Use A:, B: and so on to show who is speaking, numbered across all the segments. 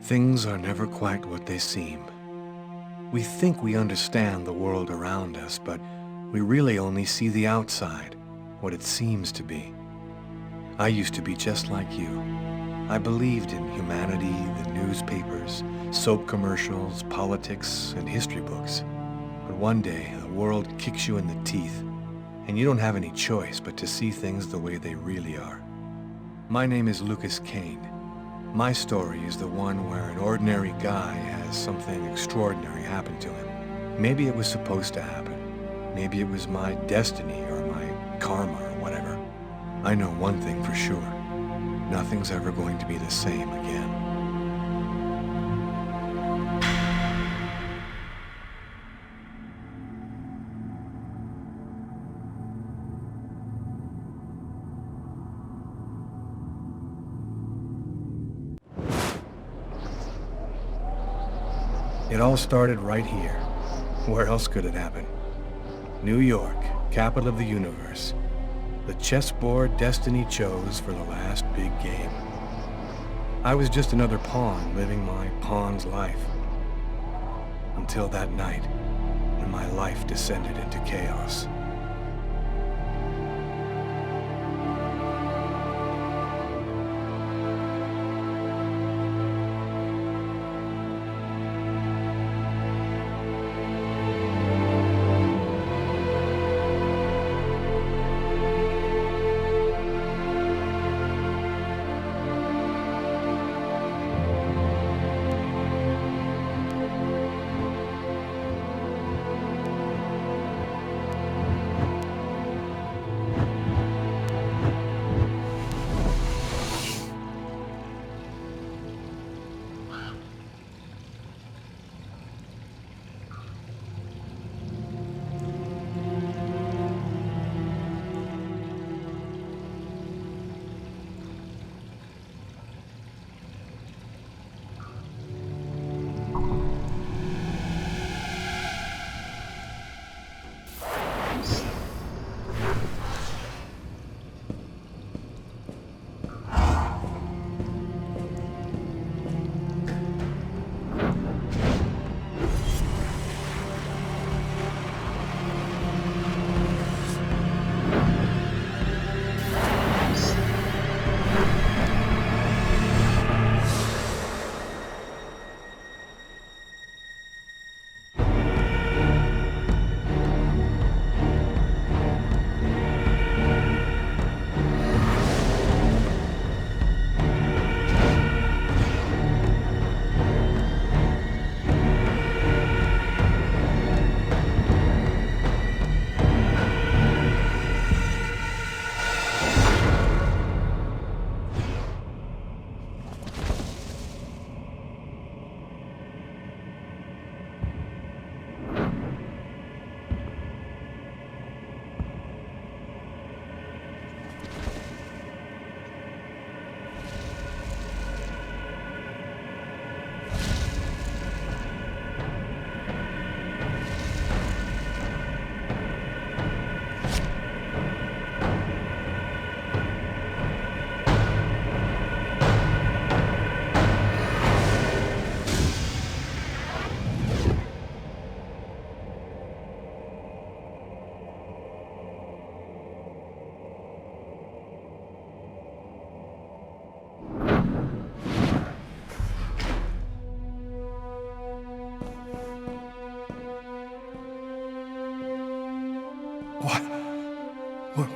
A: Things are never quite what they seem. We think we understand the world around us, but we really only see the outside, what it seems to be. I used to be just like you. I believed in humanity, the newspapers, soap commercials, politics, and history books. But one day, the world kicks you in the teeth, and you don't have any choice but to see things the way they really are. My name is Lucas Kane. My story is the one where an ordinary guy has something extraordinary happen to him. Maybe it was supposed to happen. Maybe it was my destiny or my karma or whatever. I know one thing for sure. Nothing's ever going to be the same again. It all started right here. Where else could it happen? New York, capital of the universe. The chessboard destiny chose for the last big game. I was just another pawn living my pawn's life. Until that night, when my life descended into chaos.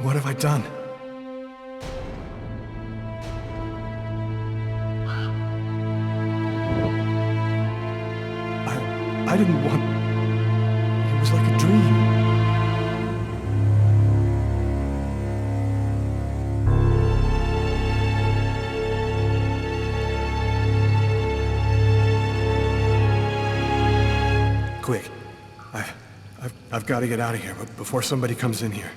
A: What have I done? I didn't want... It was like a dream. Quick. I've got to get out of here before somebody comes in here.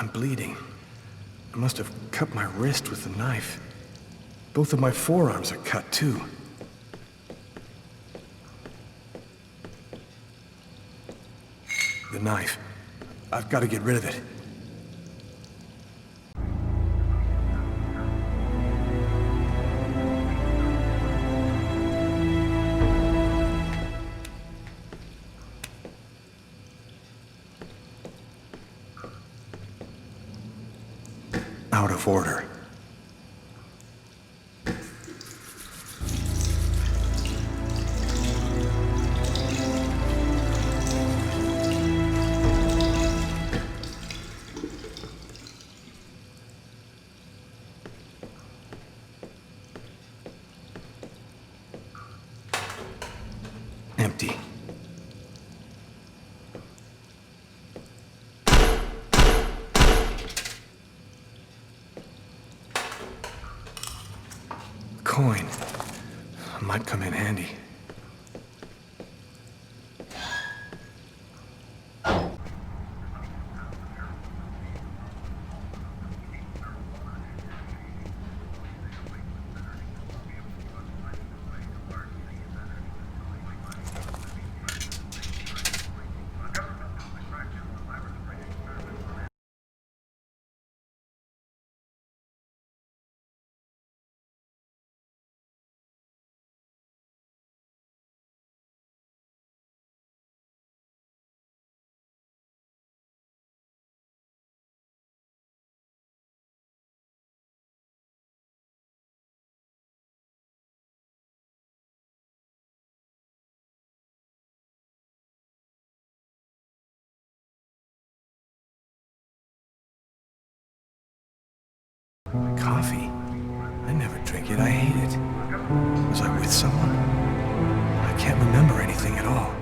A: I'm bleeding. I must have cut my wrist with the knife. Both of my forearms are cut, too. The knife. I've got to get rid of it. Out of order. Empty. Coin. Might come in handy. Coffee? I never drink it. I hate it. Was I with someone? I can't remember anything at all.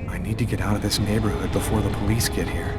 A: I need to get out of this neighborhood before the police get here.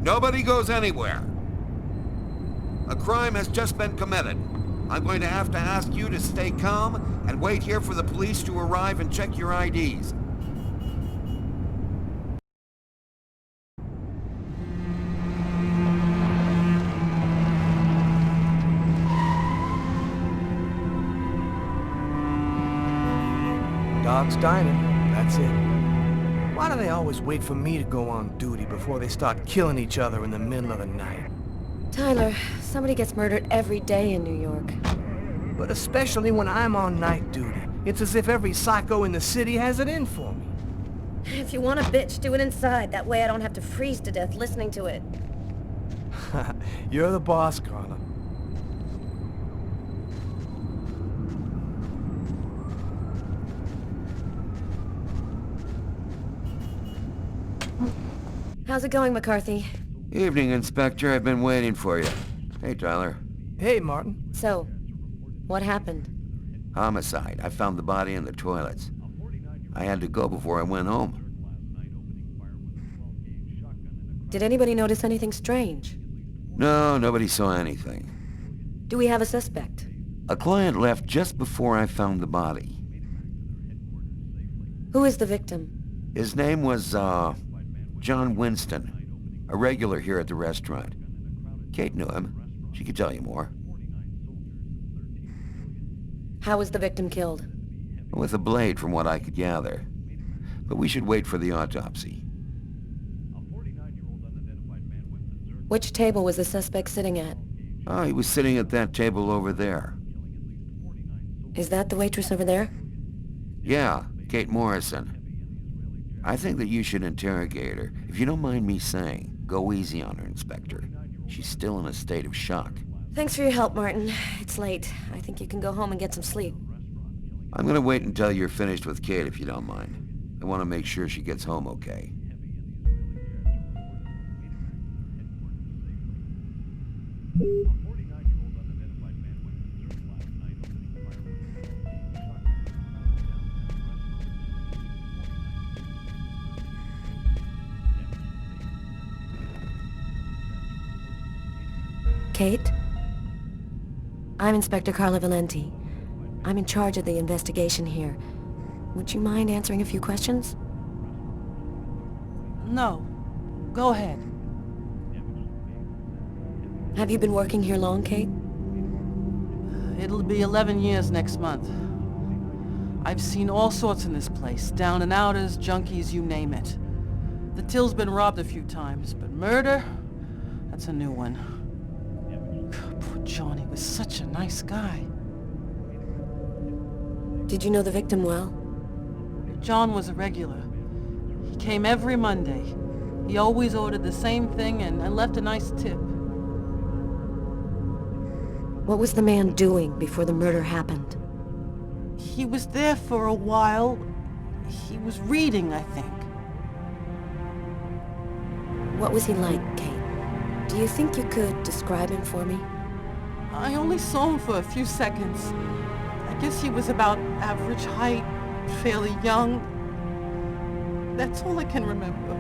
B: Nobody goes anywhere. A crime has just been committed. I'm going to have to ask you to stay calm and wait here for the police to arrive and check your IDs.
A: Dog's dining. That's it. Why do they always wait for me to go on duty before they start killing each other in the middle of the night?
C: Tyler, somebody gets murdered every day in New York.
A: But especially when I'm on night duty. It's as if every psycho in the city has it in for me.
C: If you want a bitch, do it inside. That way I don't have to freeze to death listening to it.
A: You're the boss, Carla.
C: How's it going, McCarthy?
B: Evening, Inspector. I've been waiting for you. Hey, Tyler.
A: Hey, Martin.
C: So, what happened?
B: Homicide. I found the body in the toilets. I had to go before I went home.
C: Did anybody notice anything strange?
B: No, nobody saw anything.
C: Do we have a suspect?
B: A client left just before I found the body.
C: Who is the victim?
B: His name was, John Winston, a regular here at the restaurant. Kate knew him. She could tell you more.
C: How was the victim killed?
B: With a blade, from what I could gather. but we should wait for the autopsy.
C: Which table was the suspect sitting at?
B: Oh, he was sitting at that table over there.
C: Is that the waitress over there?
B: Yeah, Kate Morrison. I think that you should interrogate her. If you don't mind me saying, go easy on her, Inspector. She's still in a state of shock.
C: Thanks for your help, Martin. It's late. I think you can go home and get some sleep.
B: I'm gonna wait until you're finished with Kate, if you don't mind. I want to make sure she gets home okay.
C: Kate? I'm Inspector Carla Valenti. I'm in charge of the investigation here. Would you mind answering a few questions?
D: No. Go ahead.
C: Have you been working here long, Kate?
D: It'll be 11 years next month. I've seen all sorts in this place. Down and outers, junkies, you name it. The till's been robbed a few times, but murder? That's a new one. Poor Johnny was such a nice guy.
C: Did you know the victim well?
D: John was a regular. He came every Monday. He always ordered the same thing and left a nice tip.
C: What was the man doing before the murder happened?
D: He was there for a while. He was reading, I think.
C: What was he like, Kate? Do you think you could describe him for me?
D: I only saw him for a few seconds. I guess he was about average height, fairly young. That's all I can remember.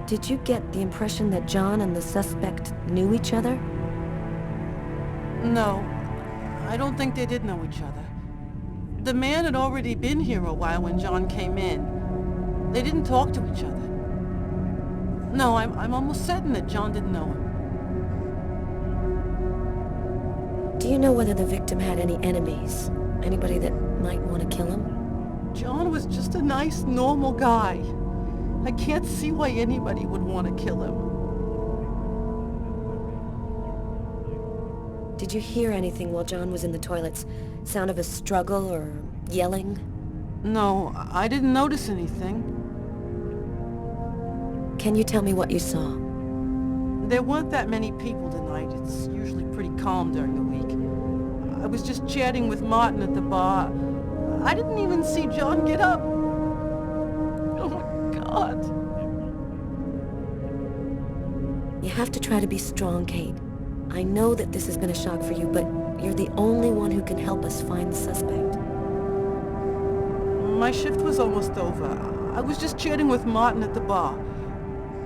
C: Did you get the impression that John and the suspect knew each other?
D: No, I don't think they did know each other. The man had already been here a while when John came in. They didn't talk to each other. No, I'm almost certain that John didn't know him.
C: Do you know whether the victim had any enemies? Anybody that might want to kill him?
D: John was just a nice, normal guy. I can't see why anybody would want to kill him.
C: Did you hear anything while John was in the toilets? Sound of a struggle or yelling?
D: No, I didn't notice anything.
C: Can you tell me what you saw?
D: There weren't that many people tonight. It's usually pretty calm during the week. I was just chatting with Martin at the bar. I didn't even see John get up. Oh my God.
C: You have to try to be strong, Kate. I know that this has been a shock for you, but you're the only one who can help us find the suspect.
D: My shift was almost over. I was just chatting with Martin at the bar.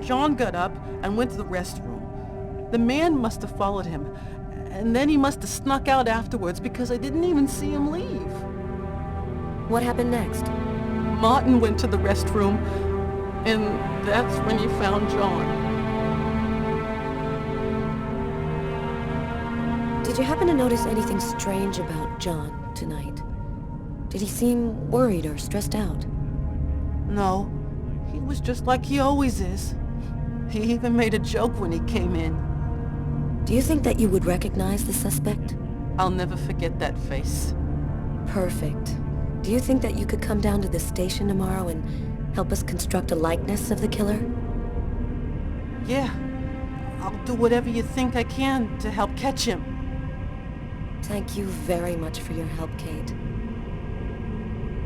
D: John got up and went to the restroom. The man must have followed him, and then he must have snuck out afterwards because I didn't even see him leave.
C: What happened next?
D: Martin went to the restroom, and that's when he found John.
C: Did you happen to notice anything strange about John tonight? Did he seem worried or stressed out?
D: No, he was just like he always is. He even made a joke when he came in.
C: Do you think that you would recognize the suspect?
D: I'll never forget that face.
C: Perfect. Do you think that you could come down to the station tomorrow and help us construct a likeness of the killer?
D: Yeah, I'll do whatever you think I can to help catch him.
C: Thank you very much for your help, Kate.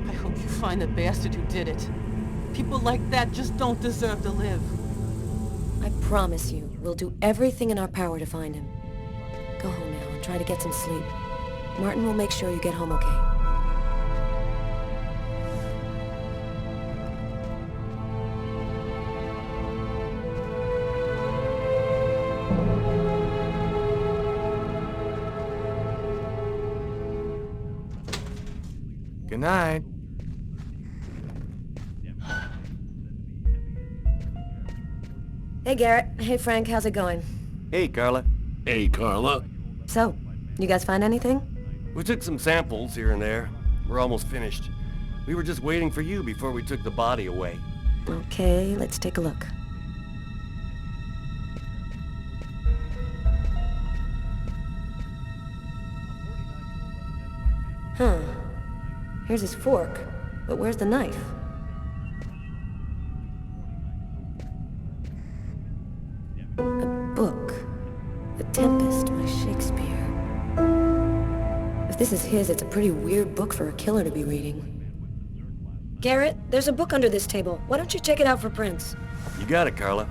D: I hope you find the bastard who did it. People like that just don't deserve to live.
C: I promise you, we'll do everything in our power to find him. Go home now and try to get some sleep. Martin will make sure you get home okay.
A: Good night.
C: Hey, Garrett. Hey, Frank. How's it going?
E: Hey, Carla.
F: Hey, Carla.
C: So, you guys find anything?
E: We took some samples here and there. We're almost finished. We were just waiting for you before we took the body away.
C: Okay, let's take a look. Huh. Here's his fork, but where's the knife? A book. The Tempest by Shakespeare. If this is his, it's a pretty weird book for a killer to be reading. Garrett, there's a book under this table. Why don't you check it out for prints?
E: You got it, Carla.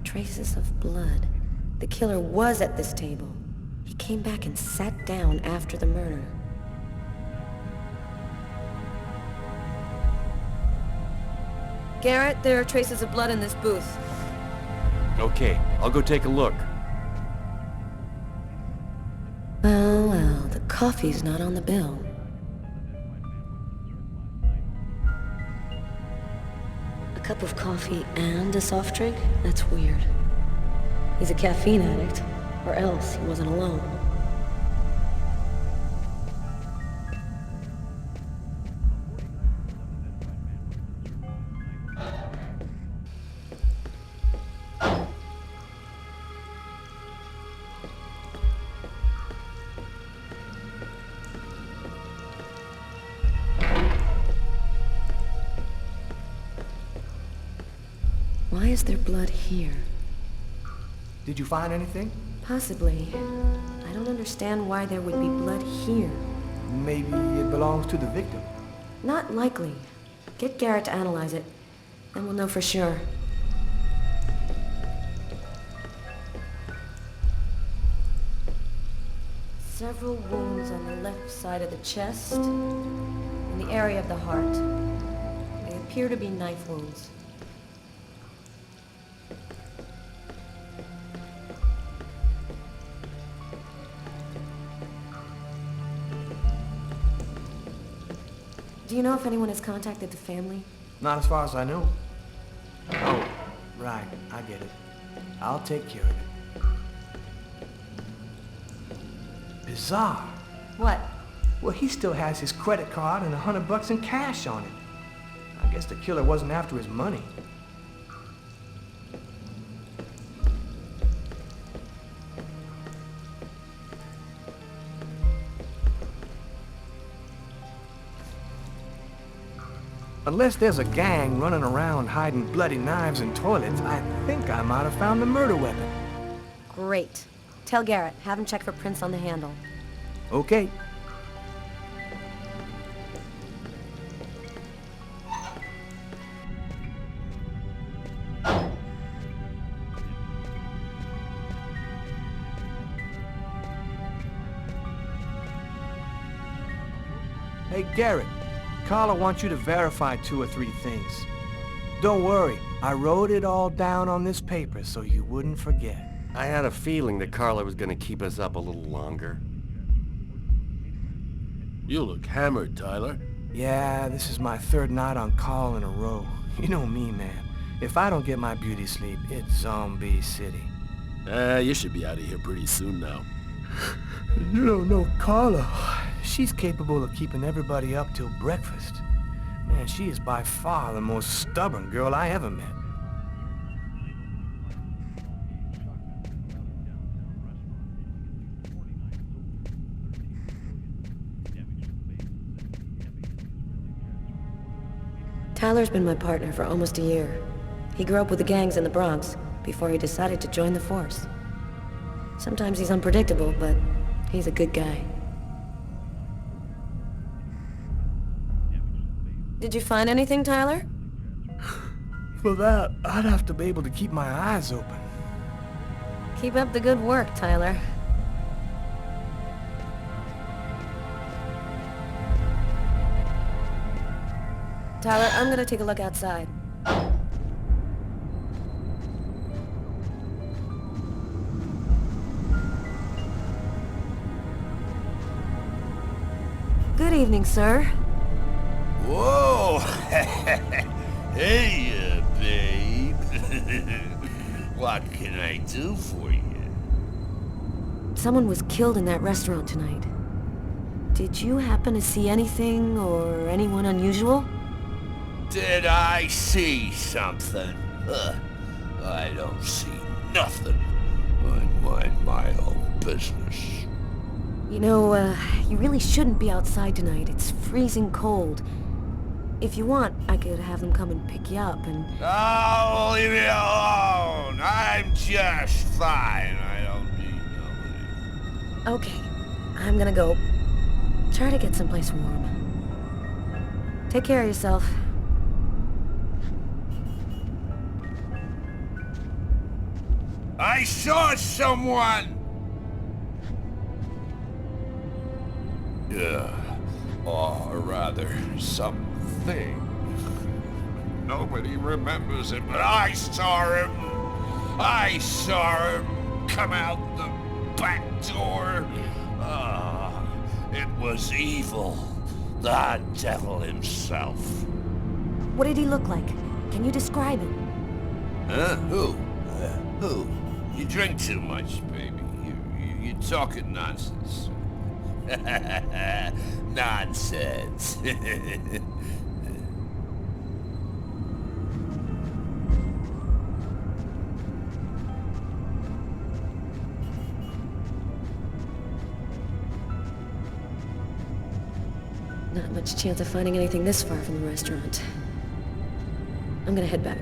C: Traces of blood. The killer was at this table. He came back and sat down after the murder. Garrett, there are traces of blood in this booth.
E: Okay, I'll go take a look.
C: Well, well, the coffee's not on the bill. A cup of coffee and a soft drink? That's weird. He's a caffeine addict, or else he wasn't alone. Why is there blood here?
F: Did you find anything?
C: Possibly. I don't understand why there would be blood here.
F: Maybe it belongs to the victim.
C: Not likely. Get Garrett to analyze it, then we'll know for sure. Several wounds on the left side of the chest, and the area of the heart. They appear to be knife wounds. Do you know if anyone has contacted the family?
F: Not as far as I know. Oh, right, I get it. I'll take care of it. Bizarre.
C: What?
F: Well, he still has his credit card and $100 in cash on it. I guess the killer wasn't after his money. Unless there's a gang running around hiding bloody knives in toilets, I think I might have found the murder weapon.
C: Great. Tell Garrett, have him check for prints on the handle.
F: Okay. Hey, Garrett. Carla wants you to verify 2 or 3 things. Don't worry, I wrote it all down on this paper so you wouldn't forget.
E: I had a feeling that Carla was gonna keep us up a little longer.
G: You look hammered, Tyler.
F: Yeah, this is my 3rd night on call in a row. You know me, man. If I don't get my beauty sleep, it's Zombie City.
G: You should be out of here pretty soon now.
F: You don't know Carla. She's capable of keeping everybody up till breakfast. Man, she is by far the most stubborn girl I ever met.
C: Tyler's been my partner for almost a year. He grew up with the gangs in the Bronx before he decided to join the force. Sometimes he's unpredictable, but he's a good guy. Did you find anything, Tyler?
F: For that, I'd have to be able to keep my eyes open.
C: Keep up the good work, Tyler. Tyler, I'm gonna take a look outside. Good evening, sir.
G: Whoa! Hey, babe. What can I do for you?
C: someone was killed in that restaurant tonight. Did you happen to see anything or anyone unusual?
H: Did I see something? I don't see nothing. I mind my own business.
C: You know, you really shouldn't be outside tonight. It's freezing cold. If you want, I could have them come and pick you up and...
H: Oh, leave me alone! I'm just fine. I don't need nobody.
C: Okay, I'm gonna go. Try to get someplace warm. Take care of yourself.
H: I saw someone! Yeah, or rather, something. Nobody remembers it, but I saw him! I saw him come out the back door! Ah, it was evil. The devil himself.
C: What did he look like? Can you describe him?
H: Huh? Who? Who? You drink too much, baby. You're talking nonsense. Nonsense.
C: Not much chance of finding anything this far from the restaurant. I'm gonna head back.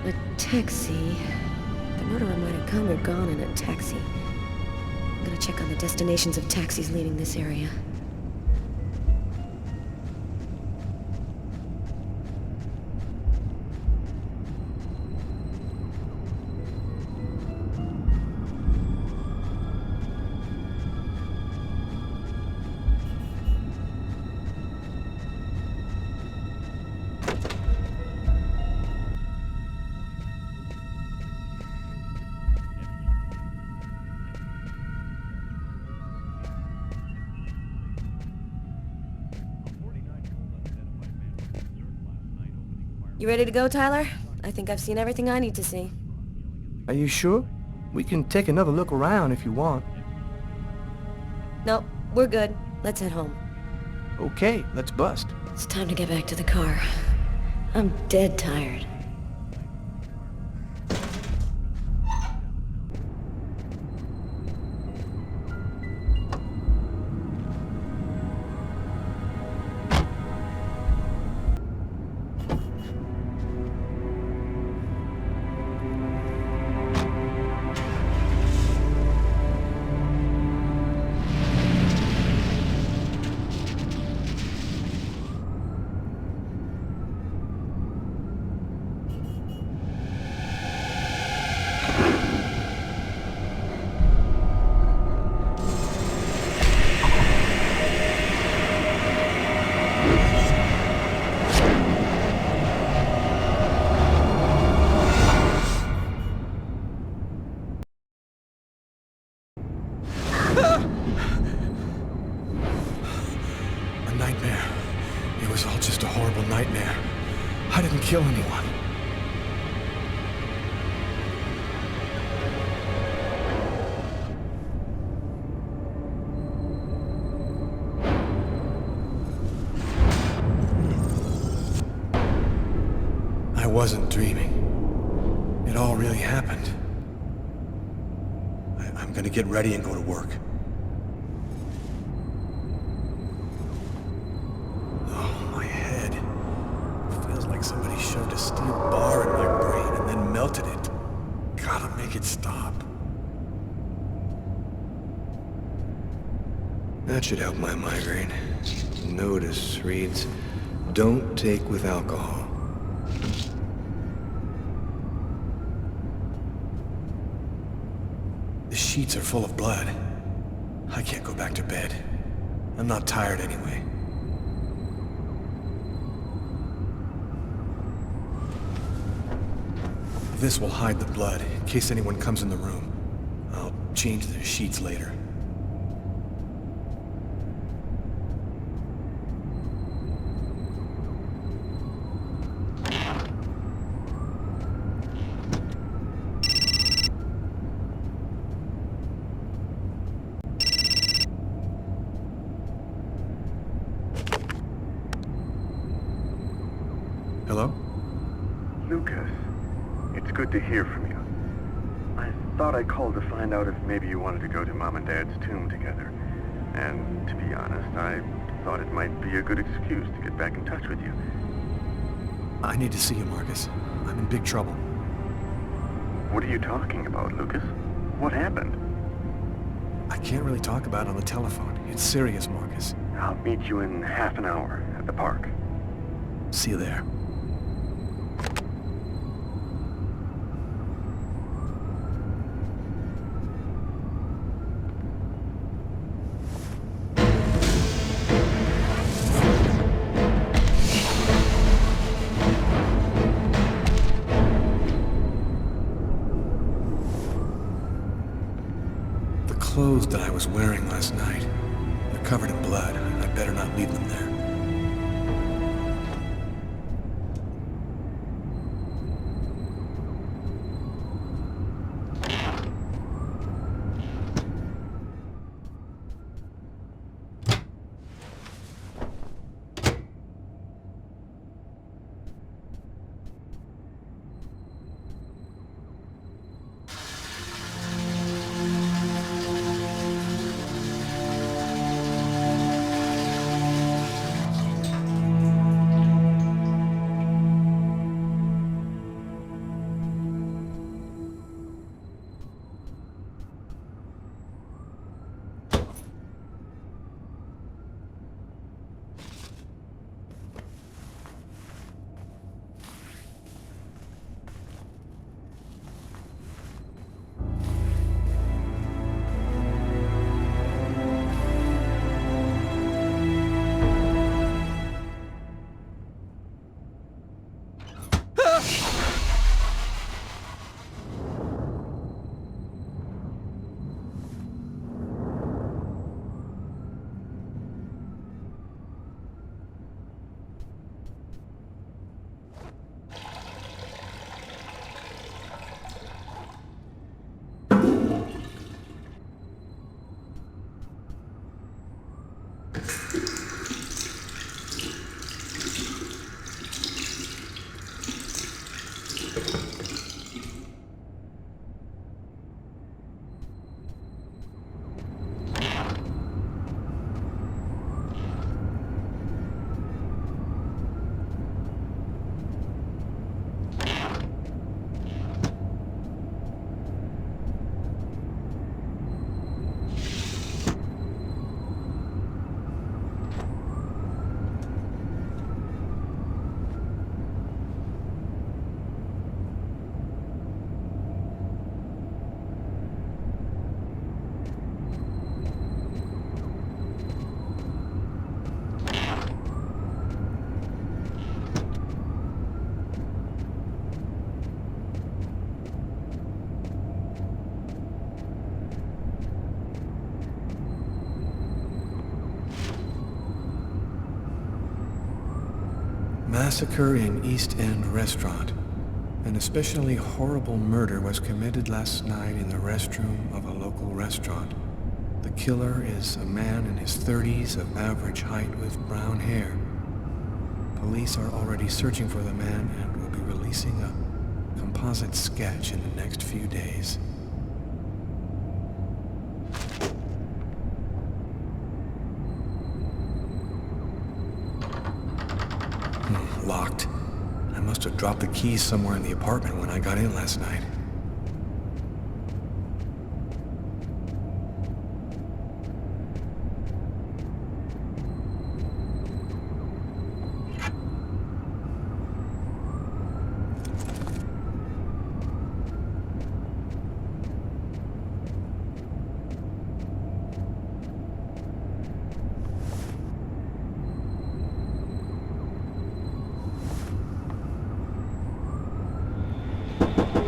C: A taxi. The murderer might have come or gone in a taxi. I'm gonna check on the destinations of taxis leaving this area. You ready to go, Tyler? I think I've seen everything I need to see.
F: Are you sure? We can take another look around if you want.
C: Nope, we're good. Let's head home.
F: Okay, let's bust.
C: It's time to get back to the car. I'm dead tired.
A: A nightmare. It was all just a horrible nightmare. I didn't kill anyone. I wasn't dreaming. It all really happened. I'm gonna get ready and go to work. Oh, my head. Feels like somebody shoved a steel bar in my brain and then melted it. Gotta make it stop. That should help my migraine. Notice reads, "Don't take with alcohol." The sheets are full of blood. I can't go back to bed. I'm not tired anyway. This will hide the blood in case anyone comes in the room. I'll change the sheets later. Hello?
I: Lucas, it's good to hear from you. I thought I called to find out if maybe you wanted to go to Mom and Dad's tomb together. And to be honest, I thought it might be a good excuse to get back in touch with you.
A: I need to see you, Marcus. I'm in big trouble.
I: What are you talking about, Lucas? What happened?
A: I can't really talk about it on the telephone. It's serious, Marcus.
I: I'll meet you in half an hour at the park.
A: See you there. The clothes that I was wearing last night, they're covered in blood. I'd better not leave them there. Massacre in East End restaurant. An especially horrible murder was committed last night in the restroom of a local restaurant. The killer is a man in his 30s of average height with brown hair. Police are already searching for the man and will be releasing a composite sketch in the next few days. Locked. I must have dropped the keys somewhere in the apartment when I got in last night.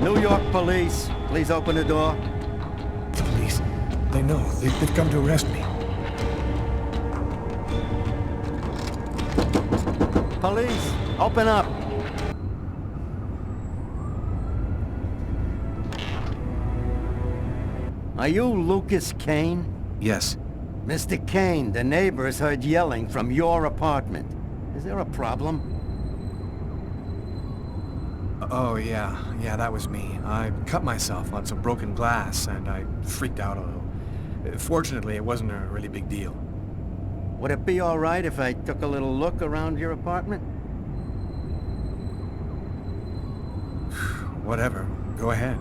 J: New York police, please open the door.
A: Police? They know. They've come to arrest me.
J: Police, open up. Are you Lucas Kane?
A: Yes.
J: Mr. Kane, the neighbors heard yelling from your apartment. Is there a problem?
A: Oh, yeah. Yeah, that was me. I cut myself on some broken glass, and I freaked out a little. Fortunately, it wasn't a really big deal.
J: Would it be all right if I took a little look around your apartment?
A: Whatever. Go ahead.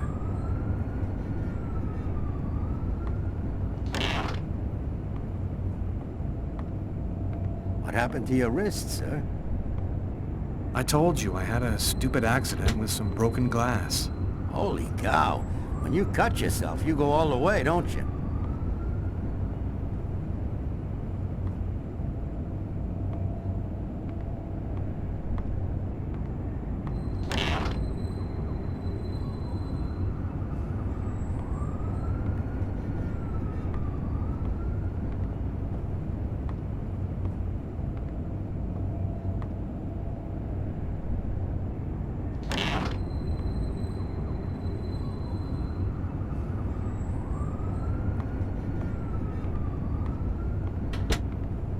J: What happened to your wrist, sir?
A: I told you I had a stupid accident with some broken glass.
J: Holy cow. When you cut yourself, you go all the way, don't you?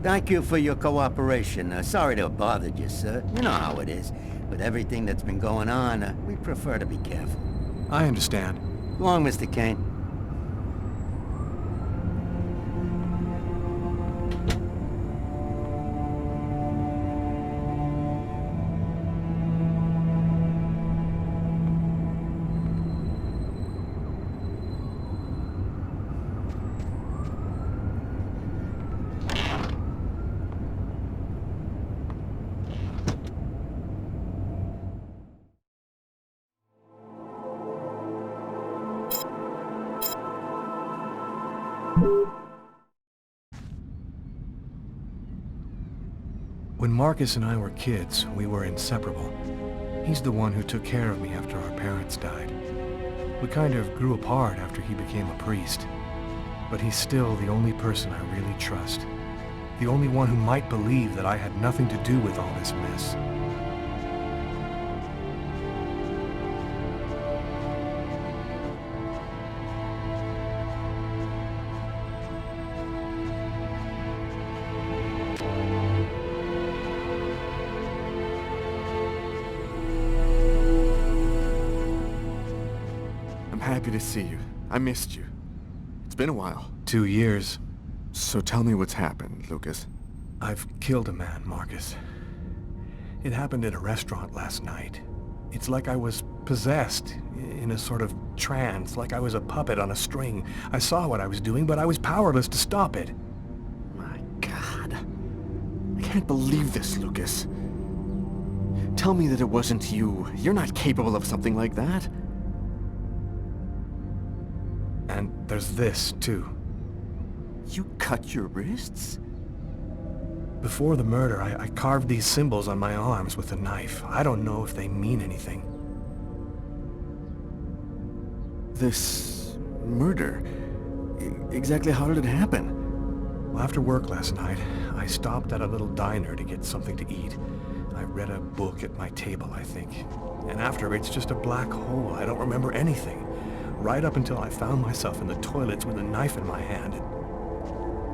J: Thank you for your cooperation. Sorry to have bothered you, sir. You know how it is. With everything that's been going on, we prefer to be careful.
A: I understand.
J: Go on, Mr. Kane.
A: When Marcus and I were kids, we were inseparable. He's the one who took care of me after our parents died. We kind of grew apart after he became a priest. But he's still the only person I really trust. The only one who might believe that I had nothing to do with all this mess.
K: Happy to see you. I missed you. It's been a while.
A: 2 years.
K: So tell me what's happened, Lucas.
A: I've killed a man, Marcus. It happened at a restaurant last night. It's like I was possessed, in a sort of trance, like I was a puppet on a string. I saw what I was doing, but I was powerless to stop it.
K: My God. I can't believe this, Lucas. Tell me that it wasn't you. You're not capable of something like that.
A: And there's this, too.
K: You cut your wrists?
A: Before the murder, I carved these symbols on my arms with a knife. I don't know if they mean anything.
K: This murder? Exactly how did it happen?
A: Well, after work last night, I stopped at a little diner to get something to eat. I read a book at my table, I think. And after, it's just a black hole. I don't remember anything. Right up until I found myself in the toilets with a knife in my hand.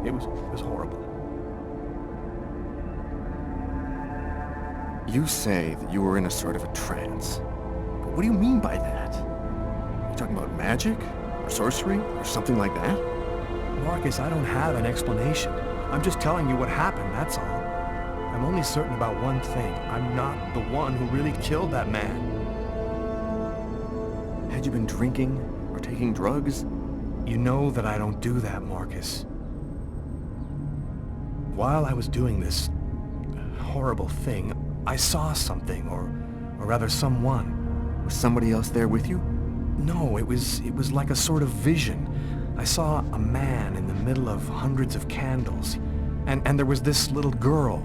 A: It was horrible.
K: You say that you were in a sort of a trance. But what do you mean by that? You talking about magic? Or sorcery? Or something like that?
A: Marcus, I don't have an explanation. I'm just telling you what happened, that's all. I'm only certain about one thing. I'm not the one who really killed that man.
K: Had you been drinking or taking drugs?
A: You know that I don't do that, Marcus. While I was doing this horrible thing, I saw something, or rather someone.
K: Was somebody else there with you?
A: No, it was like a sort of vision. I saw a man in the middle of hundreds of candles, and there was this little girl.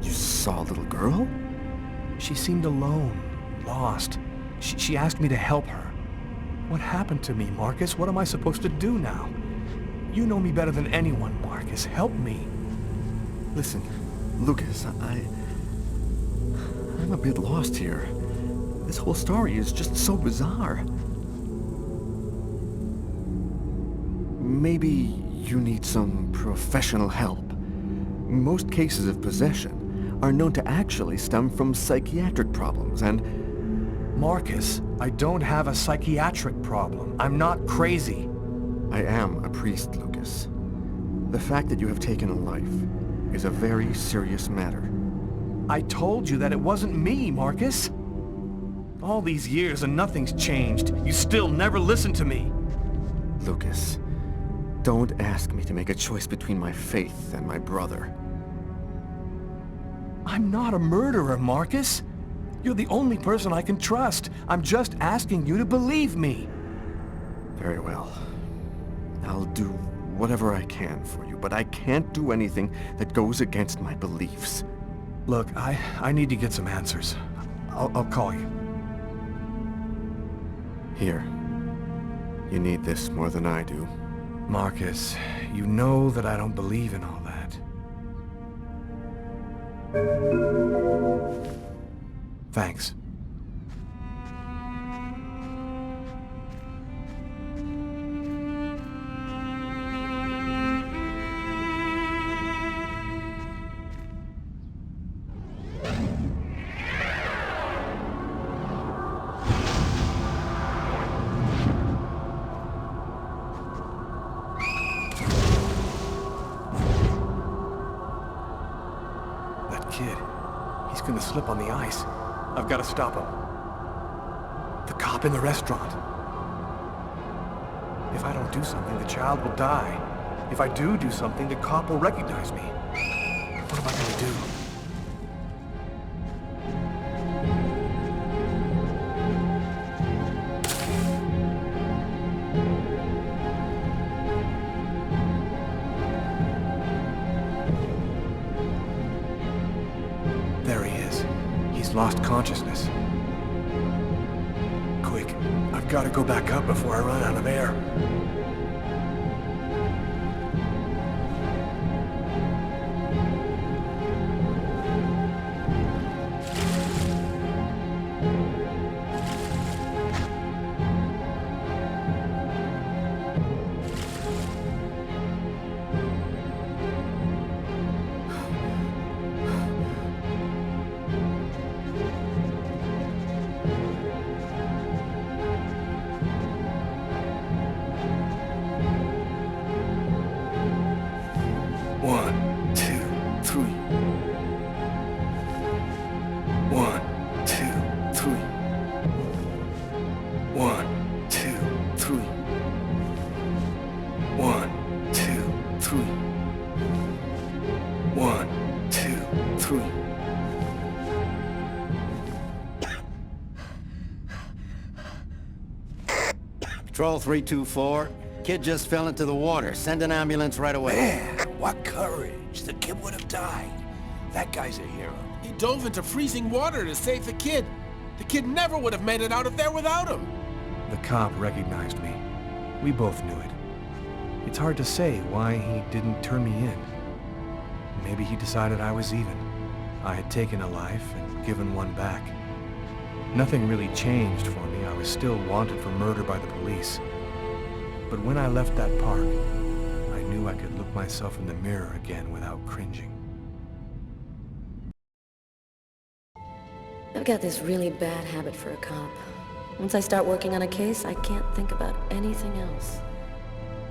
K: You saw a little girl?
A: She seemed alone. Lost. She asked me to help her.
F: What happened to me, Marcus? What am I supposed to do now? You know me better than anyone, Marcus. Help me.
K: Listen, Lucas, I'm a bit lost here. This whole story is just so bizarre. Maybe you need some professional help. Most cases of possession are known to actually stem from psychiatric problems, and...
F: Marcus, I don't have a psychiatric problem. I'm not crazy.
K: I am a priest, Lucas. The fact that you have taken a life is a very serious matter.
F: I told you that it wasn't me, Marcus. All these years and nothing's changed. You still never listen to me.
K: Lucas, don't ask me to make a choice between my faith and my brother.
F: I'm not a murderer, Marcus. You're the only person I can trust. I'm just asking you to believe me.
K: Very well. I'll do whatever I can for you, but I can't do anything that goes against my beliefs.
F: Look, I need to get some answers. I'll call you.
K: Here. You need this more than I do.
F: Marcus, you know that I don't believe in all that. Thanks. He's gonna slip on the ice. I've got to stop him. The cop in the restaurant. If I don't do something, the child will die. If I do something, the cop will recognize me. What am I gonna do? There he is. He's lost consciousness. Quick, I've got to go back up before I run out of air.
J: Patrol 324. Kid just fell into the water. Send an ambulance right away.
H: Man, what courage. The kid would have died. That guy's a hero.
G: He dove into freezing water to save the kid. The kid never would have made it out of there without him.
F: The cop recognized me. We both knew it. It's hard to say why he didn't turn me in. Maybe he decided I was even. I had taken a life and given one back. Nothing really changed for me. I was still wanted for murder by the police. But when I left that park, I knew I could look myself in the mirror again without cringing.
C: I've got this really bad habit for a cop. Once I start working on a case, I can't think about anything else.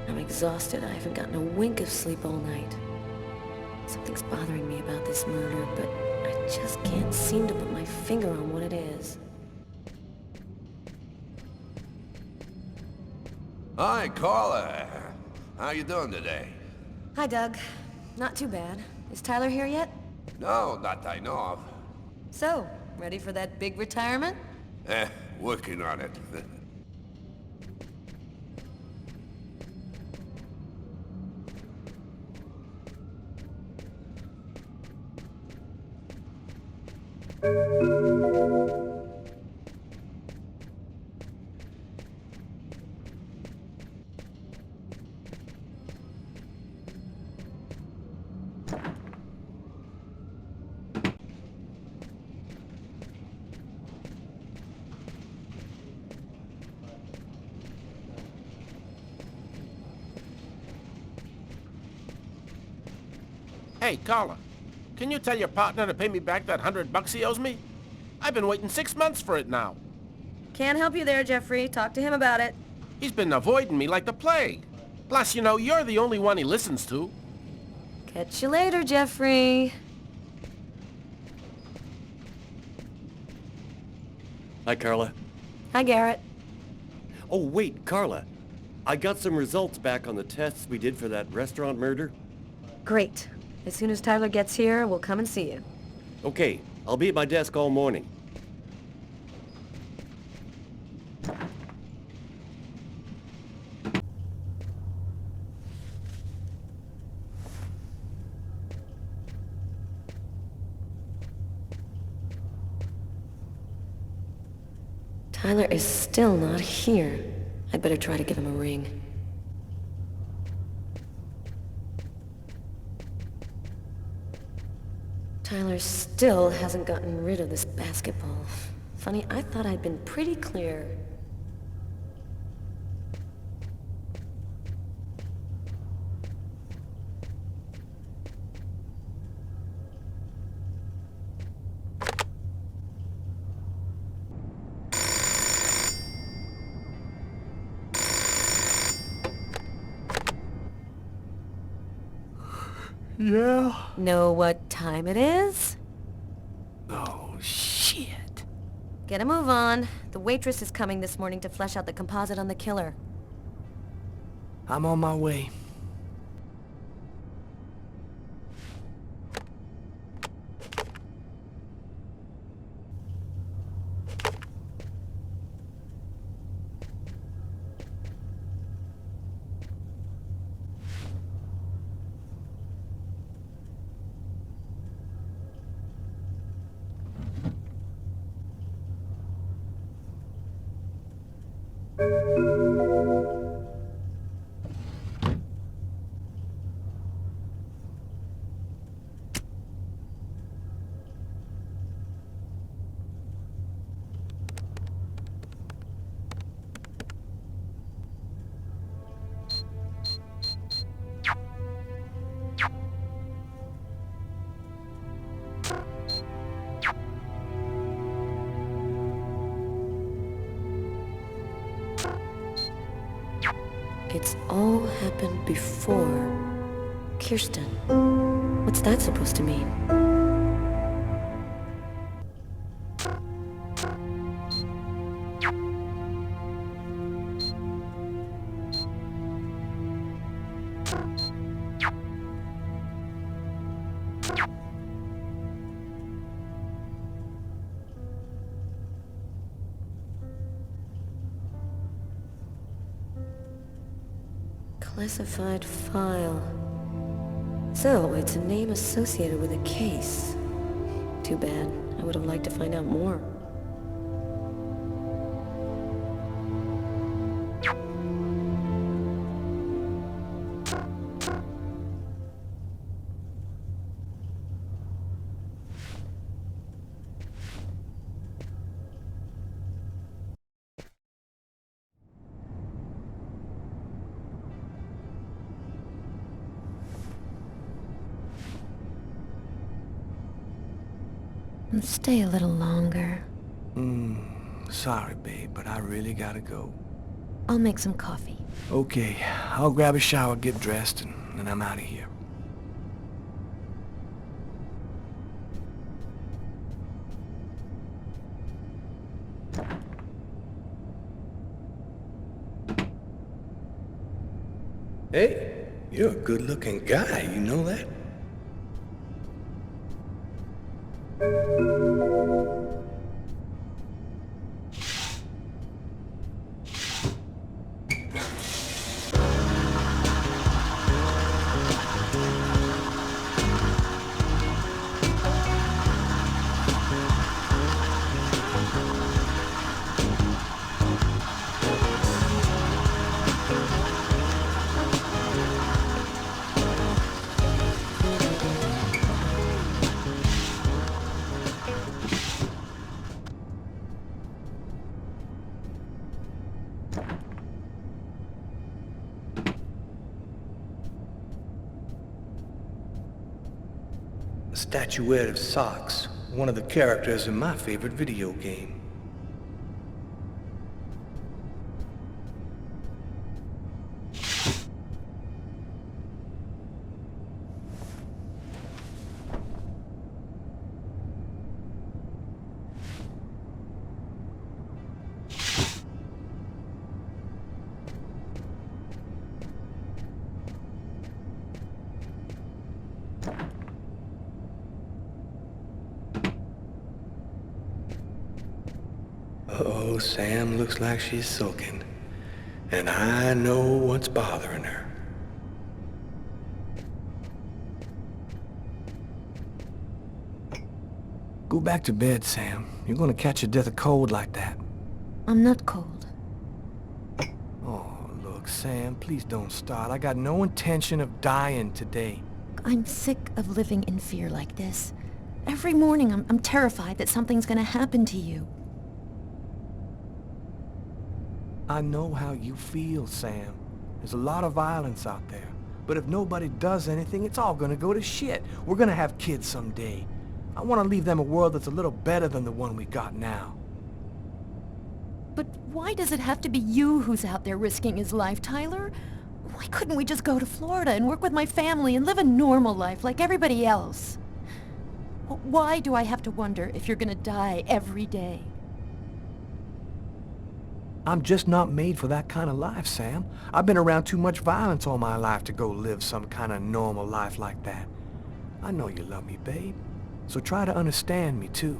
C: I'm exhausted. I haven't gotten a wink of sleep all night. Something's bothering me about this murder, but I just can't seem to put my finger on what it is.
H: Hi, Carla. How you doing today?
C: Hi, Doug. Not too bad. Is Tyler here yet?
H: No, not I know of.
C: So, ready for that big retirement?
H: Working on it.
G: Hey, Carla, can you tell your partner to pay me back that $100 he owes me? I've been waiting 6 months for it now.
C: Can't help you there, Jeffrey. Talk to him about it.
G: He's been avoiding me like the plague. Plus, you know, you're the only one he listens to.
C: Catch you later, Jeffrey.
E: Hi, Carla.
C: Hi, Garrett.
E: Oh, wait, Carla. I got some results back on the tests we did for that restaurant murder.
C: Great. As soon as Tyler gets here, we'll come and see you.
E: Okay, I'll be at my desk all morning.
C: Tyler is still not here. I'd better try to give him a ring. Tyler still hasn't gotten rid of this basketball. Funny, I thought I'd been pretty clear.
K: Yeah?
C: Know what time it is?
F: Oh, shit.
C: Get a move on. The waitress is coming this morning to flesh out the composite on the killer.
F: I'm on my way.
C: It's all happened before. Kirsten. What's that supposed to mean? Classified file. So, it's a name associated with a case. Too bad. I would have liked to find out more. Stay a little longer.
F: Sorry, babe, but I really gotta go.
C: I'll make some coffee.
F: Okay, I'll grab a shower, get dressed, and then I'm out of here. Hey, you're a good-looking guy, you know that?
A: statuette of Socks, one of the characters in my favorite video game. Uh-oh, Sam looks like she's sulking. And I know what's bothering her. Go back to bed, Sam. You're gonna catch your death of cold like that.
L: I'm not cold.
A: Oh, look, Sam, please don't start. I got no intention of dying today.
L: I'm sick of living in fear like this. Every morning I'm terrified that something's gonna happen to you.
A: I know how you feel, Sam. There's a lot of violence out there. But if nobody does anything, it's all gonna go to shit. We're gonna have kids someday. I want to leave them a world that's a little better than the one we got now.
L: But why does it have to be you who's out there risking his life, Tyler? Why couldn't we just go to Florida and work with my family and live a normal life like everybody else? Why do I have to wonder if you're gonna die every day?
A: I'm just not made for that kind of life, Sam. I've been around too much violence all my life to go live some kind of normal life like that. I know you love me, babe. So try to understand me, too.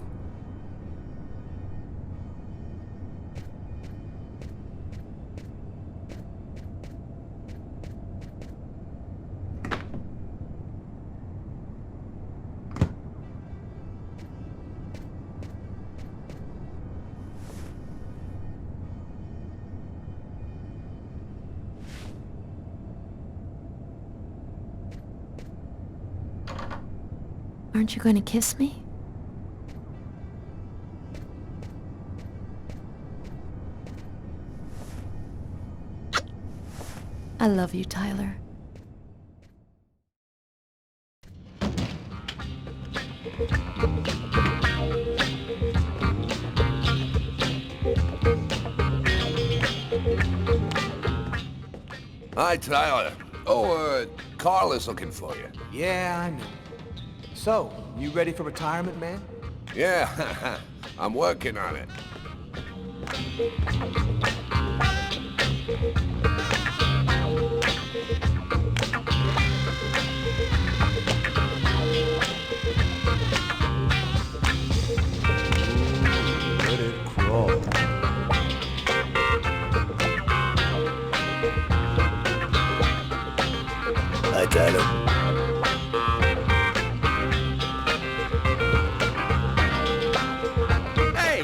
L: Aren't you going to kiss me? I love you, Tyler.
H: Hi, Tyler. Oh, Carl is looking for you.
A: Yeah, I know. So, you ready for retirement, man?
H: Yeah, I'm working on it.
A: Let it crawl.
J: Hi, Tyler.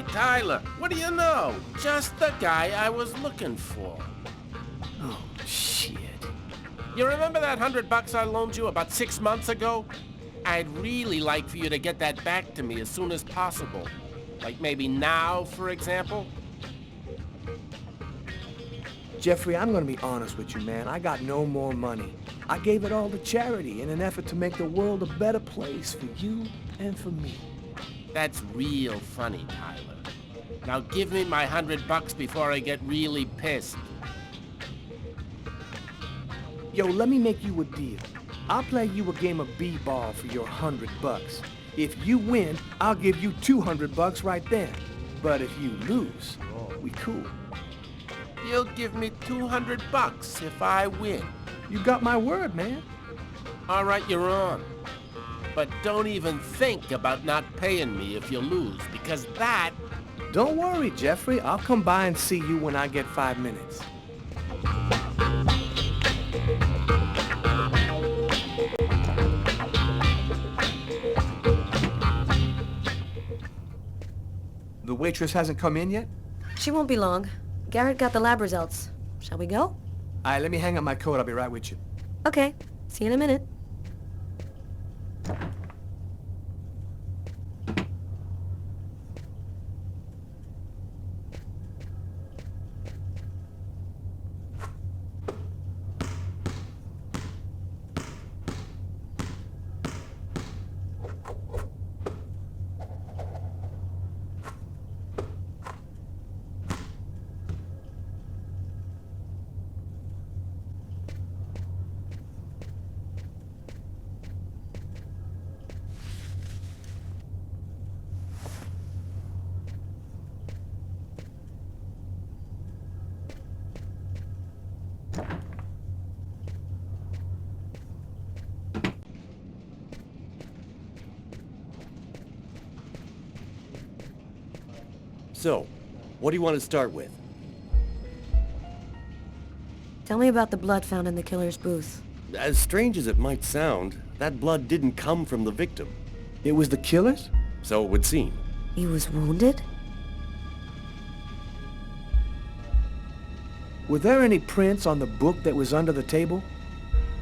G: Tyler, what do you know? Just the guy I was looking for.
A: Oh, shit.
G: You remember that $100 I loaned you about 6 months ago? I'd really like for you to get that back to me as soon as possible. Like maybe now, for example?
A: Jeffrey, I'm gonna be honest with you, man. I got no more money. I gave it all to charity in an effort to make the world a better place for you and for me.
G: That's real funny, Tyler. Now give me my $100 before I get really pissed.
A: Yo, let me make you a deal. I'll play you a game of b-ball for your $100. If you win, I'll give you $200 right then. But if you lose, we cool.
G: You'll give me $200 if I win.
A: You got my word, man.
G: All right, you're on. But don't even think about not paying me if you lose, because that...
A: Don't worry, Jeffrey. I'll come by and see you when I get 5 minutes. The waitress hasn't come in yet?
C: She won't be long. Garrett got the lab results. Shall we go?
A: All right, let me hang up my coat. I'll be right with you.
C: Okay. See you in a minute.
E: So, what do you want to start with?
C: Tell me about the blood found in the killer's booth.
E: As strange as it might sound, that blood didn't come from the victim.
F: It was the killers?
E: So it would seem.
C: He was wounded?
F: Were there any prints on the book that was under the table?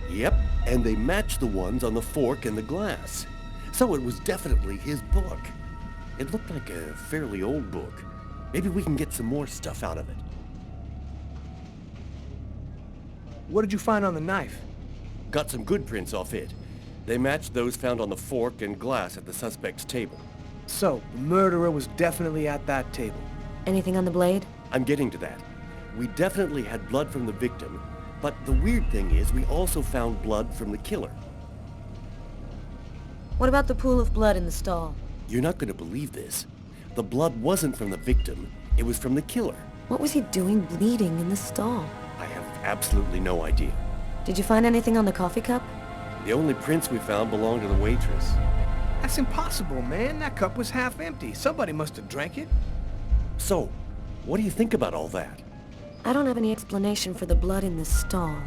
E: Yep, and they matched the ones on the fork and the glass. So it was definitely his book. It looked like a fairly old book. Maybe we can get some more stuff out of it.
F: What did you find on the knife?
E: Got some good prints off it. They matched those found on the fork and glass at the suspect's table.
F: So, the murderer was definitely at that table.
C: Anything on the blade?
E: I'm getting to that. We definitely had blood from the victim, but the weird thing is we also found blood from the killer.
C: What about the pool of blood in the stall?
E: You're not going to believe this. The blood wasn't from the victim, it was from the killer.
C: What was he doing bleeding in the stall?
E: I have absolutely no idea.
C: Did you find anything on the coffee cup?
E: The only prints we found belonged to the waitress.
F: That's impossible, man. That cup was half empty. Somebody must have drank it.
E: So, what do you think about all that?
C: I don't have any explanation for the blood in the stall.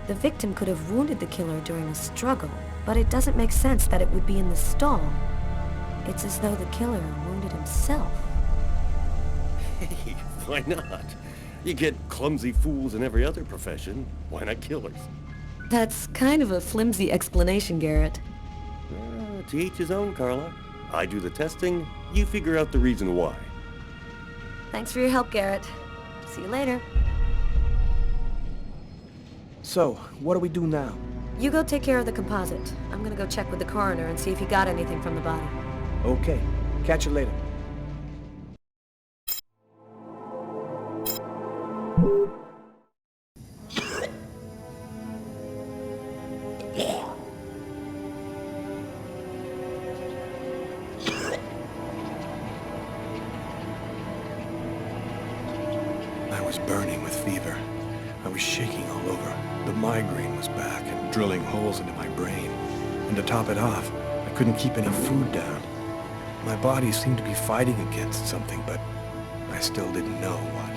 C: The victim could have wounded the killer during a struggle, but it doesn't make sense that it would be in the stall. It's as though the killer wounded himself.
E: Hey, why not? You get clumsy fools in every other profession. Why not killers?
C: That's kind of a flimsy explanation, Garrett.
E: To each his own, Carla. I do the testing, you figure out the reason why.
C: Thanks for your help, Garrett. See you later.
F: So, what do we do now?
C: You go take care of the composite. I'm gonna go check with the coroner and see if he got anything from the body.
F: Okay. Catch you later.
A: I was burning with fever. I was shaking all over. The migraine was back and drilling holes into my brain. And to top it off, I couldn't keep any food down. My body seemed to be fighting against something, but I still didn't know what.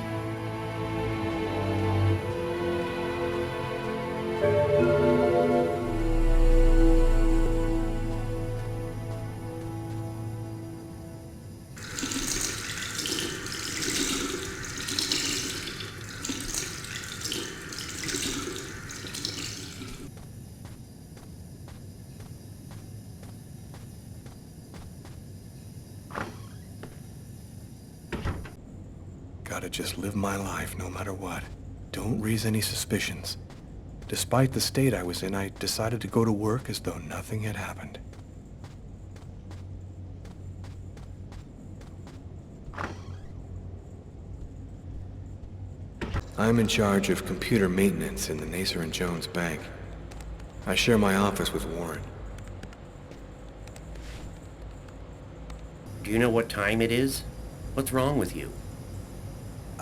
A: Gotta just live my life no matter what. Don't raise any suspicions. Despite the state I was in, I decided to go to work as though nothing had happened. I'm in charge of computer maintenance in the Nacer & Jones Bank. I share my office with Warren.
E: Do you know what time it is? What's wrong with you?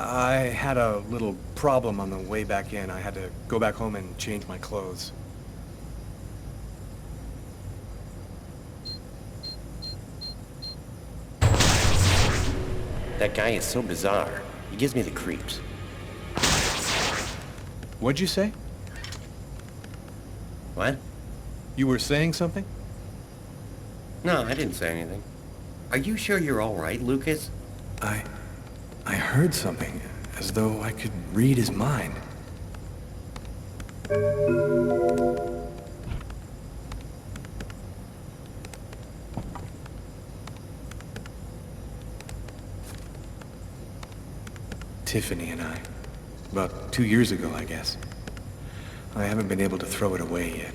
F: I had a little problem on the way back in. I had to go back home and change my clothes.
E: That guy is so bizarre. He gives me the creeps.
A: What'd you say?
E: What?
A: You were saying something?
E: No, I didn't say anything. Are you sure you're all right, Lucas?
A: I heard something, as though I could read his mind. Tiffany and I. About 2 years ago, I guess. I haven't been able to throw it away yet.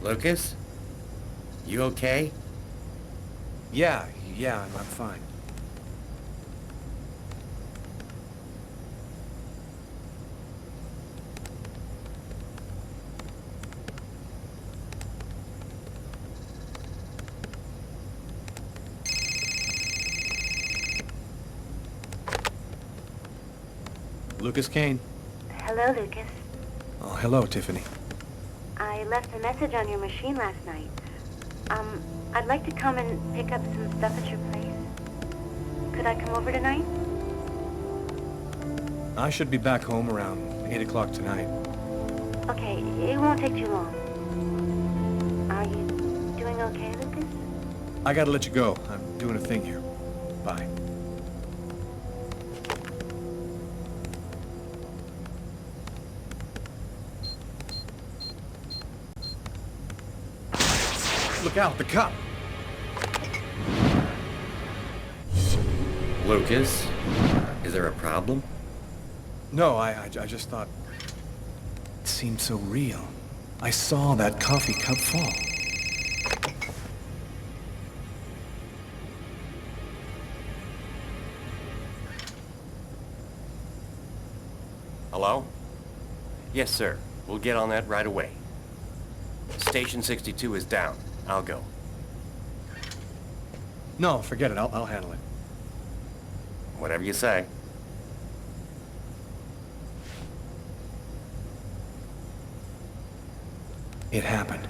E: Lucas? You okay?
F: Yeah, I'm fine.
A: Lucas Kane.
M: Hello, Lucas.
A: Oh, hello, Tiffany.
M: I left a message on your machine last night. I'd like to come and pick up some stuff at your place. Could I come over tonight?
A: I should be back home around 8 o'clock tonight.
M: Okay, it won't take too long. Are you doing okay, Lucas?
A: I gotta let you go. I'm doing a thing here. Bye. Look out, the cop!
E: Lucas, is there a problem?
A: No, I just thought... It seemed so real. I saw that coffee cup fall.
N: Hello? Yes, sir. We'll get on that right away. Station 62 is down. I'll go.
A: No, forget it. I'll handle it.
N: Whatever you say.
A: It happened.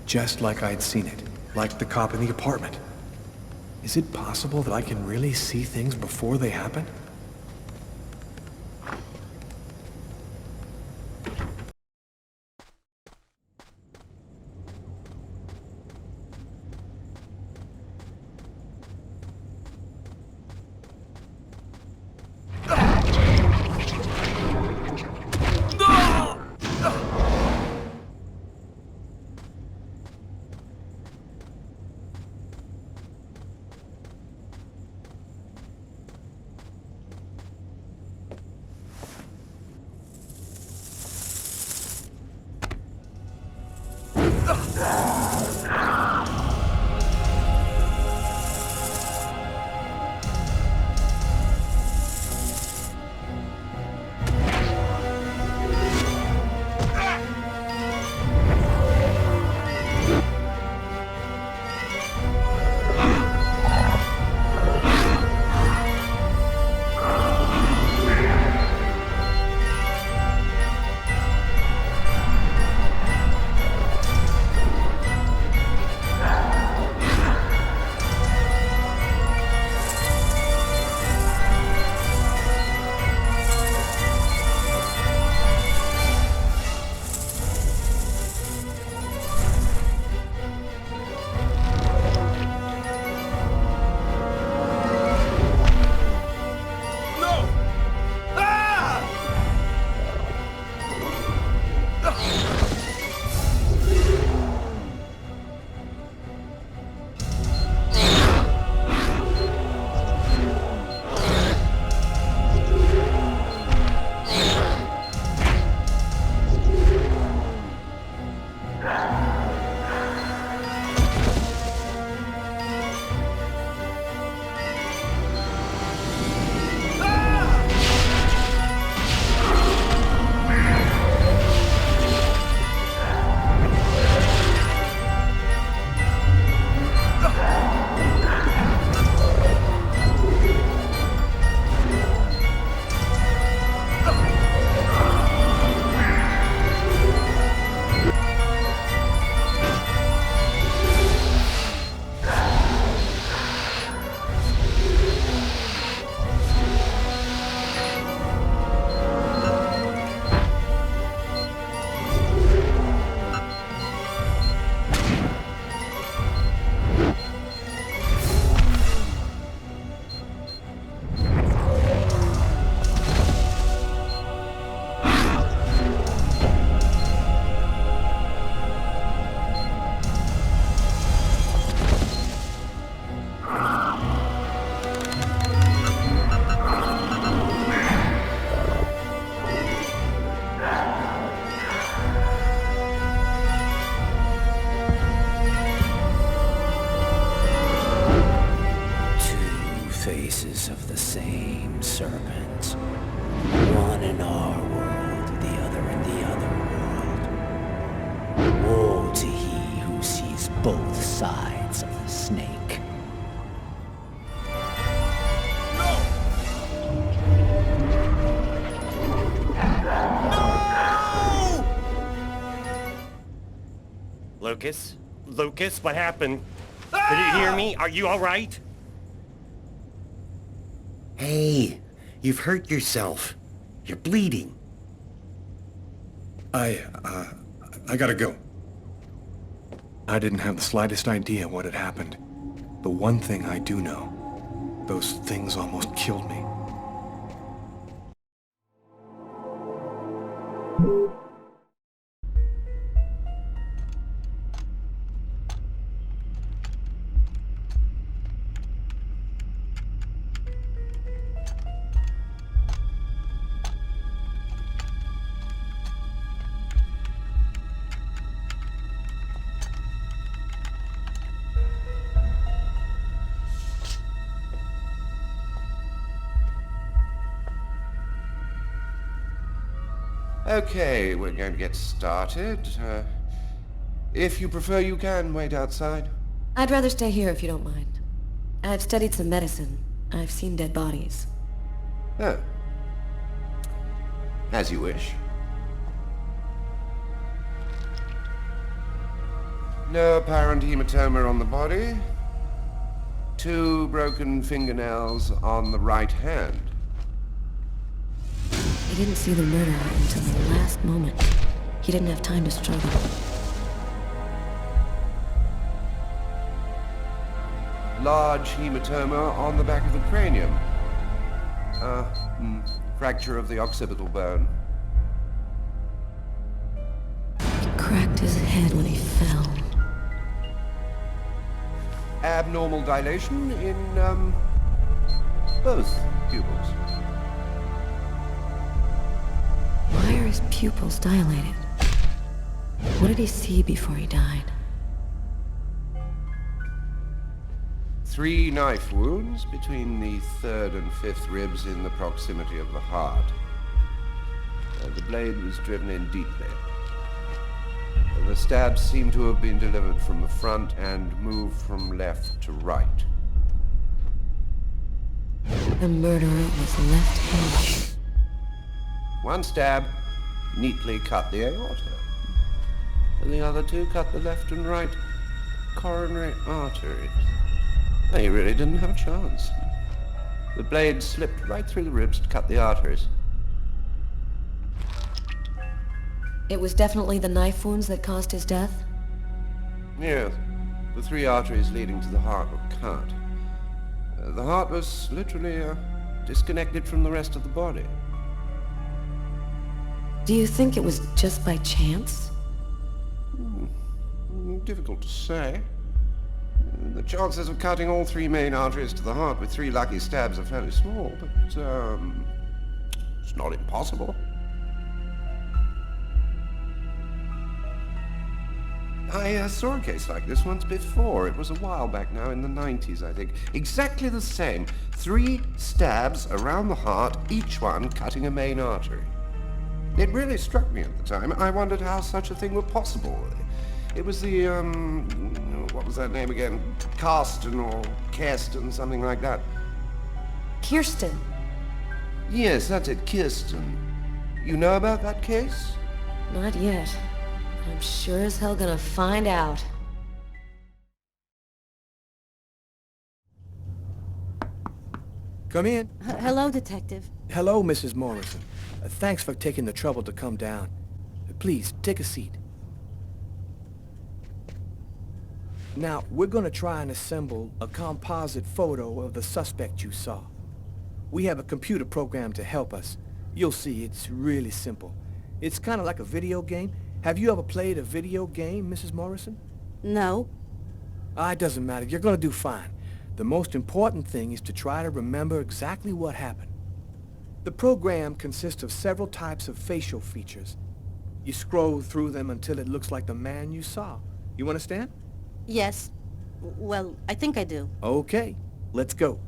A: Just like I'd seen it. Like the cop in the apartment. Is it possible that I can really see things before they happen?
J: faces of the same serpent. One in our world, the other in the other world. Woe to he who sees both sides of the snake.
N: Lucas? Lucas, what happened? Did you hear me? Are you all right?
E: Hey, you've hurt yourself. You're bleeding.
A: I gotta go. I didn't have the slightest idea what had happened. The one thing I do know, those things almost killed me.
B: Okay, we're going to get started. If you prefer, you can wait outside.
C: I'd rather stay here if you don't mind. I've studied some medicine. I've seen dead bodies.
B: Oh. As you wish. No apparent hematoma on the body. 2 broken fingernails on the right hand.
C: He didn't see the murderer until the last moment. He didn't have time to struggle.
B: Large hematoma on the back of the cranium. Fracture of the occipital bone.
C: He cracked his head when he fell.
B: Abnormal dilation in, both pupils.
C: Why are his pupils dilated? What did he see before he died?
B: 3 knife wounds between the 3rd and 5th ribs in the proximity of the heart. The blade was driven in deeply. The stabs seem to have been delivered from the front and moved from left to right.
C: The murderer was left-handed.
B: 1 stab neatly cut the aorta, and the other 2 cut the left and right coronary arteries. He really didn't have a chance. The blade slipped right through the ribs to cut the arteries.
C: It was definitely the knife wounds that caused his death?
B: Yes, the 3 arteries leading to the heart were cut. The heart was literally disconnected from the rest of the body.
C: Do you think it was just by chance?
B: Difficult to say. The chances of cutting all 3 main arteries to the heart with 3 lucky stabs are fairly small, but it's not impossible. I saw a case like this once before. It was a while back now, in the 90s, I think. Exactly the same. 3 stabs around the heart, each one cutting a main artery. It really struck me at the time. I wondered how such a thing were possible. It was the, what was that name again? Karsten or Kirsten, something like that.
C: Kirsten?
B: Yes, that's it, Kirsten. You know about that case?
C: Not yet. I'm sure as hell gonna find out.
F: Come in.
L: Hello, Detective.
F: Hello, Mrs. Morrison. Thanks for taking the trouble to come down. Please, take a seat. Now, we're gonna try and assemble a composite photo of the suspect you saw. We have a computer program to help us. You'll see, it's really simple. It's kind of like a video game. Have you ever played a video game, Mrs. Morrison?
L: No.
F: It doesn't matter. You're gonna do fine. The most important thing is to try to remember exactly what happened. The program consists of several types of facial features. You scroll through them until it looks like the man you saw. You understand?
L: Yes. Well, I think I do.
F: Okay, let's go.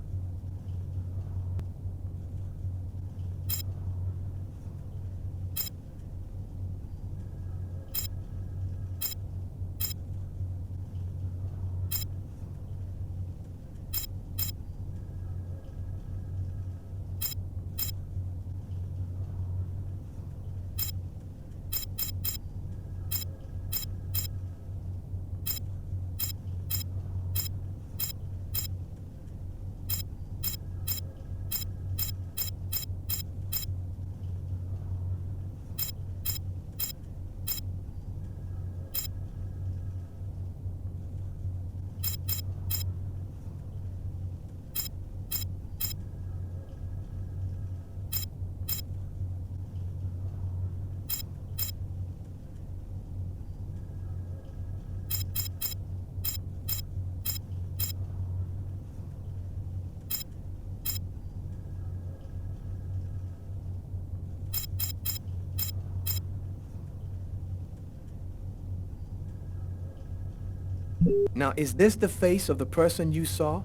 F: Now, is this the face of the person you saw?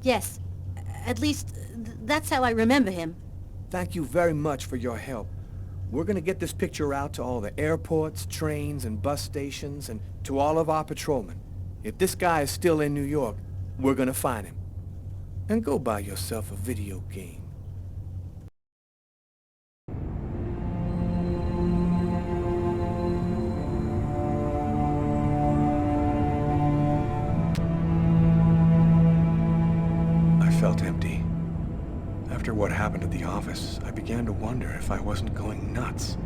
O: Yes. At least, that's how I remember him.
F: Thank you very much for your help. We're gonna get this picture out to all the airports, trains, and bus stations, and to all of our patrolmen. If this guy is still in New York, we're gonna find him. And go buy yourself a video game. I felt empty. After what happened at the office, I began to wonder if I wasn't going nuts.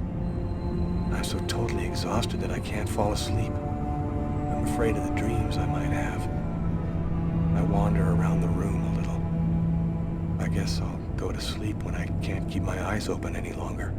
F: I'm so totally exhausted that I can't fall asleep. I'm afraid of the dreams I might have. I wander around the room a little. I guess I'll go to sleep when I can't keep my eyes open any longer.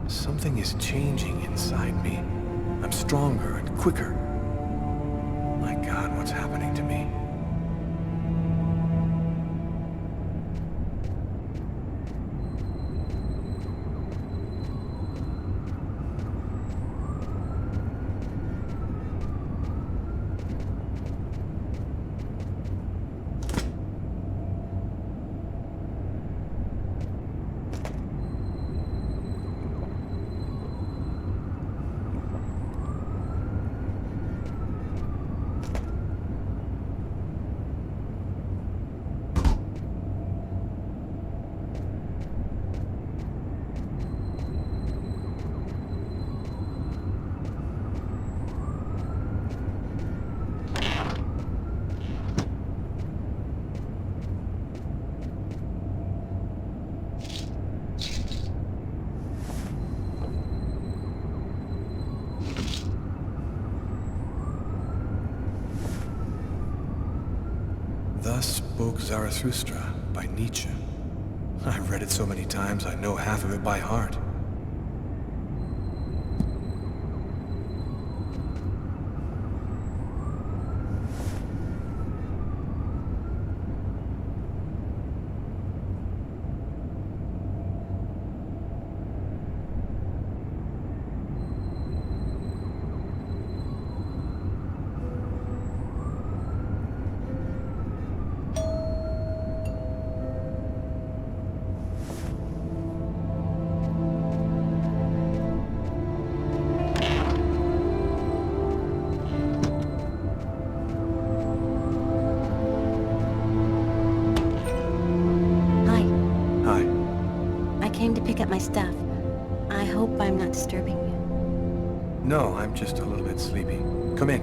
F: Something is changing inside me. I'm stronger and quicker. My God, what's happening to me? Thus spoke Zarathustra by Nietzsche. I've read it so many times I know half of it by heart.
M: Pick up my stuff. I hope I'm not disturbing you.
F: No, I'm just a little bit sleepy. Come in.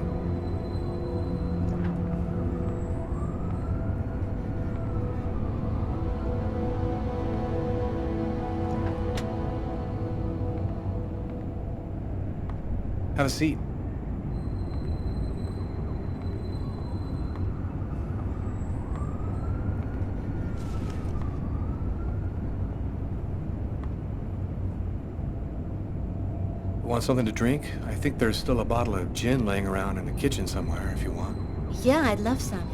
F: Have a seat. Want something to drink? I think there's still a bottle of gin laying around in the kitchen somewhere if you want.
M: Yeah, I'd love some.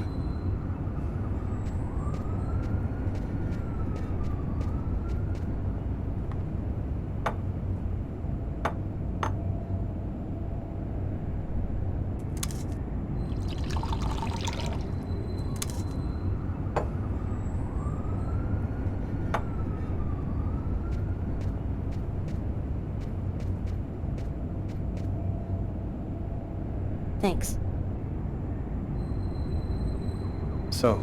M: Thanks.
F: So,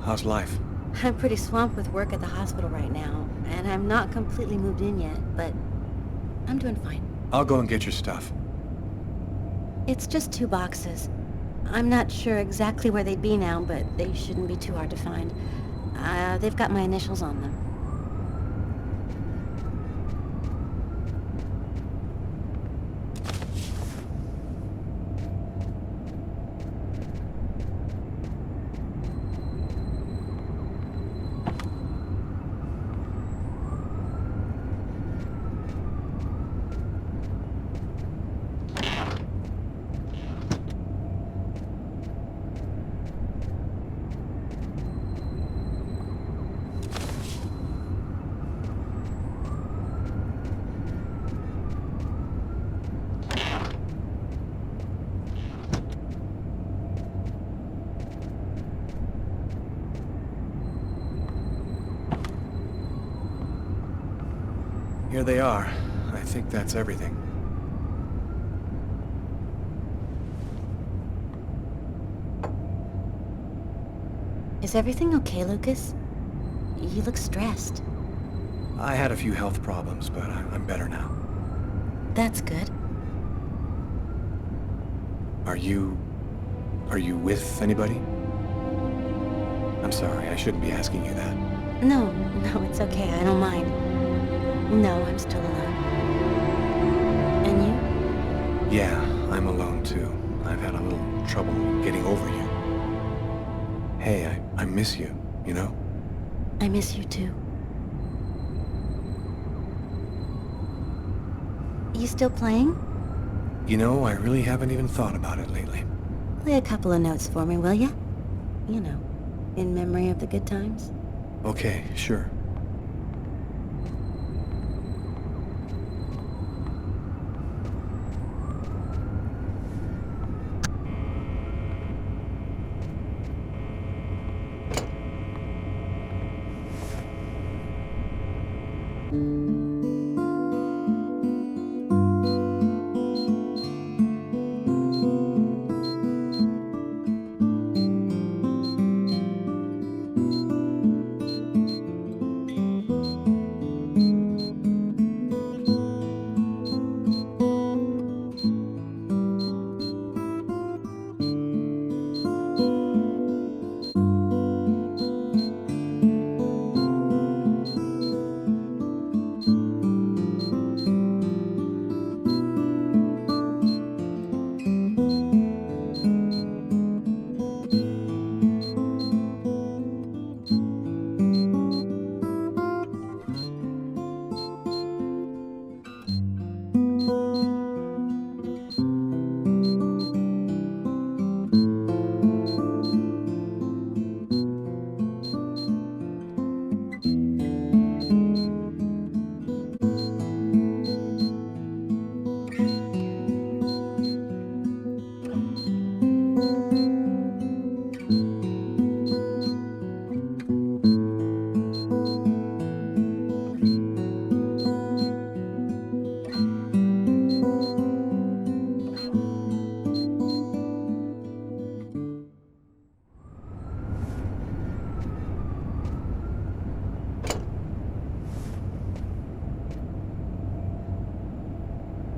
F: how's life?
M: I'm pretty swamped with work at the hospital right now, and I'm not completely moved in yet, but I'm doing fine.
F: I'll go and get your stuff.
M: It's just 2 boxes. I'm not sure exactly where they'd be now, but they shouldn't be too hard to find. They've got my initials on them.
F: Here they are. I think that's everything.
M: Is everything okay, Lucas? You look stressed.
F: I had a few health problems, but I'm better now.
M: That's good.
F: Are you with anybody? I'm sorry, I shouldn't be asking you that.
M: No, it's okay. I don't mind. No, I'm still alone. And you?
F: Yeah, I'm alone too. I've had a little trouble getting over you. Hey, I miss you, you know?
M: I miss you too. You still playing?
F: You know, I really haven't even thought about it lately.
M: Play a couple of notes for me, will ya? You know, in memory of the good times.
F: Okay, sure.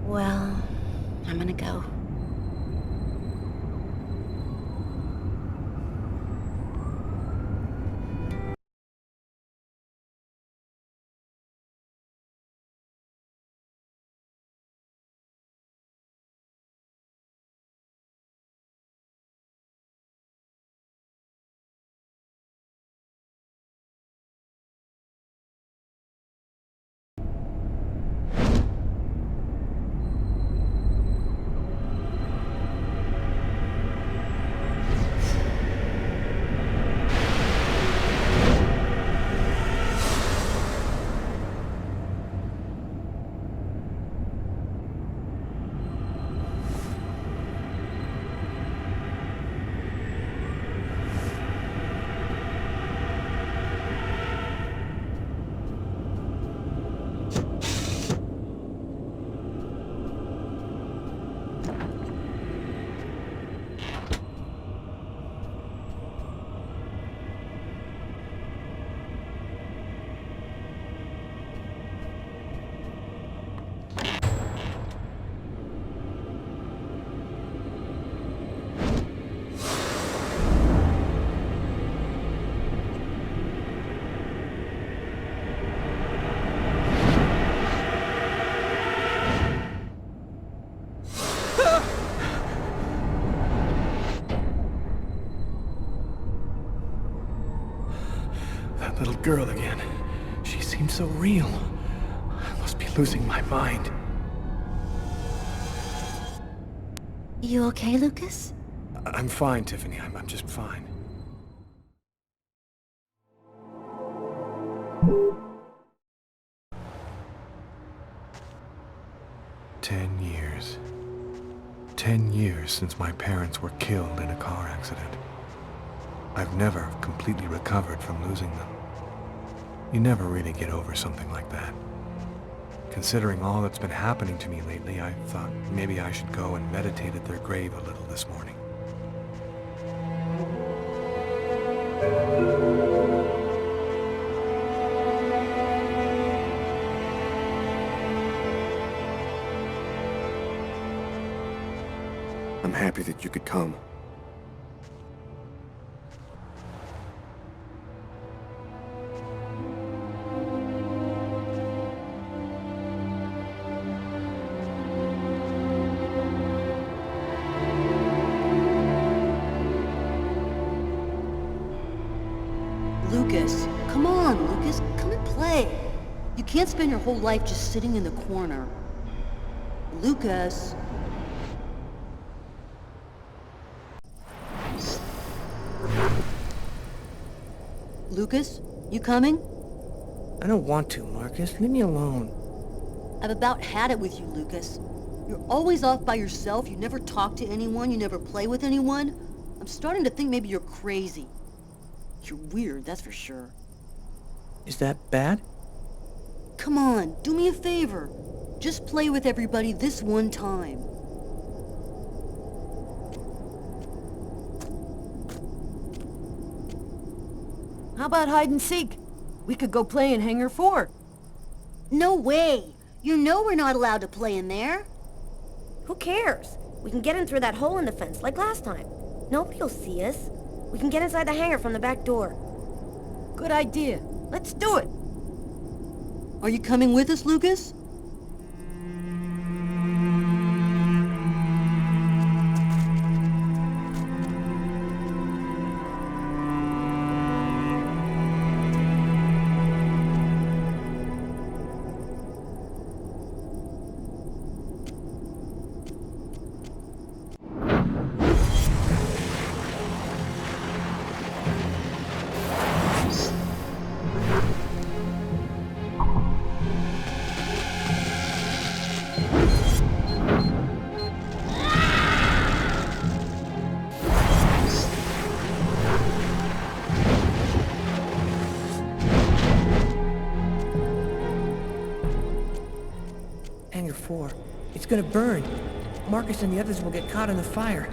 M: Well, I'm gonna go.
F: girl again. She seemed so real. I must be losing my mind.
O: You okay, Lucas?
F: I'm fine, Tiffany. I'm just fine. Ten years. 10 years since my parents were killed in a car accident. I've never completely recovered from losing them. You never really get over something like that. Considering all that's been happening to me lately, I thought maybe I should go and meditate at their grave a little this morning.
K: I'm happy that you could come.
O: Lucas, come on, Lucas. Come and play. You can't spend your whole life just sitting in the corner. Lucas. Lucas, you coming?
P: I don't want to, Marcus. Leave me alone.
O: I've about had it with you, Lucas. You're always off by yourself. You never talk to anyone. You never play with anyone. I'm starting to think maybe you're crazy. You're weird, that's for sure.
P: Is that bad?
O: Come on, do me a favor. Just play with everybody this one time.
L: How about hide and seek? We could go play in Hangar 4.
O: No way! You know we're not allowed to play in there.
C: Who cares? We can get in through that hole in the fence like last time. Nobody'll see us. We can get inside the hangar from the back door.
L: Good idea. Let's do it.
O: Are you coming with us, Lucas?
P: Hangar 4. It's gonna burn. Marcus and the others will get caught in the fire.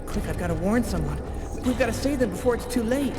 P: Quick, I've got to warn someone. We've got to save them before it's too late.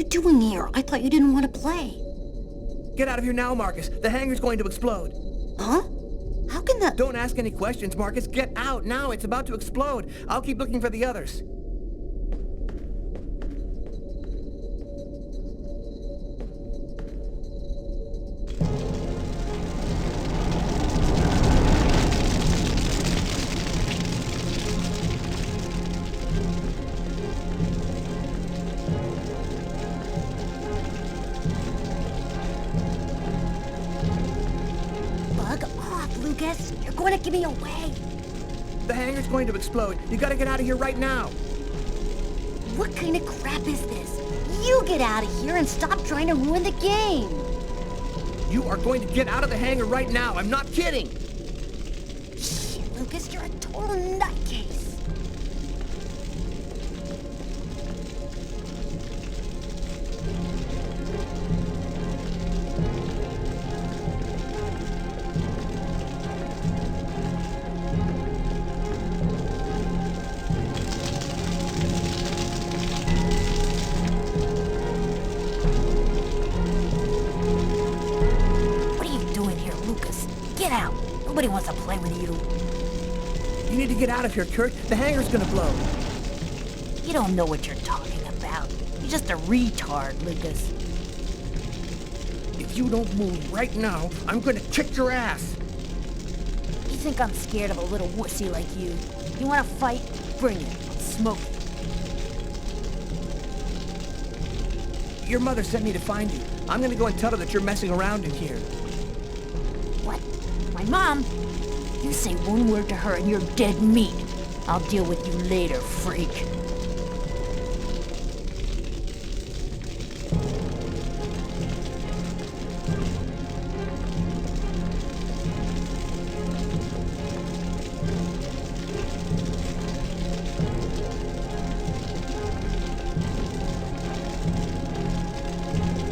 O: you doing here? I thought you didn't want to play.
P: Get out of here now, Marcus. The hangar's going to explode.
O: Huh? How can that...
P: Don't ask any questions, Marcus. Get out now. It's about to explode. I'll keep looking for the others.
O: Lucas, you're going to give me away.
P: The hangar's going to explode. You gotta get out of here right now.
O: What kind of crap is this? You get out of here and stop trying to ruin the game.
P: You are going to get out of the hangar right now. I'm not kidding.
O: Shit, Lucas, you're a total nutcase. Get out! Nobody wants to play with you.
P: You need to get out of here, Kurt. The hangar's gonna blow.
O: You don't know what you're talking about. You're just a retard, Lucas.
P: If you don't move right now, I'm gonna kick your ass.
O: You think I'm scared of a little wussy like you? You wanna fight? Bring it. I'll smoke it.
P: Your mother sent me to find you. I'm gonna go and tell her that you're messing around in here.
O: My mom? You say one word to her and you're dead meat. I'll deal with you later, freak.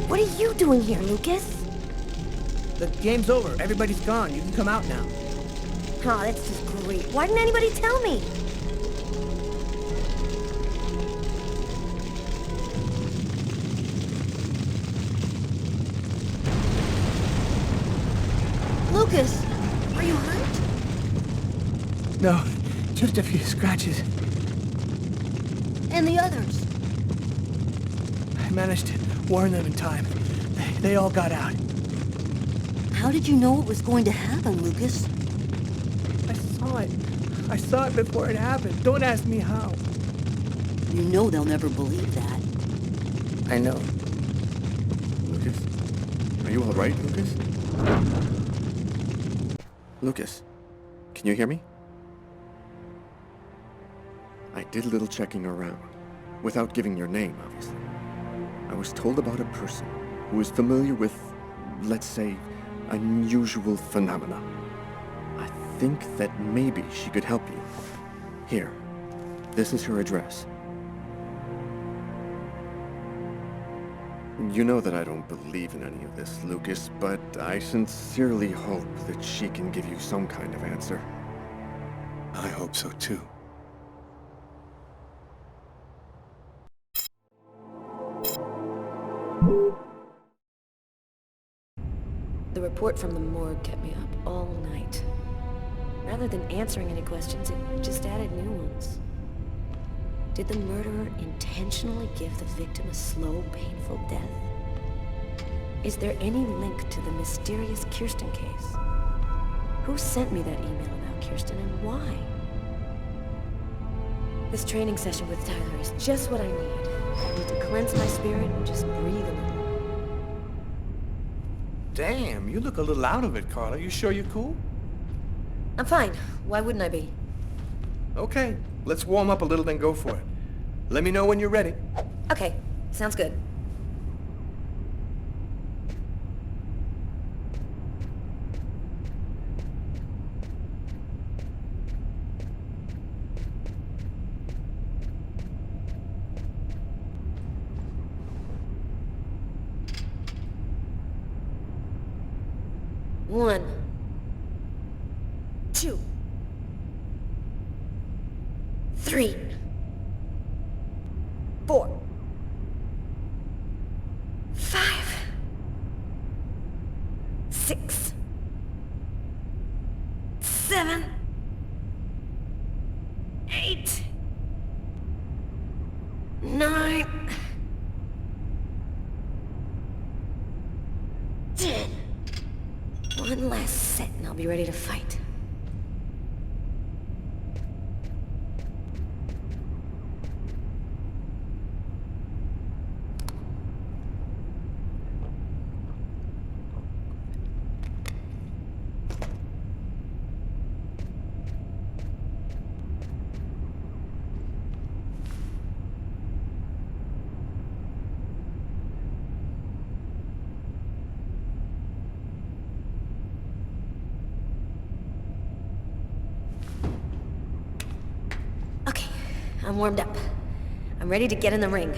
O: What are you doing here, Lucas?
P: The game's over. Everybody's gone. You can come out now.
C: Oh, that's just great. Why didn't anybody tell me?
O: Lucas, are you hurt?
P: No, just a few scratches.
O: And the others?
P: I managed to warn them in time. They all got out.
O: How did you know it was going to happen, Lucas?
P: I saw it. I saw it before it happened. Don't ask me how.
O: You know they'll never believe that.
P: I know.
K: Lucas? Are you all right, Lucas? Lucas, can you hear me? I did a little checking around, without giving your name, obviously. I was told about a person who is familiar with, let's say, unusual phenomena. I think that maybe she could help you. Here, this is her address. You know that I don't believe in any of this, Lucas, but I sincerely hope that she can give you some kind of answer.
A: I hope so too.
C: The report from the morgue kept me up all night. Rather than answering any questions, it just added new ones. Did the murderer intentionally give the victim a slow, painful death? Is there any link to the mysterious Kirsten case? Who sent me that email about Kirsten and why? This training session with Tyler is just what I need. I need to cleanse my spirit and just breathe a little.
F: Damn, you look a little out of it, Carla. You sure you're cool?
C: I'm fine. Why wouldn't I be?
F: Okay, let's warm up a little, then go for it. Let me know when you're ready.
C: Okay, sounds good. One, 2, 3, 4, 6, 7, 8, 9, 10. One last set and I'll be ready to fight. I'm warmed up. I'm ready to get in the ring.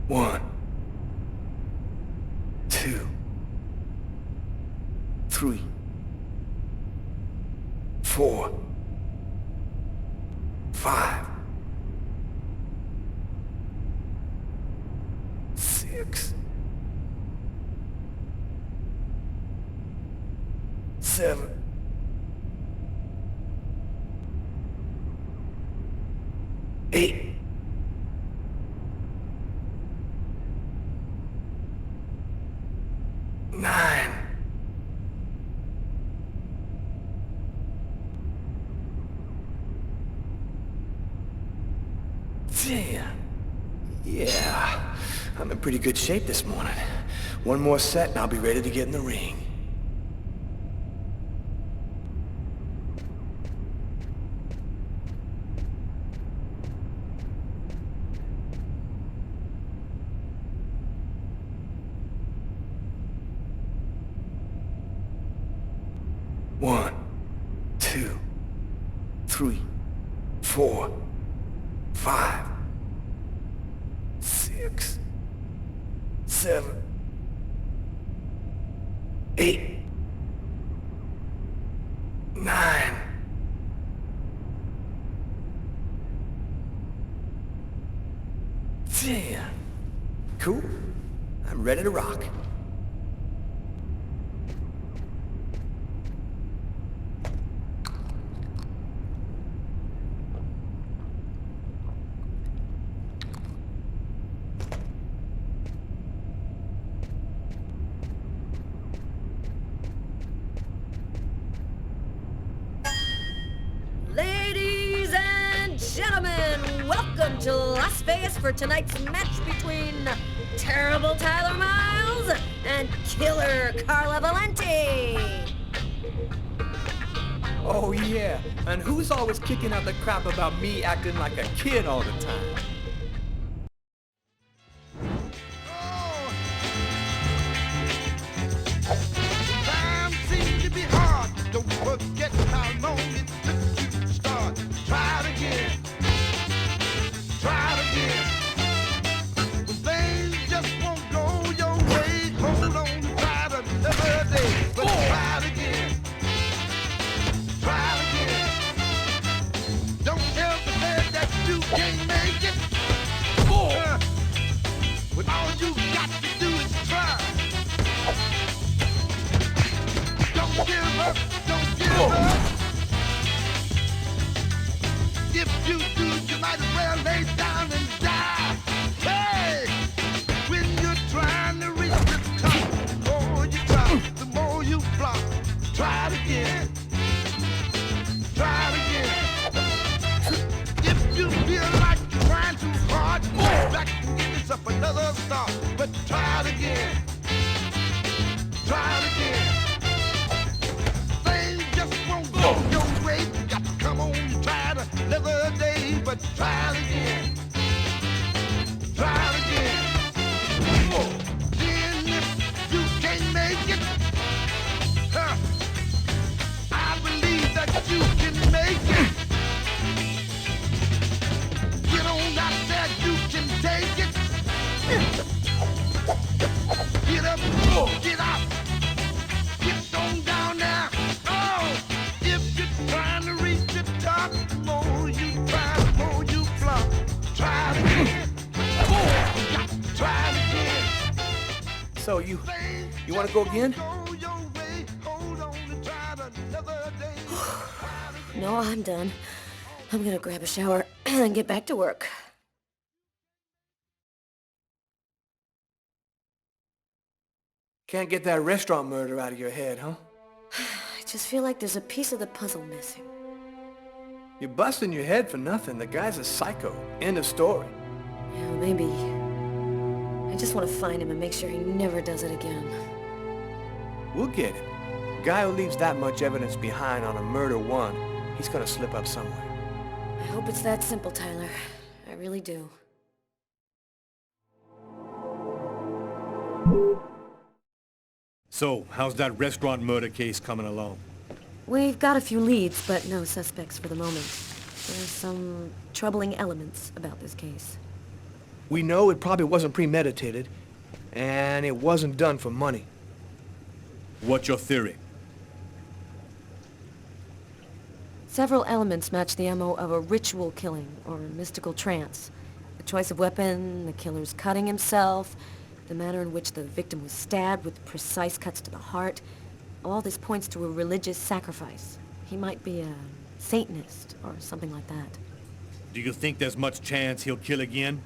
F: One, 2, 3, 4, 5, 6, 7, 8. 9. 10. Yeah, I'm in pretty good shape this morning. One more set and I'll be ready to get in the ring. One, 2, 3, 4, 5, 6, 7, 8, 9. 10. Cool. I'm ready to rock.
C: Ladies and gentlemen, welcome to Las Vegas for tonight's match between Terrible Tyler Miles and Killer Carla Valenti.
F: Oh yeah, and who's always kicking out the crap about me acting like a kid all the time?
Q: Time seems to be hard. Don't forget how long it took you to start. Try it again. Try it again. When things just won't go your way, hold on to try it another day. But try it again. Try it again. Don't ever say that you can't make it. When all you got to do is try. Don't give up, don't give up. If you do, you might as well lay down and die. Hey, when you're trying to reach the top, the more you drop, the more you flop. Try it again. Try it again. If you feel like
F: So, you want to go again?
C: No, I'm done. I'm gonna grab a shower and get back to work.
F: Can't get that restaurant murder out of your head, huh?
C: I just feel like there's a piece of the puzzle missing.
F: You're busting your head for nothing. The guy's a psycho. End of story.
C: Yeah, maybe. I just want to find him and make sure he never does it again.
F: We'll get him. A guy who leaves that much evidence behind on a murder one, he's gonna slip up somewhere.
C: I hope it's that simple, Tyler. I really do.
A: So, how's that restaurant murder case coming along?
C: We've got a few leads, but no suspects for the moment. There's some troubling elements about this case.
F: We know it probably wasn't premeditated, and it wasn't done for money.
A: What's your theory?
C: Several elements match the MO of a ritual killing or mystical trance. The choice of weapon, the killer's cutting himself, the manner in which the victim was stabbed with precise cuts to the heart. All this points to a religious sacrifice. He might be a Satanist or something like that.
A: Do you think there's much chance he'll kill again?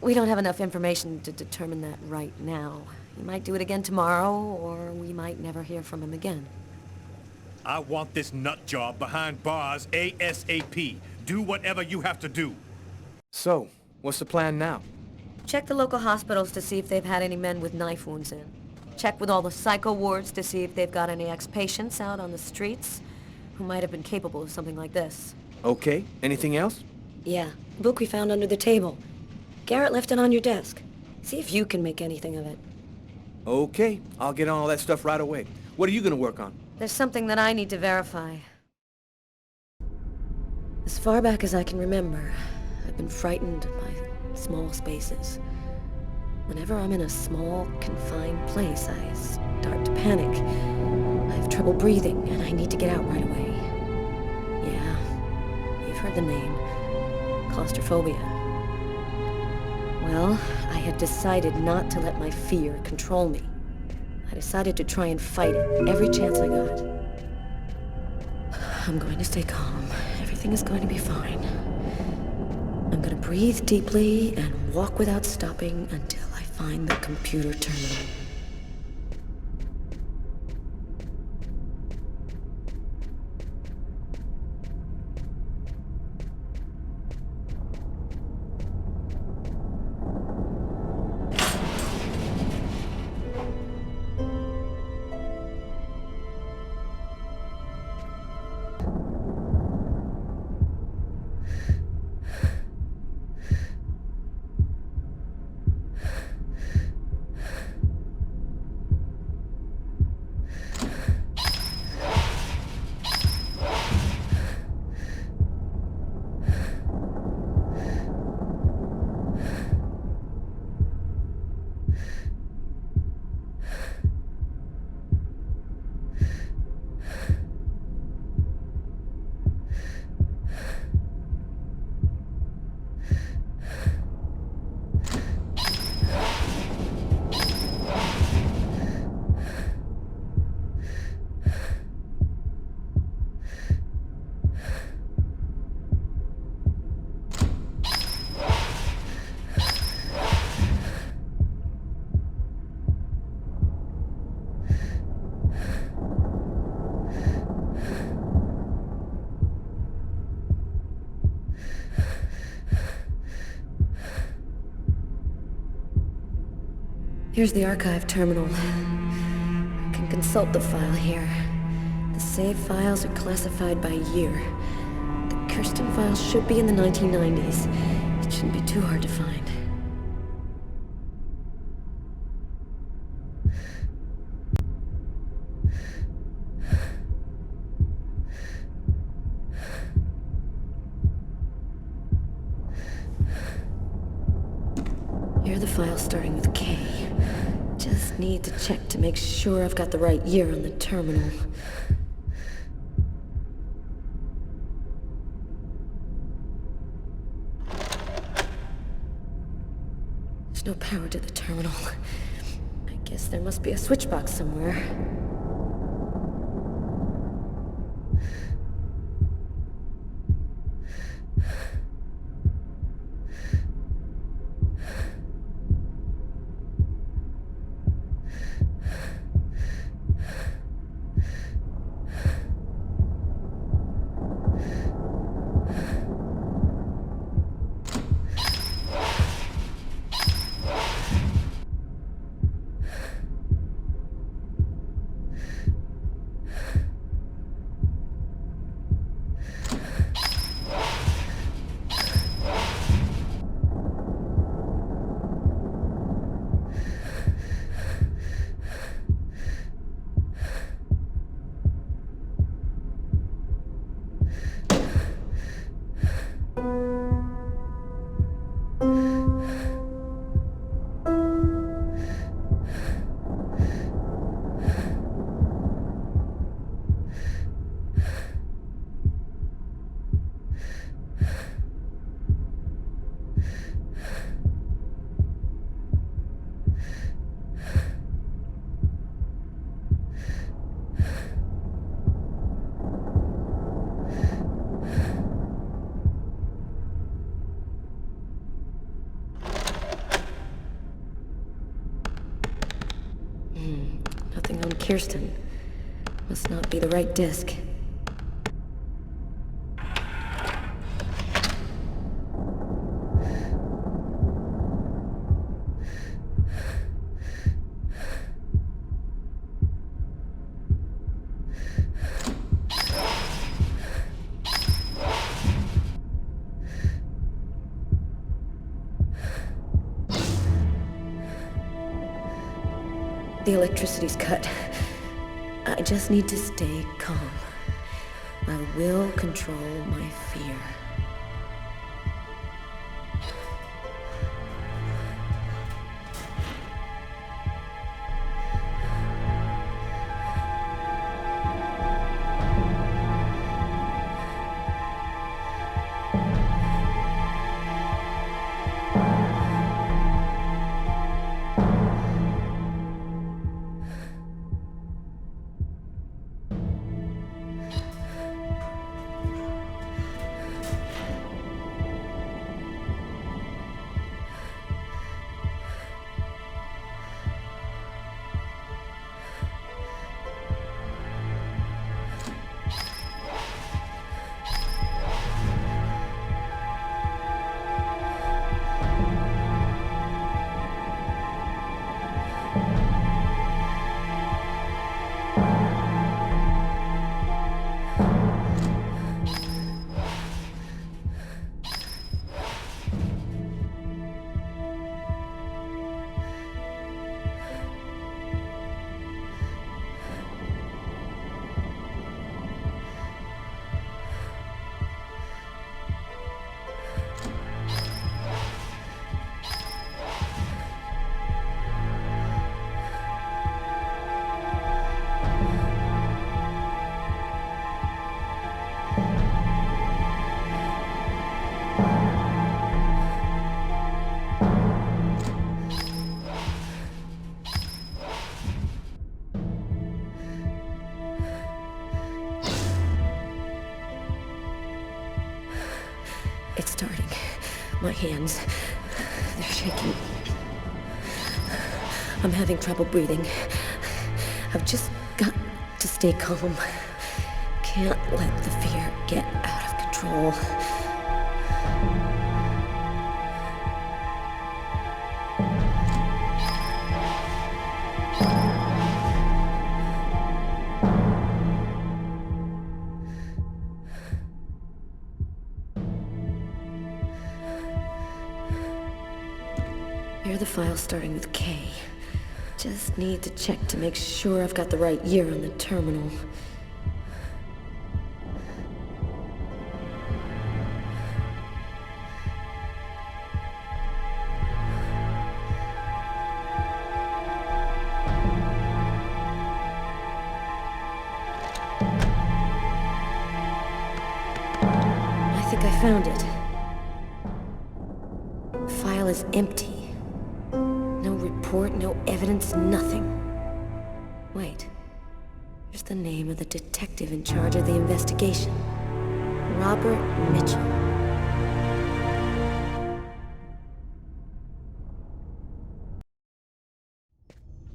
C: We don't have enough information to determine that right now. He might do it again tomorrow, or we might never hear from him again.
A: I want this nut job behind bars ASAP. Do whatever you have to do.
F: So, what's the plan now?
C: Check the local hospitals to see if they've had any men with knife wounds in. Check with all the psycho wards to see if they've got any ex-patients out on the streets who might have been capable of something like this.
F: Okay, anything else?
C: Yeah, the book we found under the table. Garrett left it on your desk. See if you can make anything of it.
F: Okay, I'll get on all that stuff right away. What are you gonna work on?
C: There's something that I need to verify. As far back as I can remember, I've been frightened by small spaces. Whenever I'm in a small, confined place, I start to panic. I have trouble breathing, and I need to get out right away. Yeah, you've heard the name. Claustrophobia. Well, I had decided not to let my fear control me. I decided to try and fight it every chance I got. I'm going to stay calm. Everything is going to be fine. I'm going to breathe deeply and walk without stopping until I find the computer terminal. Here's the archive terminal. I can consult the file here. The save files are classified by year. The Kirsten files should be in the 1990s. It shouldn't be too hard to find. Here are the files starting with K. Just need to check to make sure I've got the right year on the terminal. There's no power to the terminal. I guess there must be a switch box somewhere. Nothing on Kirsten. Must not be the right disc. The electricity's cut. I just need to stay calm. I will control my fear. It's starting. My hands, they're shaking. I'm having trouble breathing. I've just got to stay calm. Can't let the fear get out of control. Here are the files starting with K. Just need to check to make sure I've got the right year on the terminal. I think I found it. The file is empty. report, no evidence, nothing. Wait. Here's the name of the detective in charge of the investigation. Robert Mitchell.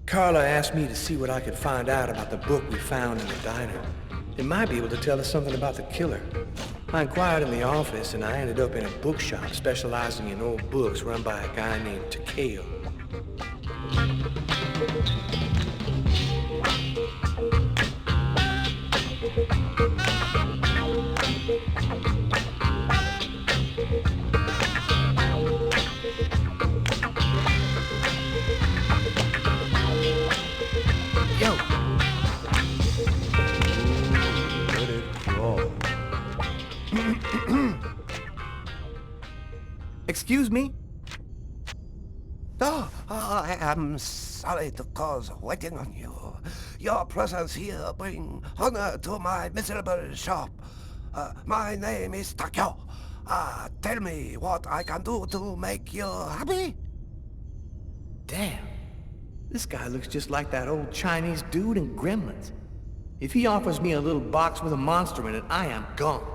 F: Carla asked me to see what I could find out about the book we found in the diner. It might be able to tell us something about the killer. I inquired in the office, and I ended up in a bookshop specializing in old books run by a guy named Takeo. Excuse me?
B: Oh, I am sorry to cause waiting on you. Your presence here brings honor to my miserable shop. My name is Takeo. Tell me what I can do to make you happy?
F: Damn. This guy looks just like that old Chinese dude in Gremlins. If he offers me a little box with a monster in it, I am gone.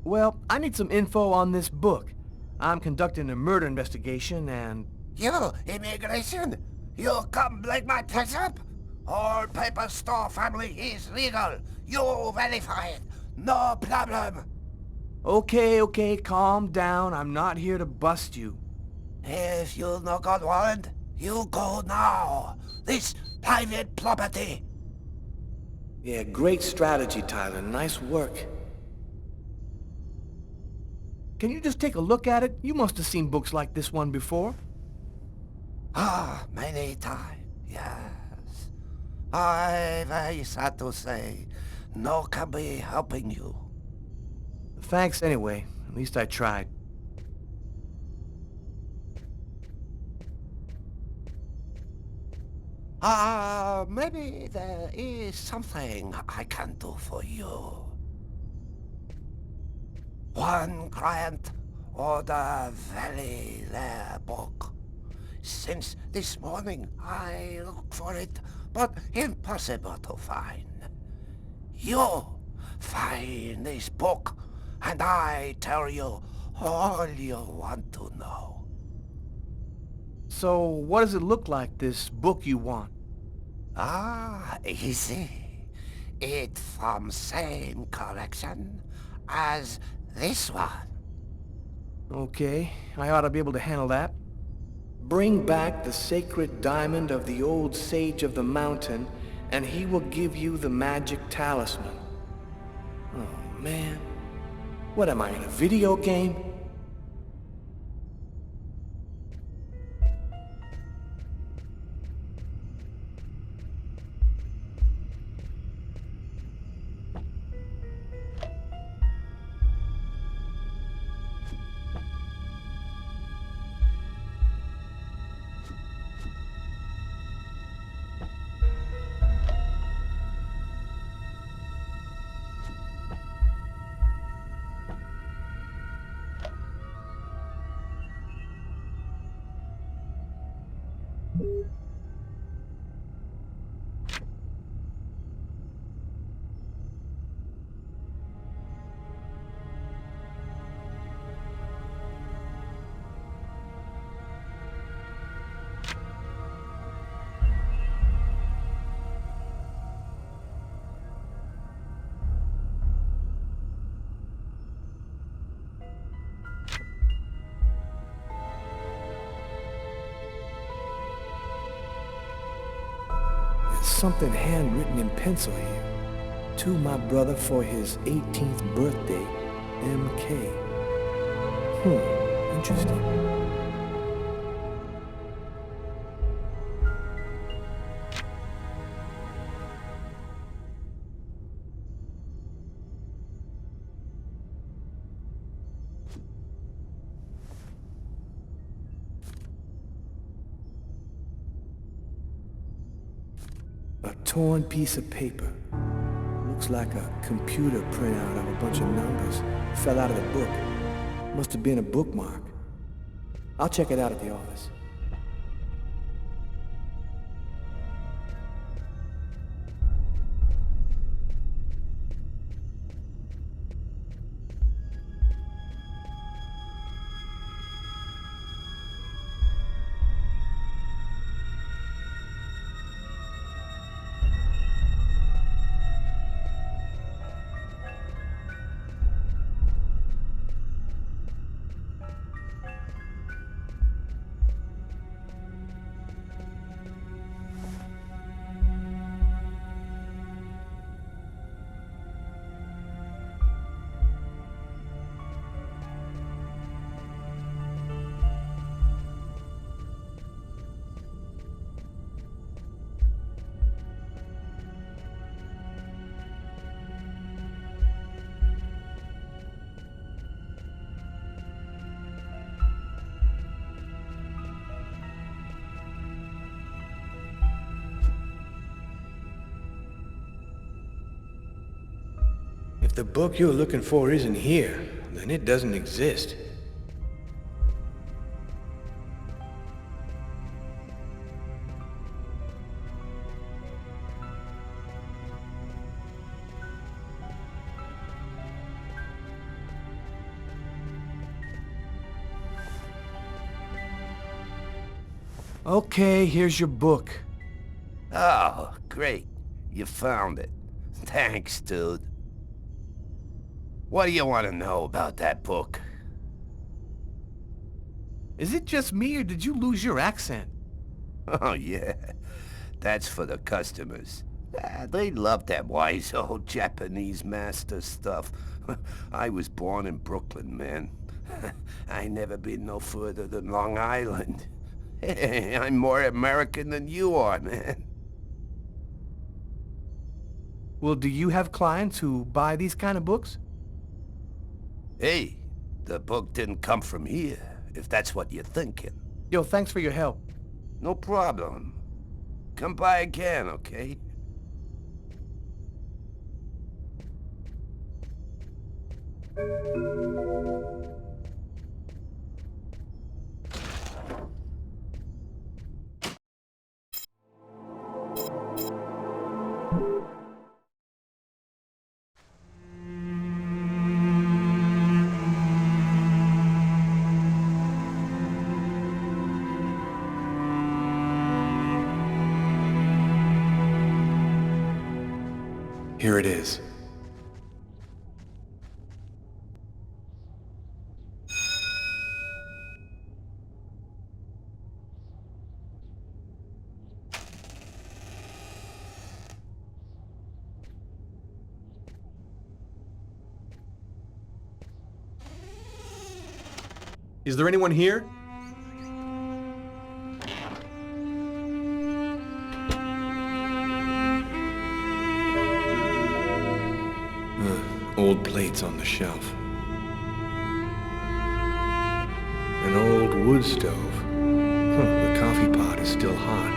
F: Well, I need some info on this book. I'm conducting a murder investigation and...
B: You, immigration? You come break my place up? All paper store family is legal. You verify it. No problem.
F: Okay, calm down. I'm not here to bust you.
B: If you no got warrant, you go now. This private property.
F: Yeah, great strategy, Tyler. Nice work. Can you just take a look at it? You must have seen books like this one before.
B: Many times, yes. I very sad to say, no can be helping you.
F: Thanks anyway. At least I tried.
B: Maybe there is something I can do for you. One client ordered a very rare book. Since this morning I look for it, but impossible to find. You find this book, and I tell you all you want to know.
F: So, what does it look like, this book you want?
B: Easy. It from same collection as this one.
F: Okay, I ought to be able to handle that. Bring back the sacred diamond of the old sage of the mountain, and he will give you the magic talisman. Oh, man. What am I, in a video game? Something handwritten in pencil here. To my brother for his 18th birthday, MK. Interesting. A torn piece of paper. Looks like a computer printout of a bunch of numbers. Fell out of the book. Must have been a bookmark. I'll check it out at the office. If the book you're looking for isn't here, then it doesn't exist. Okay, here's your book.
B: Oh, great. You found it. Thanks, dude. What do you want to know about that book?
F: Is it just me, or did you lose your accent?
B: Oh, yeah. That's for the customers. They love that wise old Japanese master stuff. I was born in Brooklyn, man. I never been no further than Long Island. I'm more American than you are, man.
F: Well, do you have clients who buy these kind of books?
B: Hey, the book didn't come from here, if that's what you're thinking.
F: Yo, thanks for your help.
B: No problem. Come by again, okay?
F: Here it is. Is there anyone here? Old plates on the shelf. An old wood stove. The coffee pot is still hot.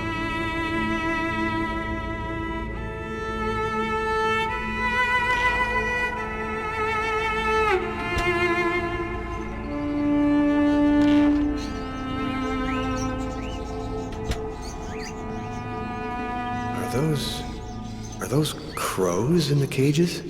F: Are those crows in the cages?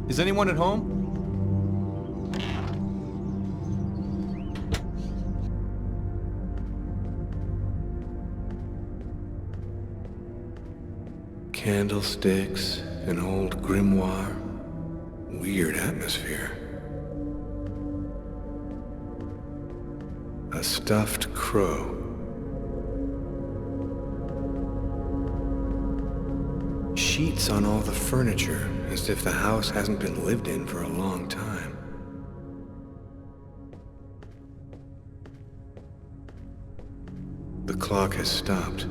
F: Is anyone at home? Candlesticks, an old grimoire. Weird atmosphere. A stuffed crow. Sheets on all the furniture, as if the house hasn't been lived in for a long time. The clock has stopped.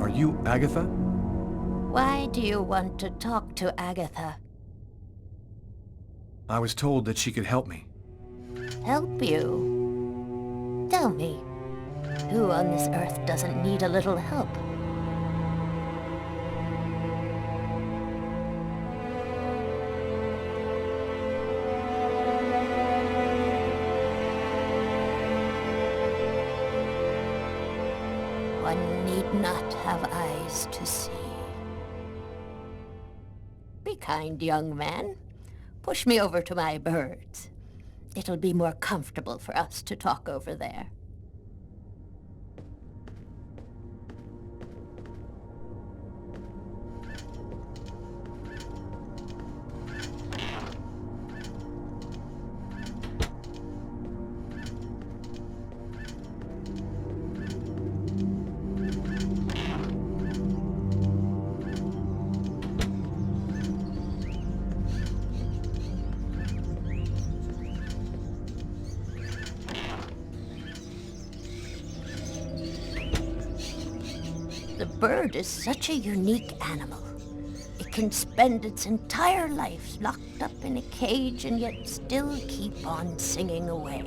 F: Are you Agatha?
L: Why do you want to talk to Agatha?
F: I was told that she could help me.
L: Help you? Tell me, who on this earth doesn't need a little help? One need not have eyes to see. Be kind, young man. Push me over to my birds. It'll be more comfortable for us to talk over there. The bird is such a unique animal. It can spend its entire life locked up in a cage and yet still keep on singing away.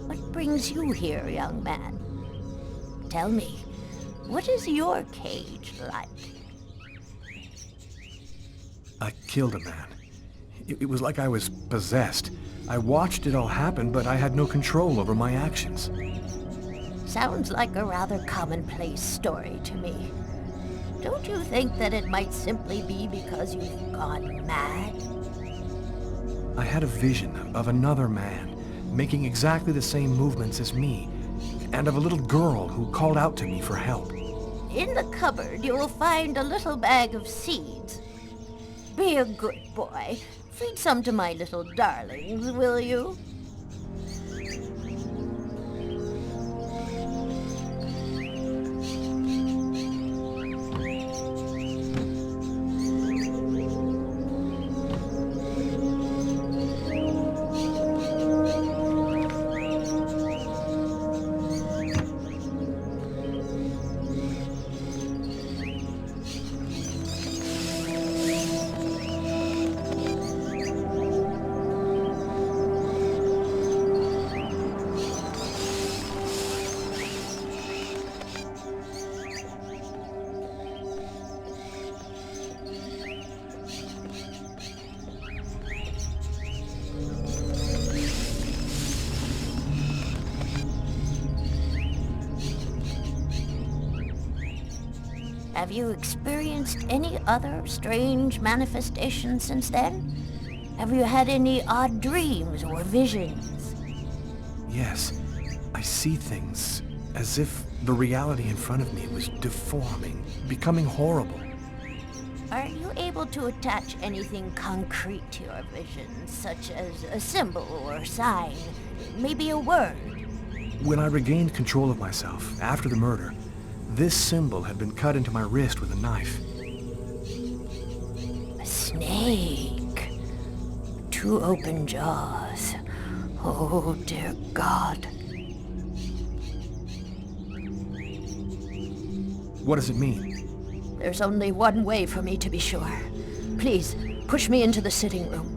L: What brings you here, young man? Tell me, what is your cage like?
F: I killed a man. It was like I was possessed. I watched it all happen, but I had no control over my actions.
L: Sounds like a rather commonplace story to me. Don't you think that it might simply be because you've gone mad?
F: I had a vision of another man, making exactly the same movements as me, and of a little girl who called out to me for help.
L: In the cupboard, you will find a little bag of seeds. Be a good boy. Feed some to my little darlings, will you? Have you experienced any other strange manifestations since then? Have you had any odd dreams or visions?
F: Yes, I see things as if the reality in front of me was deforming, becoming horrible.
L: Are you able to attach anything concrete to your visions, such as a symbol or sign, maybe a word?
F: When I regained control of myself after the murder, this symbol had been cut into my wrist with a knife.
L: A snake. 2 open jaws. Oh, dear God.
F: What does it mean?
L: There's only one way for me to be sure. Please, push me into the sitting room.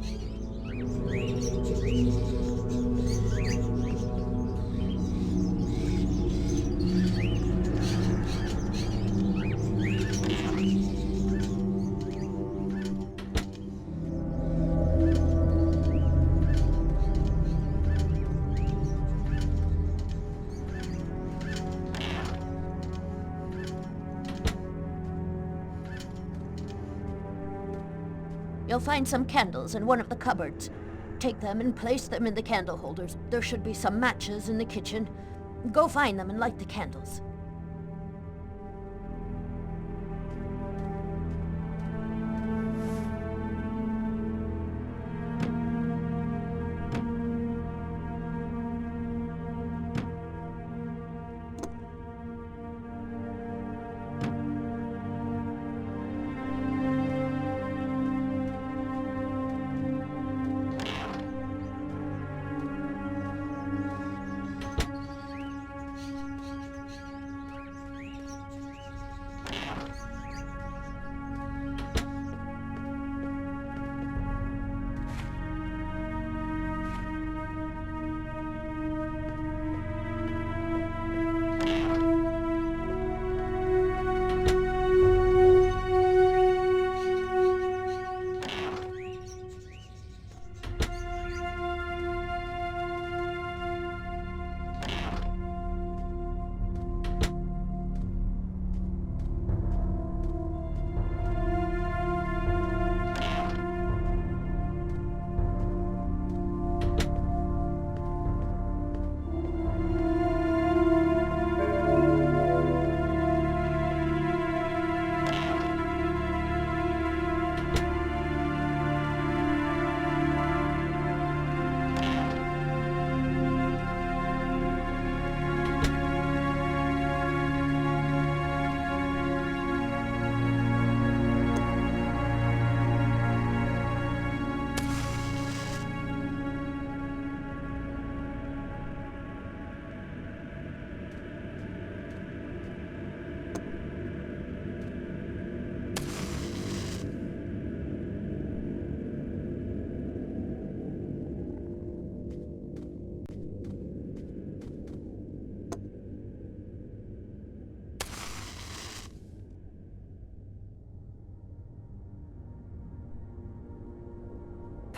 L: You'll find some candles in one of the cupboards. Take them and place them in the candle holders. There should be some matches in the kitchen. Go find them and light the candles.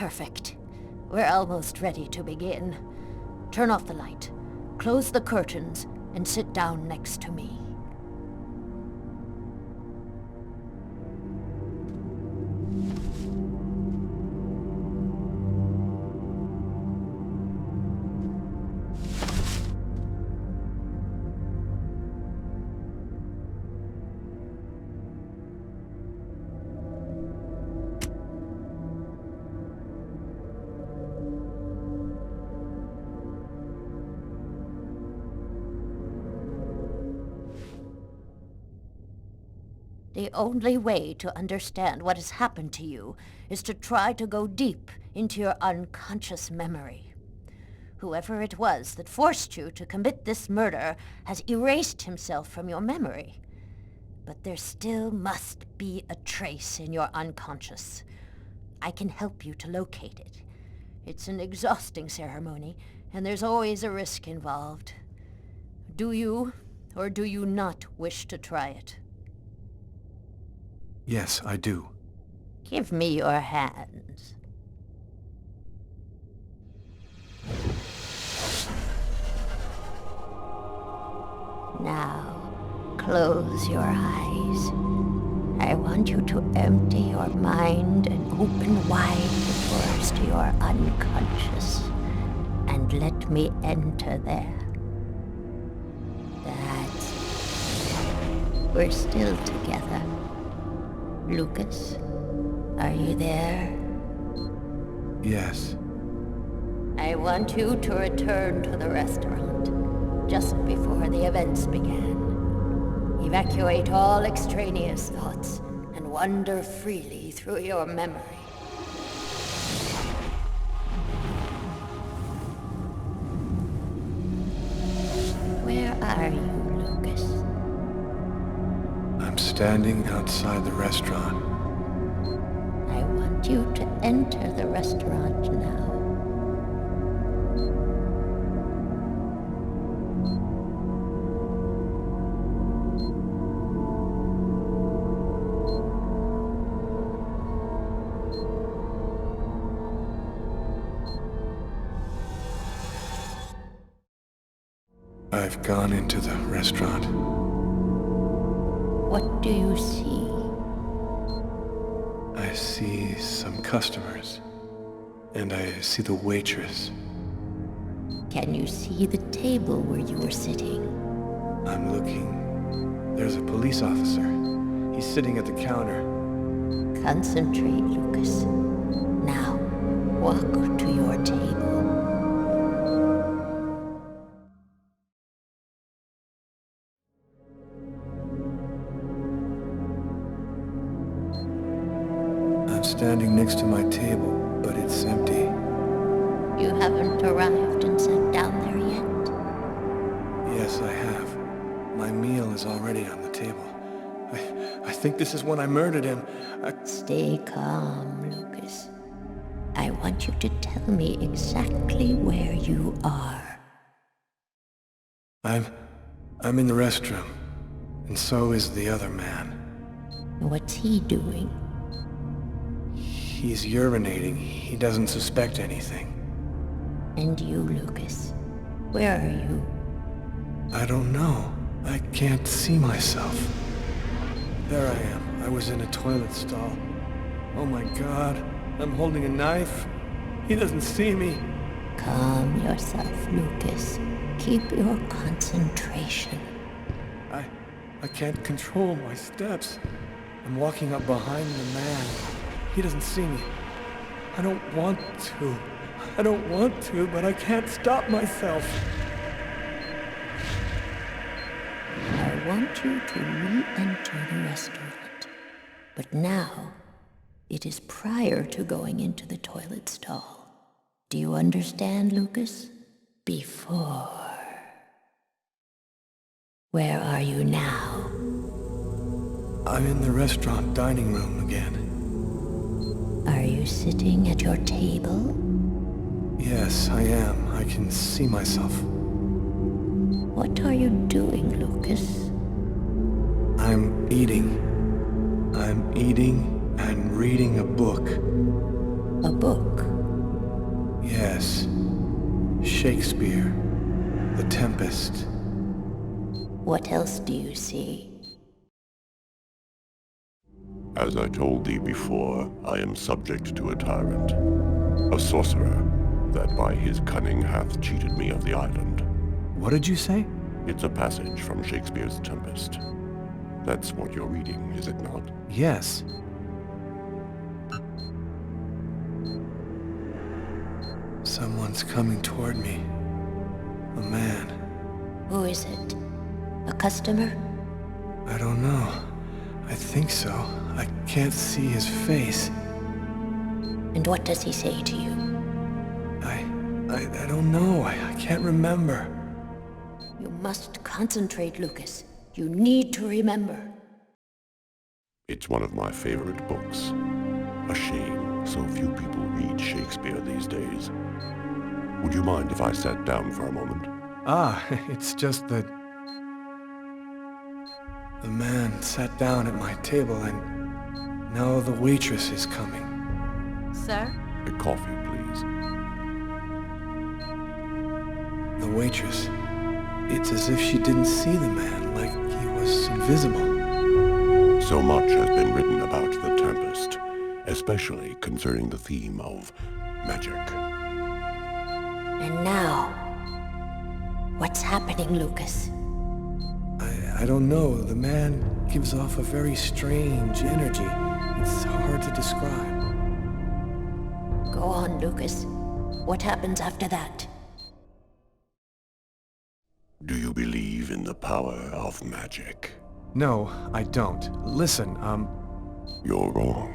L: Perfect. We're almost ready to begin. Turn off the light, close the curtains, and sit down next to me. The only way to understand what has happened to you is to try to go deep into your unconscious memory. Whoever it was that forced you to commit this murder has erased himself from your memory. But there still must be a trace in your unconscious. I can help you to locate it. It's an exhausting ceremony, and there's always a risk involved. Do you, or do you not wish to try it?
F: Yes, I do.
L: Give me your hands. Now, close your eyes. I want you to empty your mind and open wide the doors to your unconscious. And let me enter there. That's it. We're still together. Lucas, are you there?
F: Yes.
L: I want you to return to the restaurant just before the events began. Evacuate all extraneous thoughts and wander freely through your memory. Where are you, Lucas?
F: I'm standing outside the restaurant.
L: I want you to enter the restaurant now.
F: I've gone into the restaurant.
L: What do you see?
F: I see some customers. And I see the waitress.
L: Can you see the table where you were sitting?
F: I'm looking. There's a police officer. He's sitting at the counter.
L: Concentrate, Lucas. Now, walk to your table.
F: I'm standing next to my table, but it's empty.
L: You haven't arrived and sat down there yet?
F: Yes, I have. My meal is already on the table. I think this is when I murdered him.
L: Stay calm, Lucas. I want you to tell me exactly where you are.
F: I'm in the restroom, and so is the other man.
L: What's he doing?
F: He's urinating. He doesn't suspect anything.
L: And you, Lucas? Where are you?
F: I don't know. I can't see myself. There I am. I was in a toilet stall. Oh my God. I'm holding a knife. He doesn't see me.
L: Calm yourself, Lucas. Keep your concentration.
F: I can't control my steps. I'm walking up behind the man. He doesn't see me. I don't want to. I don't want to, but I can't stop myself.
L: I want you to re-enter the restaurant. But now, it is prior to going into the toilet stall. Do you understand, Lucas? Before. Where are you now?
F: I'm in the restaurant dining room again.
L: Are you sitting at your table?
F: Yes, I am. I can see myself.
L: What are you doing, Lucas?
F: I'm eating. I'm eating and reading a book.
L: A book?
F: Lucas. Shakespeare. The Tempest.
C: What else do you see?
R: As I told thee before, I am subject to a tyrant, a sorcerer, that by his cunning hath cheated me of the island.
F: What did you say?
R: It's a passage from Shakespeare's Tempest. That's what you're reading, is it not?
F: Yes. Someone's coming toward me. A man.
C: Who is it? A customer?
F: I don't know. I think so. I can't see his face.
C: And what does he say to you?
F: I don't know. I can't remember.
C: You must concentrate, Lucas. You need to remember.
R: It's one of my favorite books. A shame so few people read Shakespeare these days. Would you mind if I sat down for a moment?
F: Ah, it's just that... The man sat down at my table and now the waitress is coming.
D: Sir?
R: A coffee, please.
F: The waitress. It's as if she didn't see the man, like he was invisible.
R: So much has been written about the Tempest, especially concerning the theme of magic.
C: And now, what's happening, Lucas?
F: I don't know. The man gives off a very strange energy. It's hard to describe.
C: Go on, Lucas. What happens after that?
R: Do you believe in the power of magic?
F: No, I don't. Listen,
R: You're wrong.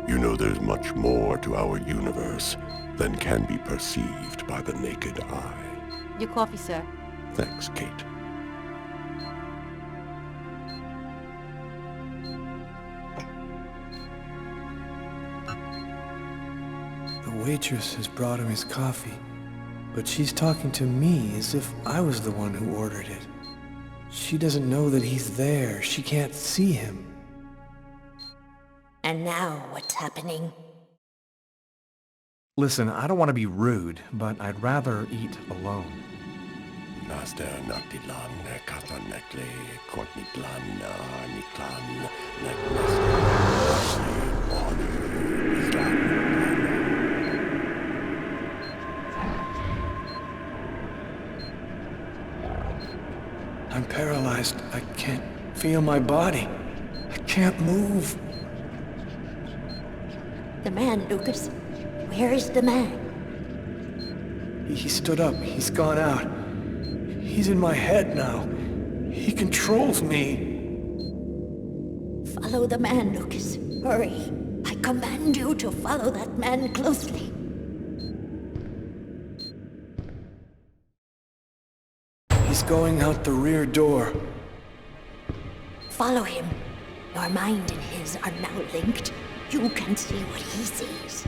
R: You know there's much more to our universe than can be perceived by the naked eye.
D: Your coffee, sir.
R: Thanks, Kate.
F: The waitress has brought him his coffee, but she's talking to me as if I was the one who ordered it. She doesn't know that he's there. She can't see him.
C: And now, what's happening?
F: Listen, I don't want to be rude, but I'd rather eat alone.
R: Naster Naktilan, Katanekle, Kortniklan, Niklan,
F: I'm paralyzed. I can't feel my body. I can't move.
C: The man, Lucas. Where is the man?
F: He stood up. He's gone out. He's in my head now. He controls me.
C: Follow the man, Lucas. Hurry. I command you to follow that man closely.
F: He's going out the rear door.
C: Follow him. Your mind and his are now linked. You can see what he sees.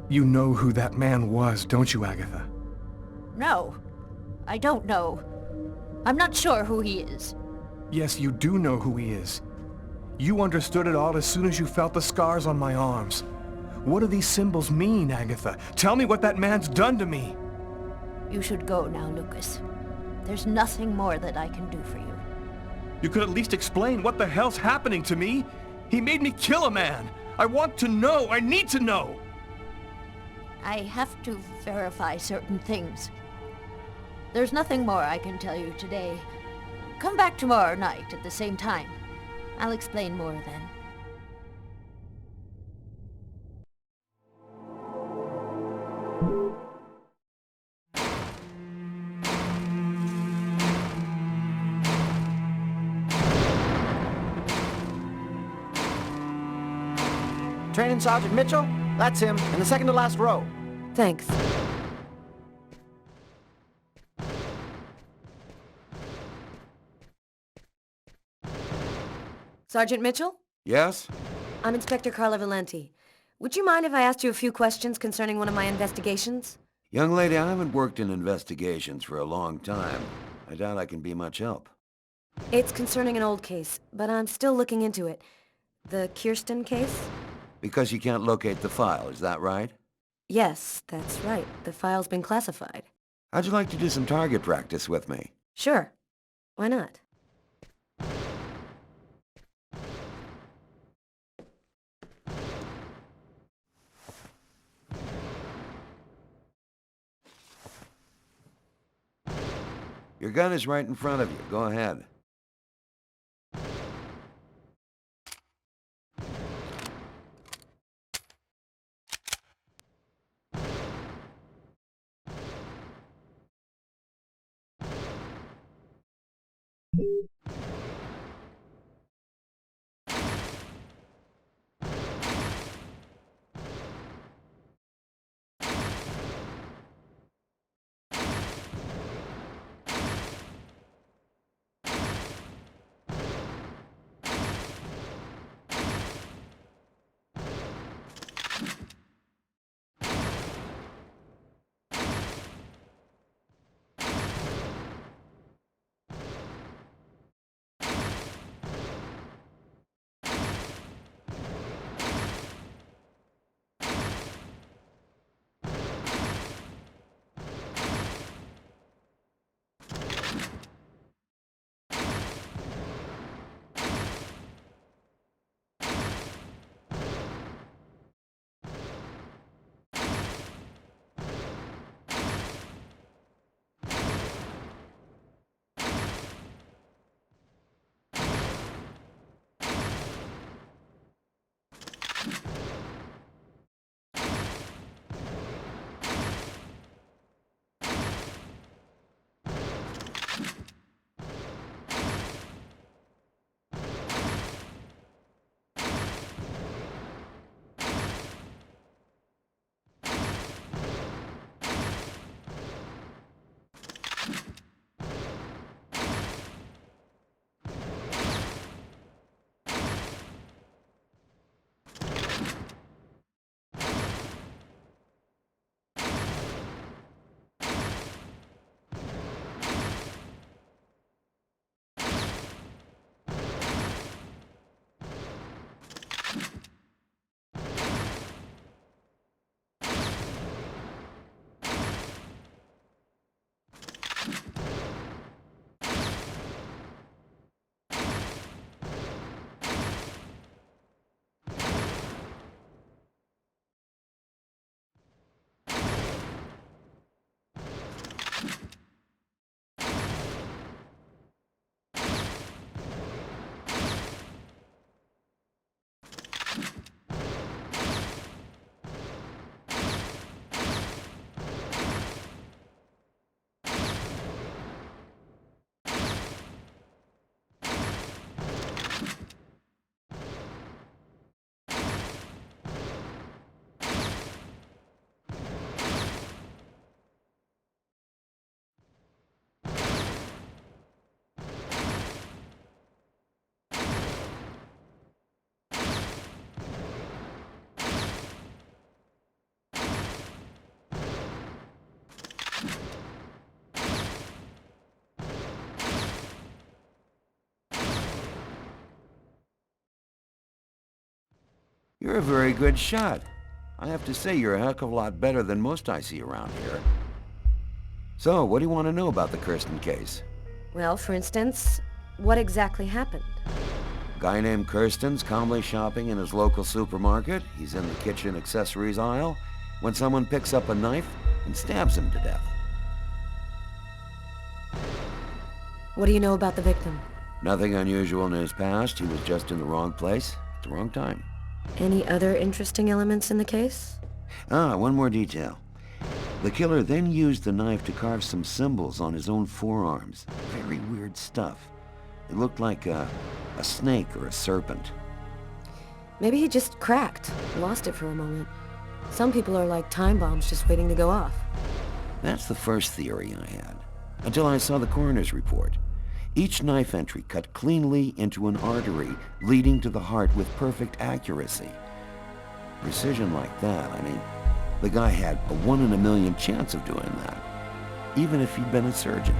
F: You know who that man was, don't you, Agatha?
L: No, I don't know. I'm not sure who he is.
F: Yes, you do know who he is. You understood it all as soon as you felt the scars on my arms. What do these symbols mean, Agatha? Tell me what that man's done to me.
L: You should go now, Lucas. There's nothing more that I can do for you.
F: You could at least explain what the hell's happening to me. He made me kill a man. I want to know. I need to know.
L: I have to verify certain things. There's nothing more I can tell you today. Come back tomorrow night at the same time. I'll explain more then.
S: Training Sergeant Mitchell? That's him, in the second to last row.
C: Thanks. Sergeant Mitchell?
T: Yes?
C: I'm Inspector Carla Valenti. Would you mind if I asked you a few questions concerning one of my investigations?
T: Young lady, I haven't worked in investigations for a long time. I doubt I can be much help.
C: It's concerning an old case, but I'm still looking into it. The Kirsten case?
T: Because you can't locate the file, is that right?
C: Yes, that's right. The file's been classified.
T: How'd you like to do some target practice with me?
C: Sure. Why not?
T: Your gun is right in front of you. Go ahead. You're a very good shot. I have to say you're a heck of a lot better than most I see around here. So, what do you want to know about the Kirsten case?
C: Well, for instance, what exactly happened?
T: A guy named Kirsten's calmly shopping in his local supermarket. He's in the kitchen accessories aisle when someone picks up a knife and stabs him to death.
C: What do you know about the victim?
T: Nothing unusual in his past. He was just in the wrong place at the wrong time.
C: Any other interesting elements in the case?
T: One more detail. The killer then used the knife to carve some symbols on his own forearms. Very weird stuff. It looked like a snake or a serpent.
C: Maybe he just cracked, lost it for a moment. Some people are like time bombs just waiting to go off.
T: That's the first theory I had, until I saw the coroner's report. Each knife entry cut cleanly into an artery, leading to the heart with perfect accuracy. Precision like that, I mean, the guy had a 1 in a million chance of doing that, even if he'd been a surgeon.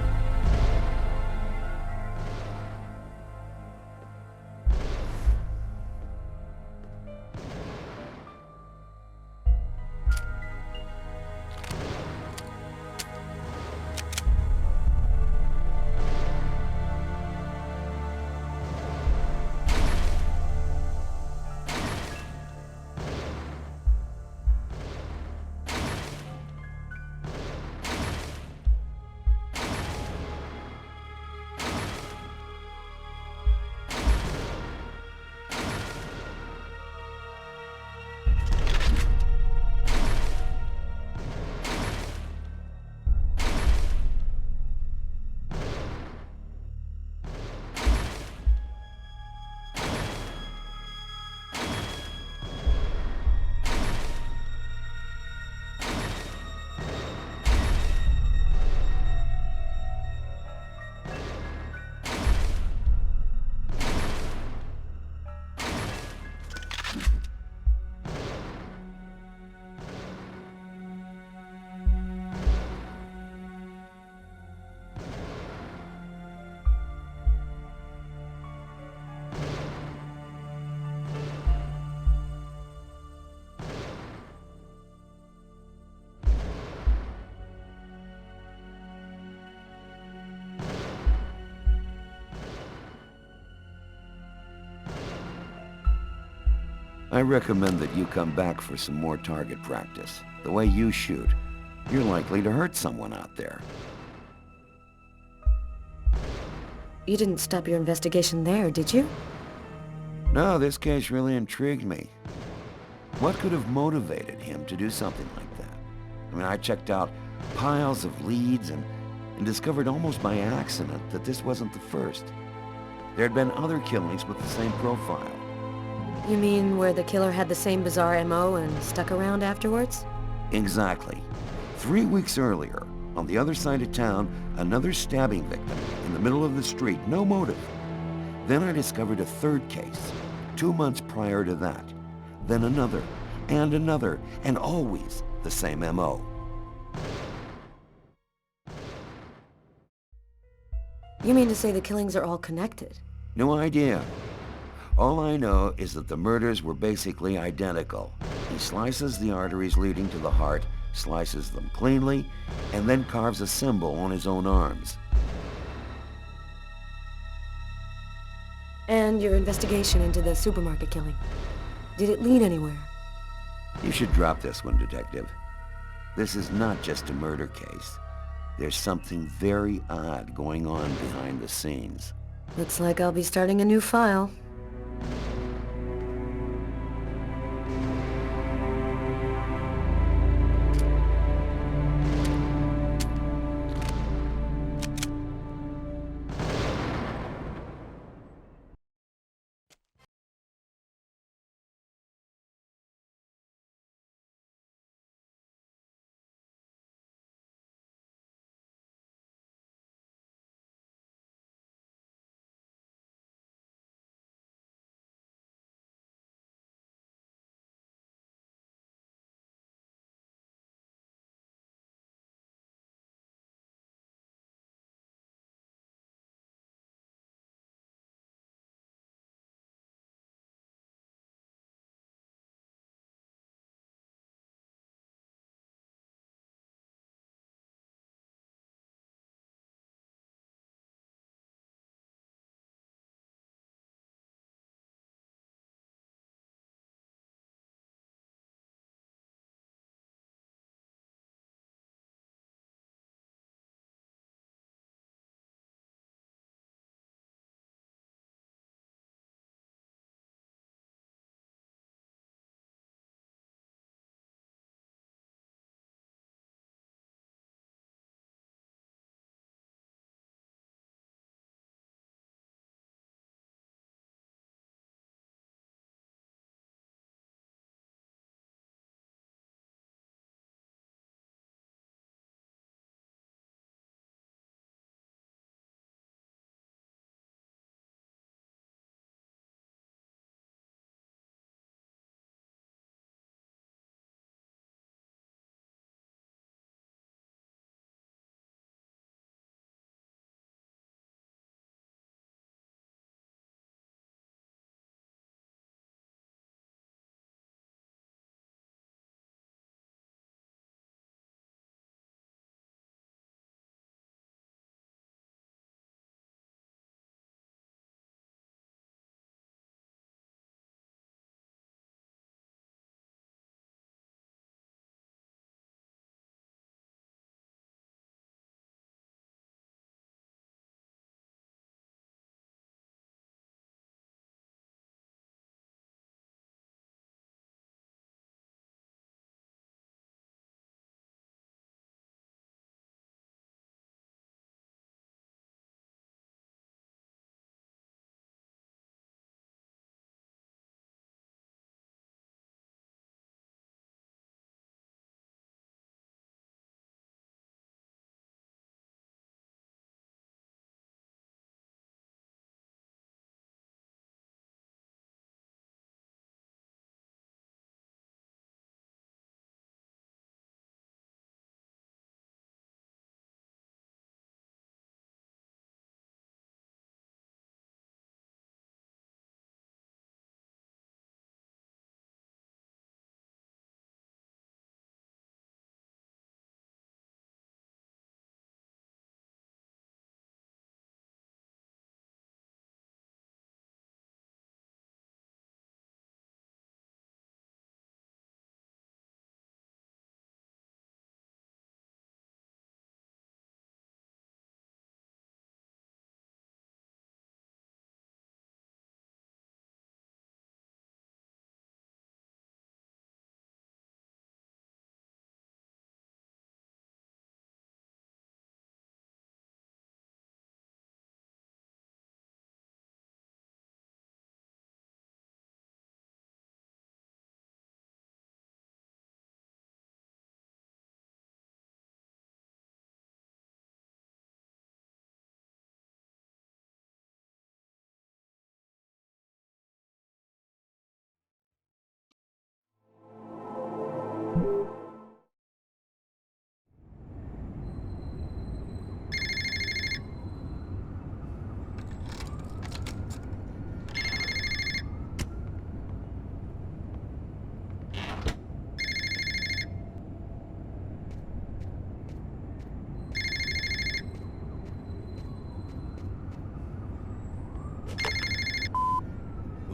T: I recommend that you come back for some more target practice. The way you shoot, you're likely to hurt someone out there.
C: You didn't stop your investigation there, did you?
T: No, this case really intrigued me. What could have motivated him to do something like that? I mean, I checked out piles of leads and discovered almost by accident that this wasn't the first. There had been other killings with the same profile.
C: You mean where the killer had the same bizarre MO and stuck around afterwards?
T: Exactly. 3 weeks earlier, on the other side of town, another stabbing victim in the middle of the street, no motive. Then I discovered a third case, 2 months prior to that. Then another, and always the same MO.
C: You mean to say the killings are all connected?
T: No idea. All I know is that the murders were basically identical. He slices the arteries leading to the heart, slices them cleanly, and then carves a symbol on his own arms.
C: And your investigation into the supermarket killing. Did it lead anywhere?
T: You should drop this one, Detective. This is not just a murder case. There's something very odd going on behind the scenes.
C: Looks like I'll be starting a new file.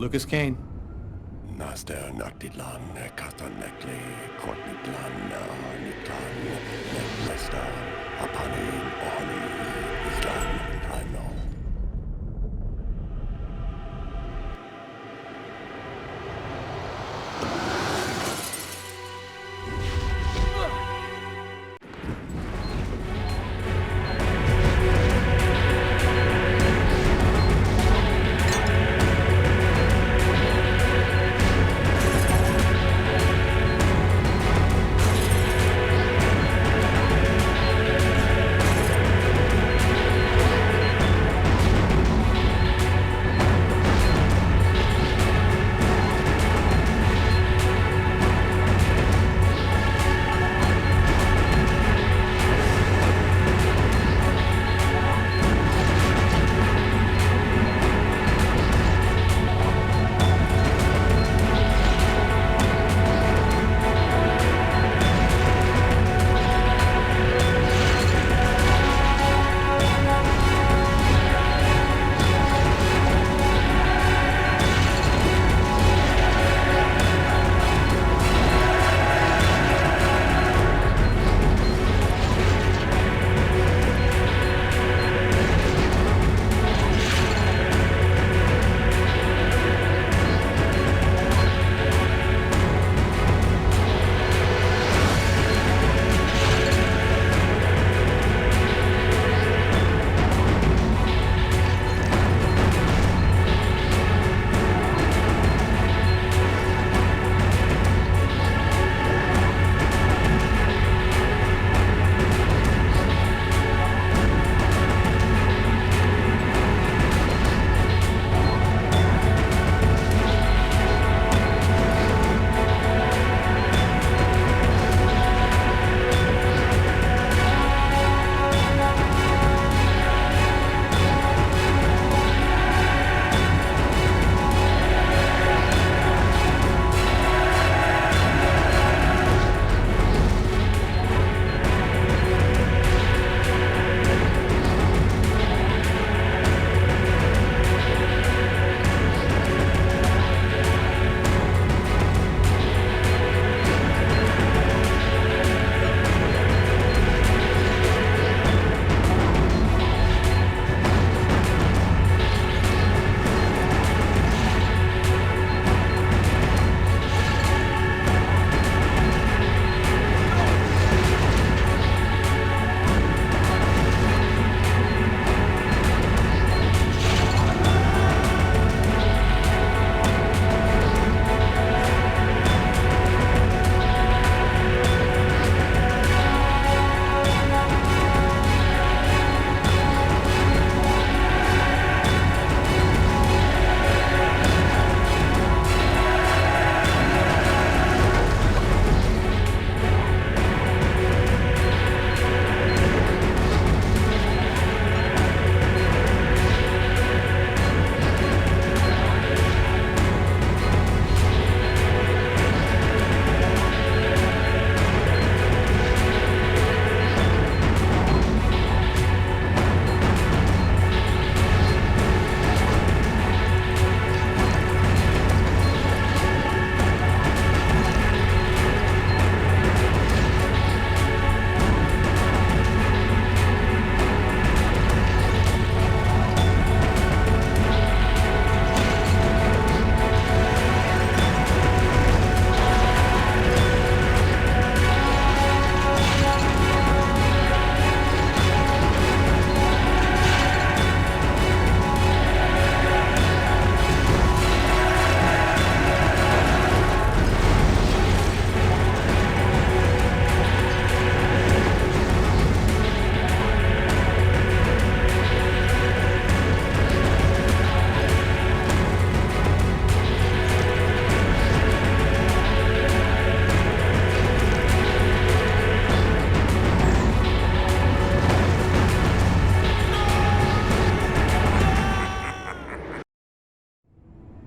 F: Lucas Kane.
R: Naster Naktilan, Katanekli, Kortnitlan, Nitlan, Netlestan, Apanin, Ohani, Islan, Taino.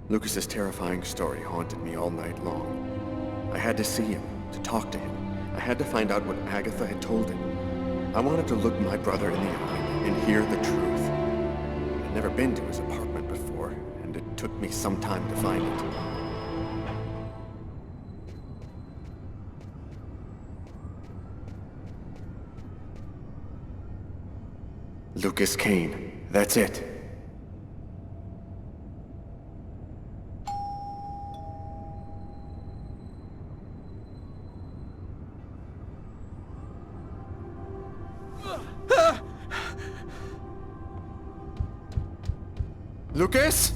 K: Lucas's terrifying story haunted me all night long. I had to see him, to talk to him. I had to find out what Agatha had told him. I wanted to look my brother in the eye and hear the truth. I'd never been to his apartment before, and it took me some time to find it. Lucas Kane. That's it. Lucas?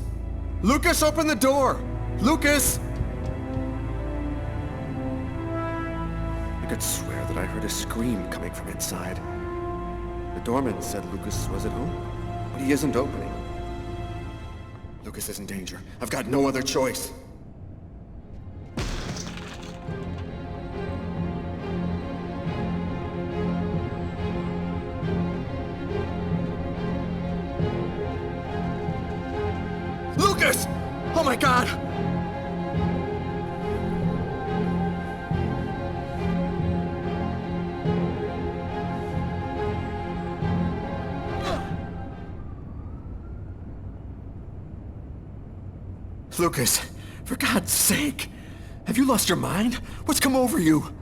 K: Lucas, open the door! Lucas! I could swear that I heard a scream coming from inside. The doorman said Lucas was at home, but he isn't opening. Lucas is in danger. I've got no other choice. Lucas! Oh my God! Lucas, for God's sake! Have you lost your mind? What's come over you?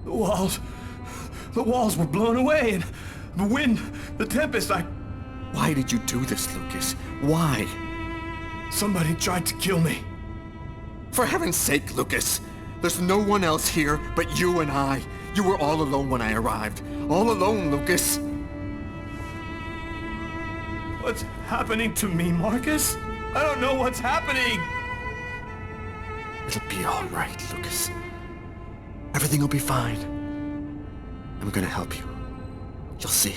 F: The walls were blown away, and the wind, the tempest,
K: Why did you do this, Lucas? Why?
F: Somebody tried to kill me.
K: For heaven's sake, Lucas! There's no one else here but you and I. You were all alone when I arrived. All alone, Lucas!
F: What's happening to me, Marcus? I don't know what's happening!
K: It'll be all right, Lucas. Everything will be fine. I'm gonna help you. You'll see.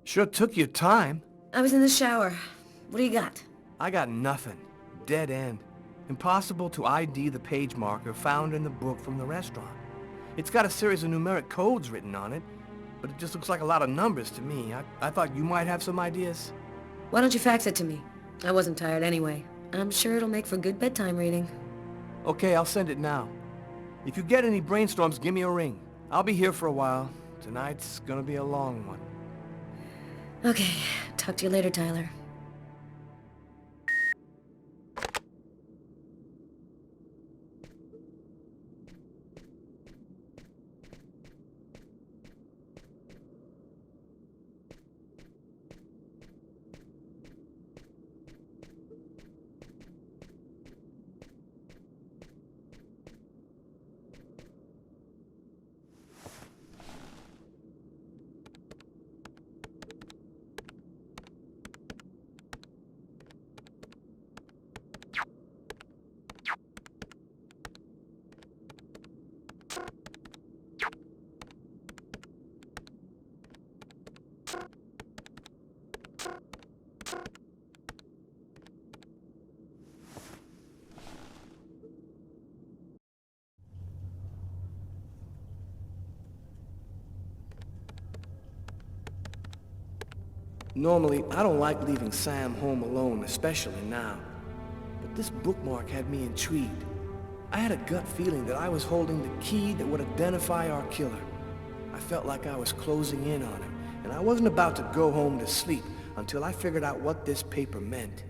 F: Sure took your time.
C: I was in the shower. What do you got?
F: I got nothing. Dead end. Impossible to ID the page marker found in the book from the restaurant. It's got a series of numeric codes written on it, but it just looks like a lot of numbers to me. I thought you might have some ideas.
C: Why don't you fax it to me? I wasn't tired anyway. I'm sure it'll make for good bedtime reading.
F: Okay, I'll send it now. If you get any brainstorms, give me a ring. I'll be here for a while. Tonight's gonna be a long one.
C: Okay, talk to you later, Tyler.
F: Normally, I don't like leaving Sam home alone, especially now. But this bookmark had me intrigued. I had a gut feeling that I was holding the key that would identify our killer. I felt like I was closing in on him, and I wasn't about to go home to sleep until I figured out what this paper meant.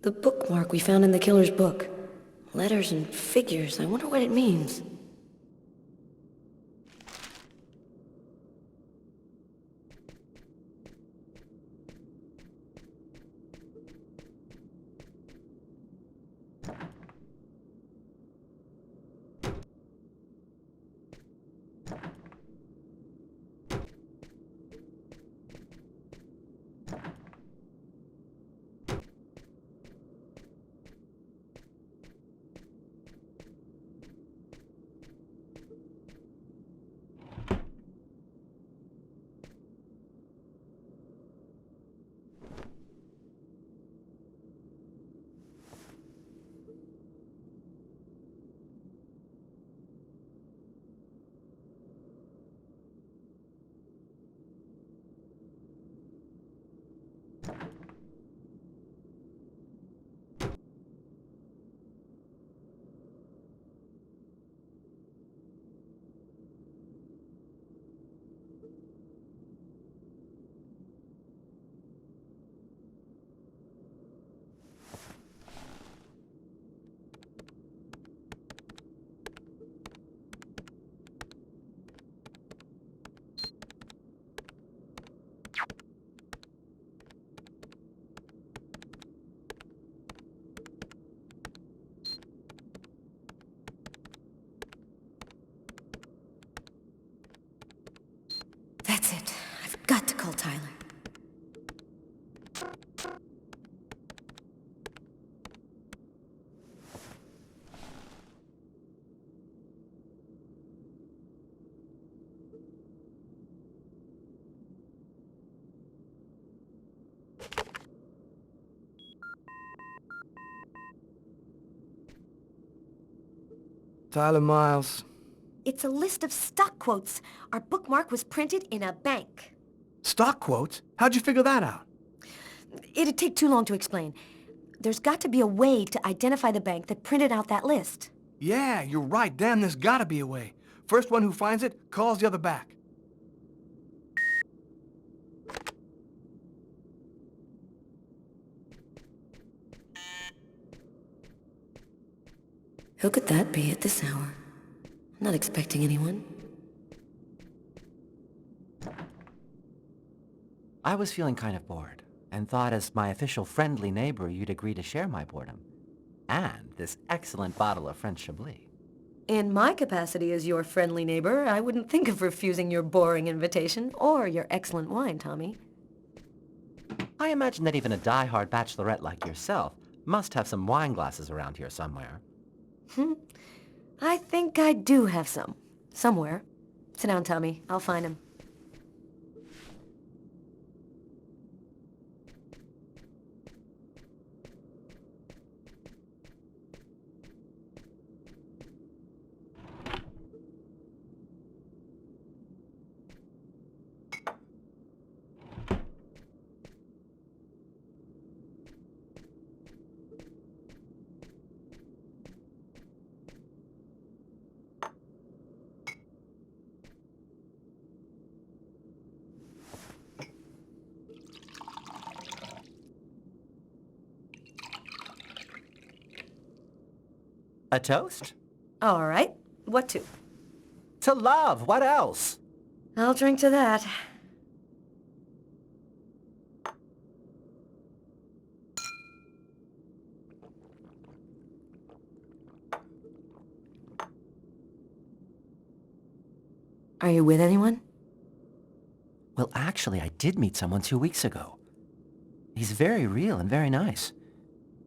C: The bookmark we found in the killer's book. Letters and figures. I wonder what it means. That's it. I've got to call Tyler.
F: Tyler Miles.
U: It's a list of stock quotes. Our bookmark was printed in a bank.
F: Stock quotes? How'd you figure that out?
U: It'd take too long to explain. There's got to be a way to identify the bank that printed out that list.
F: Yeah, you're right. Damn, there's gotta be a way. First one who finds it calls the other back.
C: Who could that be at this hour? I'm not expecting anyone.
V: I was feeling kind of bored, and thought as my official friendly neighbor you'd agree to share my boredom. And this excellent bottle of French Chablis.
C: In my capacity as your friendly neighbor, I wouldn't think of refusing your boring invitation or your excellent wine, Tommy.
V: I imagine that even a die-hard bachelorette like yourself must have some wine glasses around here somewhere.
C: I think I do have some. Somewhere. Sit down, Tommy. I'll find him.
V: A toast?
C: All right. What to?
V: To love. What else?
C: I'll drink to that. Are you with anyone?
V: Well, actually, I did meet someone 2 weeks ago. He's very real and very nice.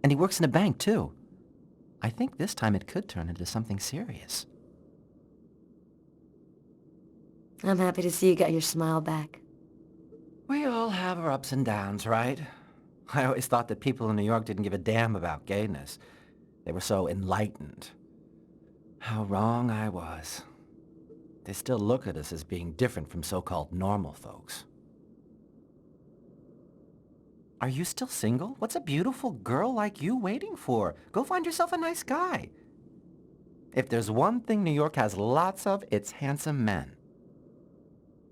V: And he works in a bank, too. I think this time it could turn into something serious.
C: I'm happy to see you got your smile back.
V: We all have our ups and downs, right? I always thought that people in New York didn't give a damn about gayness. They were so enlightened. How wrong I was. They still look at us as being different from so-called normal folks. Are you still single? What's a beautiful girl like you waiting for? Go find yourself a nice guy. If there's one thing New York has lots of, it's handsome men.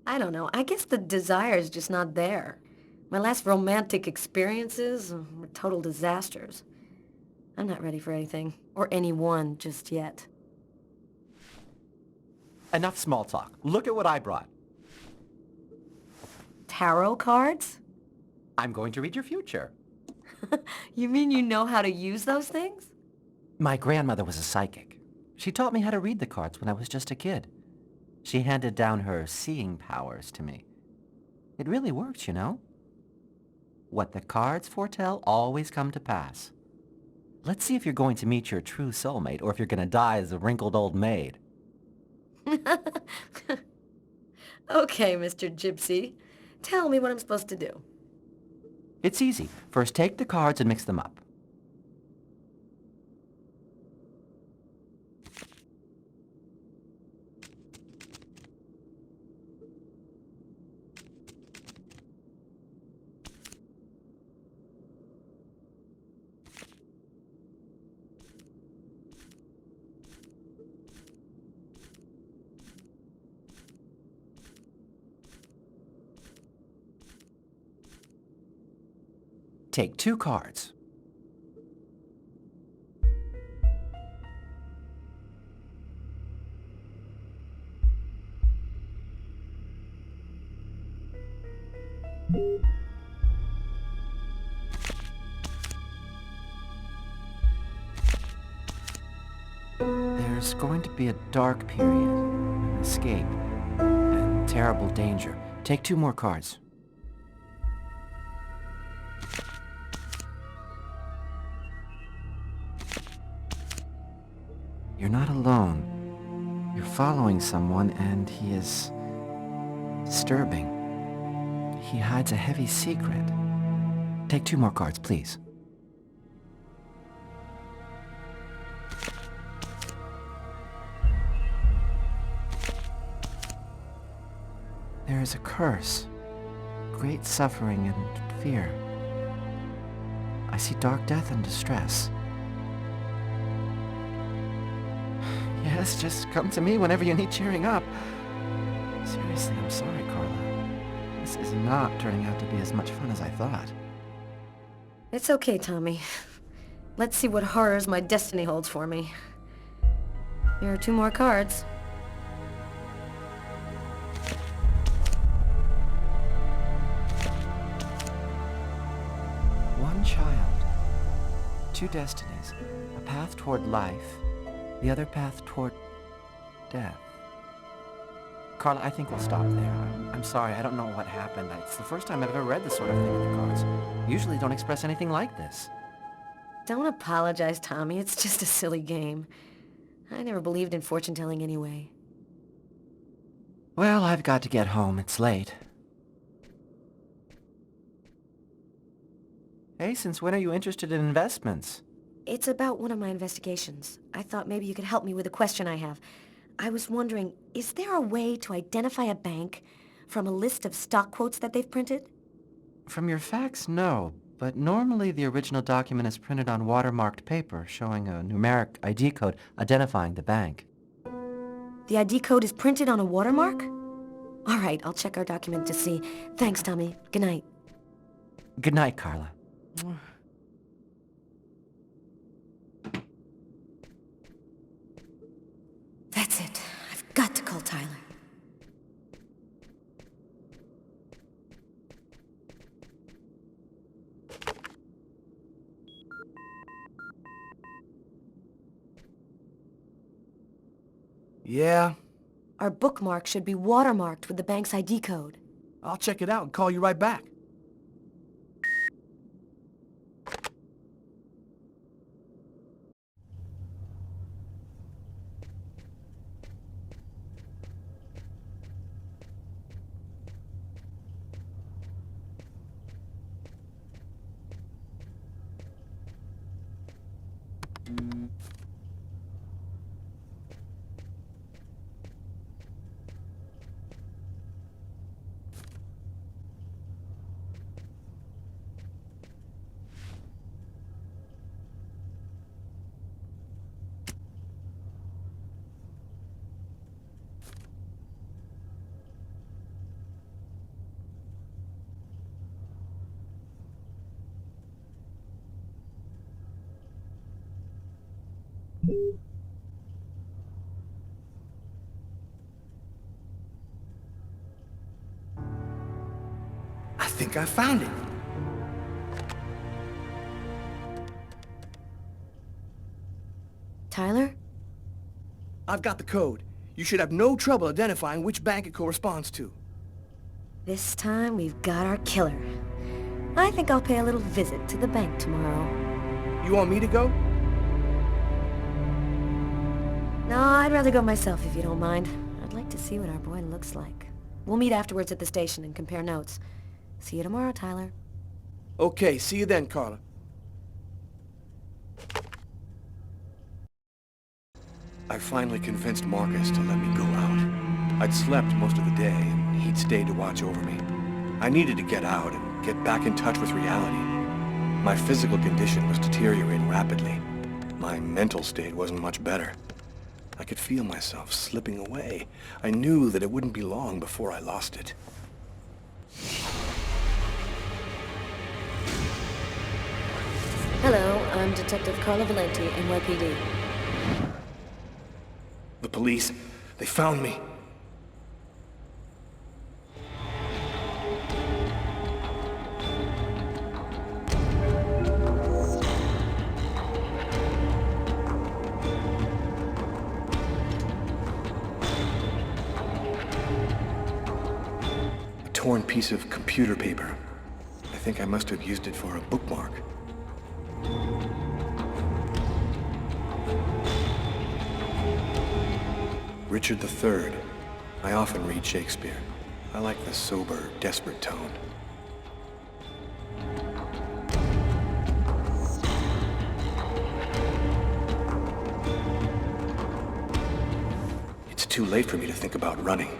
U: I don't know. I guess the desire's just not there. My last romantic experiences were total disasters. I'm not ready for anything, or anyone just yet.
V: Enough small talk. Look at what I brought.
U: Tarot cards?
V: I'm going to read your future.
U: You mean you know how to use those things?
V: My grandmother was a psychic. She taught me how to read the cards when I was just a kid. She handed down her seeing powers to me. It really works, you know? What the cards foretell always come to pass. Let's see if you're going to meet your true soulmate or if you're going to die as a wrinkled old maid.
U: Okay, Mr. Gypsy. Tell me what I'm supposed to do.
V: It's easy. First, take the cards and mix them up. Take 2 cards. There's going to be a dark period, an escape, and terrible danger. Take 2 more cards. You're not alone. You're following someone, and he is disturbing. He hides a heavy secret. Take 2 more cards, please. There is a curse, great suffering and fear. I see dark death and distress. Yes, just come to me whenever you need cheering up. Seriously, I'm sorry, Carla. This is not turning out to be as much fun as I thought.
U: It's okay, Tommy. Let's see what horrors my destiny holds for me. Here are 2 more cards.
V: One child, 2 destinies, a path toward life, the other path toward death. Carla, I think we'll stop there. I'm sorry, I don't know what happened. It's the first time I've ever read this sort of thing in the cards. Usually don't express anything like this.
U: Don't apologize, Tommy. It's just a silly game. I never believed in fortune-telling anyway.
V: Well, I've got to get home. It's late. Hey, since when are you interested in investments?
U: It's about one of my investigations. I thought maybe you could help me with a question I have. I was wondering, is there a way to identify a bank from a list of stock quotes that they've printed?
V: From your facts, no. But normally the original document is printed on watermarked paper, showing a numeric ID code identifying the bank.
U: The ID code is printed on a watermark? All right, I'll check our document to see. Thanks, Tommy. Good night.
V: Good night, Carla.
U: That's it. I've got to call Tyler.
F: Yeah?
U: Our bookmark should be watermarked with the bank's ID code.
F: I'll check it out and call you right back. I think I found it.
U: Tyler?
F: I've got the code. You should have no trouble identifying which bank it corresponds to.
U: This time we've got our killer. I think I'll pay a little visit to the bank tomorrow.
F: You want me to go?
U: No, I'd rather go myself if you don't mind. I'd like to see what our boy looks like. We'll meet afterwards at the station and compare notes. See you tomorrow, Tyler.
F: Okay, see you then, Carla. I finally convinced Marcus to let me go out. I'd slept most of the day, and he'd stayed to watch over me. I needed to get out and get back in touch with reality. My physical condition was deteriorating rapidly. My mental state wasn't much better. I could feel myself slipping away. I knew that it wouldn't be long before I lost it.
U: Hello, I'm Detective Carla Valenti, NYPD.
F: The police, they found me. A torn piece of computer paper. I think I must have used it for a bookmark. Richard III. I often read Shakespeare. I like the sober, desperate tone. It's too late for me to think about running.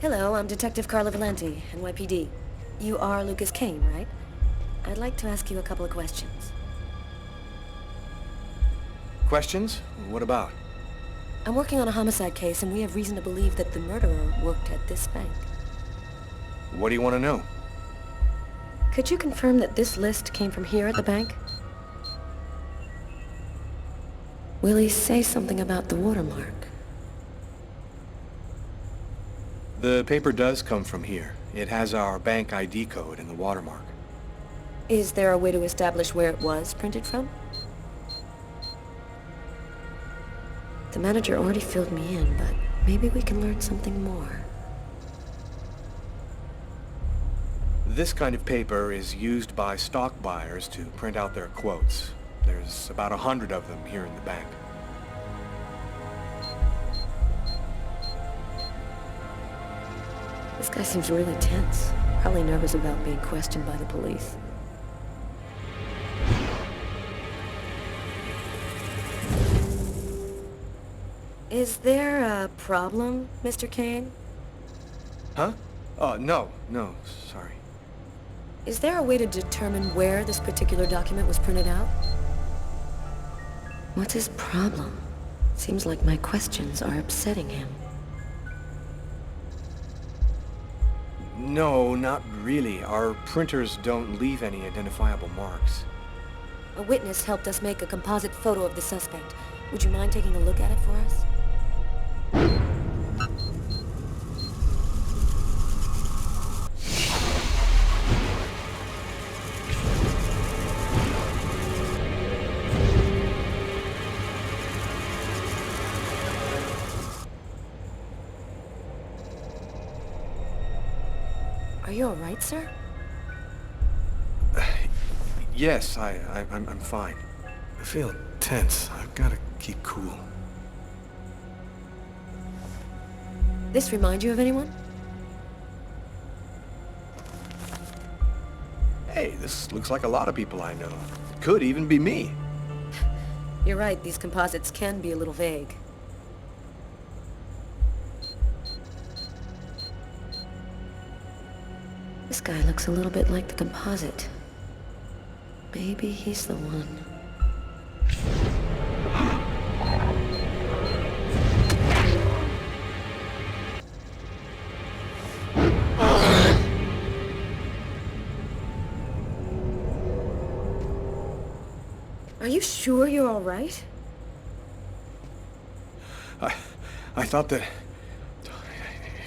U: Hello, I'm Detective Carla Valenti, NYPD. You are Lucas Kane, right? I'd like to ask you a couple of questions.
F: Questions? What about?
U: I'm working on a homicide case, and we have reason to believe that the murderer worked at this bank.
F: What do you want to know?
U: Could you confirm that this list came from here at the bank? Will he say something about the watermark?
F: The paper does come from here. It has our bank ID code and the watermark.
U: Is there a way to establish where it was printed from? The manager already filled me in, but maybe we can learn something more.
F: This kind of paper is used by stock buyers to print out their quotes. There's about 100 of them here in the bank.
U: This guy seems really tense. Probably nervous about being questioned by the police. Is there a problem, Mr. Kane?
F: Huh? No, sorry.
U: Is there a way to determine where this particular document was printed out? What's his problem? Seems like my questions are upsetting him.
F: No, not really. Our printers don't leave any identifiable marks.
U: A witness helped us make a composite photo of the suspect. Would you mind taking a look at it for us? Are you all right, sir?
F: Yes, I'm fine. I feel tense. I've got to keep cool.
U: This remind you of anyone?
F: Hey, this looks like a lot of people I know. It could even be me.
U: You're right, these composites can be a little vague. This guy looks a little bit like the composite. Maybe he's the one. Are you sure you're all right?
F: I thought that...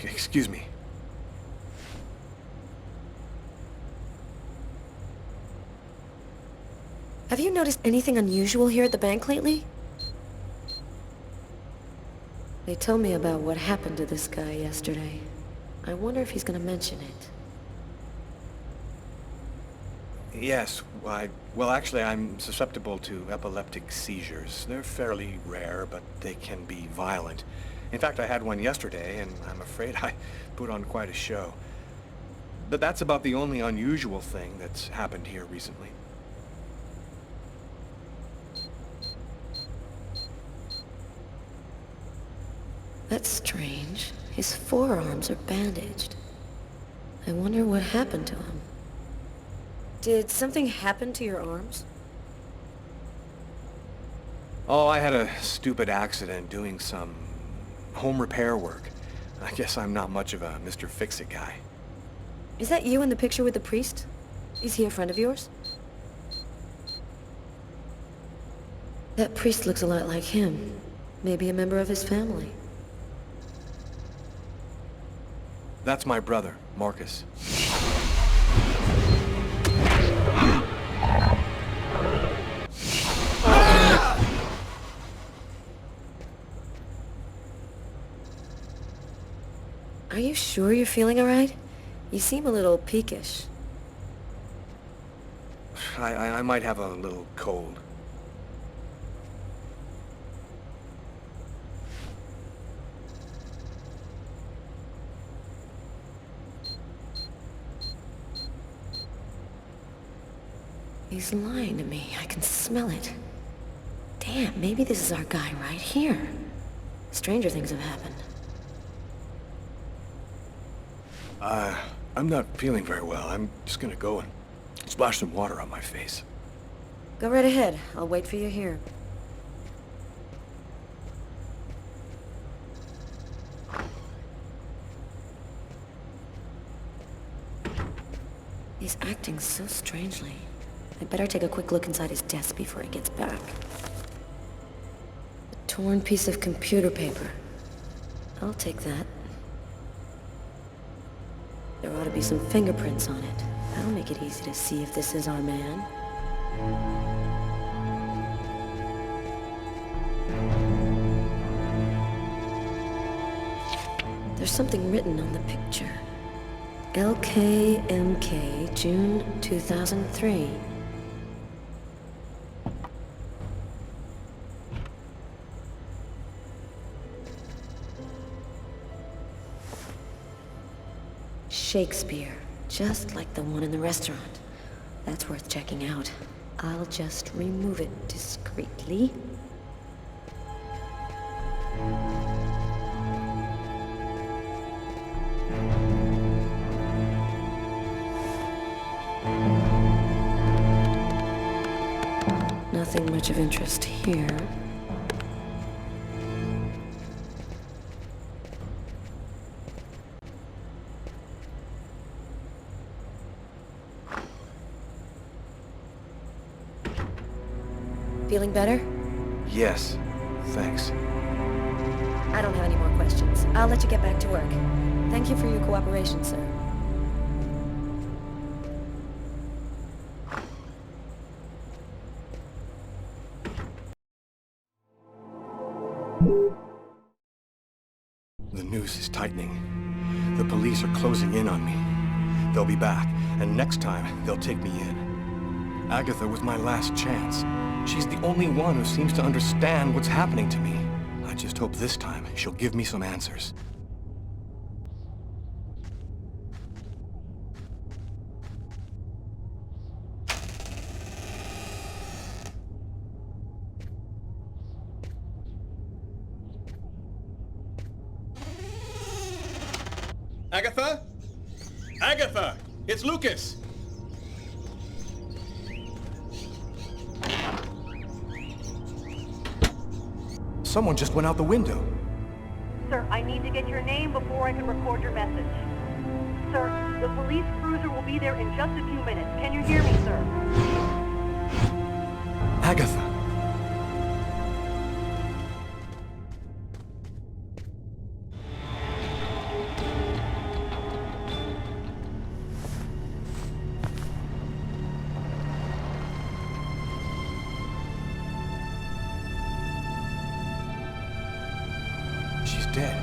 F: Excuse me.
U: Have you noticed anything unusual here at the bank lately? They told me about what happened to this guy yesterday. I wonder if he's gonna mention it.
F: Yes, well, actually, I'm susceptible to epileptic seizures. They're fairly rare, but they can be violent. In fact, I had one yesterday, and I'm afraid I put on quite a show. But that's about the only unusual thing that's happened here recently.
U: That's strange. His forearms are bandaged. I wonder what happened to him. Did something happen to your arms?
F: Oh, I had a stupid accident doing some home repair work. I guess I'm not much of a Mr. Fix-It guy.
U: Is that you in the picture with the priest? Is he a friend of yours? That priest looks a lot like him. Maybe a member of his family.
F: That's my brother, Marcus.
U: Are you sure you're feeling all right? You seem a little peakish.
F: I might have a little cold.
U: He's lying to me. I can smell it. Damn, maybe this is our guy right here. Stranger things have happened.
F: I'm not feeling very well. I'm just gonna go and splash some water on my face.
U: Go right ahead. I'll wait for you here. He's acting so strangely. I'd better take a quick look inside his desk before he gets back. A torn piece of computer paper. I'll take that. There ought to be some fingerprints on it. That'll make it easy to see if this is our man. There's something written on the picture. LKMK, June 2003. Shakespeare, just like the one in the restaurant. That's worth checking out. I'll just remove it discreetly. Nothing much of interest here. Feeling better?
F: Yes, thanks.
U: I don't have any more questions. I'll let you get back to work. Thank you for your cooperation, sir.
F: The noose is tightening. The police are closing in on me. They'll be back, and next time, they'll take me in. Agatha was my last chance. She's the only one who seems to understand what's happening to me. I just hope this time she'll give me some answers. Agatha? Agatha! It's Lucas! Someone just went out the window.
H: Sir, I need to get your name before I can record your message. Sir, the police cruiser will be there in just a few minutes. Can you hear me, sir?
F: Agatha. She's dead.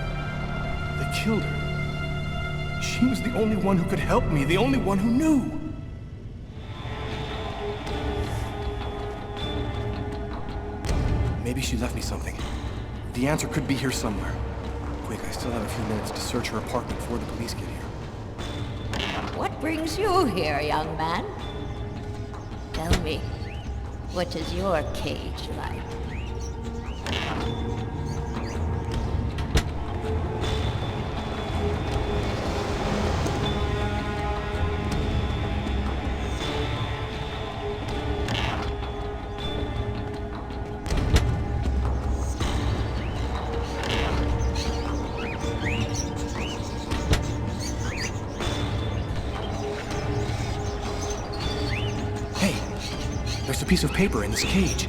F: They killed her. She was the only one who could help me, the only one who knew. Maybe she left me something. The answer could be here somewhere. Quick, I still have a few minutes to search her apartment before the police get here.
I: What brings you here, young man? Tell me, what is your cage like?
F: There's a piece of paper in this cage.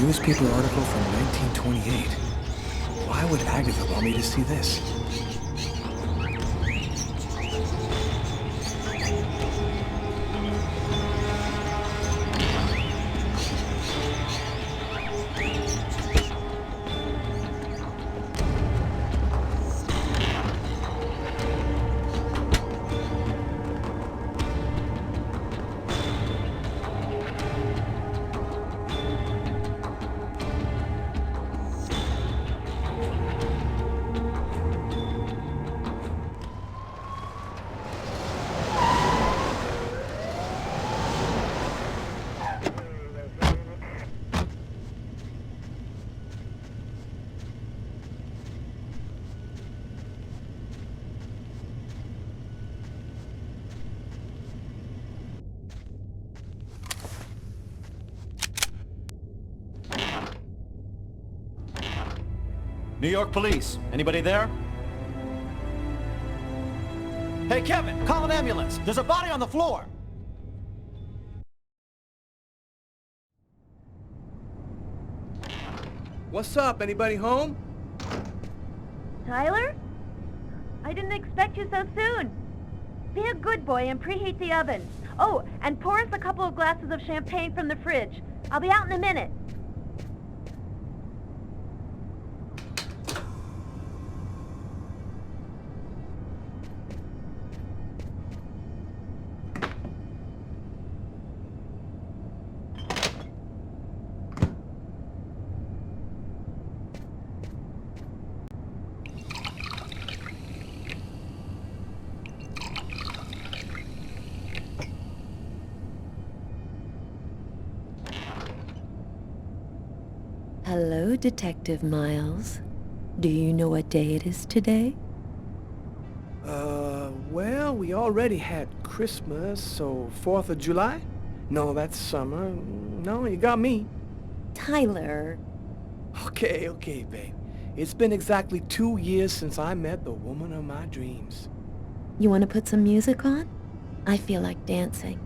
F: Newspaper article from 1928. Why would Agatha want me to see this?
W: New York Police, anybody there? Hey, Kevin, call an ambulance. There's a body on the floor.
F: What's up? Anybody home?
H: Tyler? I didn't expect you so soon. Be a good boy and preheat the oven. Oh, and pour us a couple of glasses of champagne from the fridge. I'll be out in a minute.
C: Hello, Detective Miles. Do you know what day it is today?
F: Well, we already had Christmas, so 4th of July? No, that's summer. No, you got me.
C: Tyler.
F: Okay, babe. It's been exactly 2 years since I met the woman of my dreams.
C: You want to put some music on? I feel like dancing.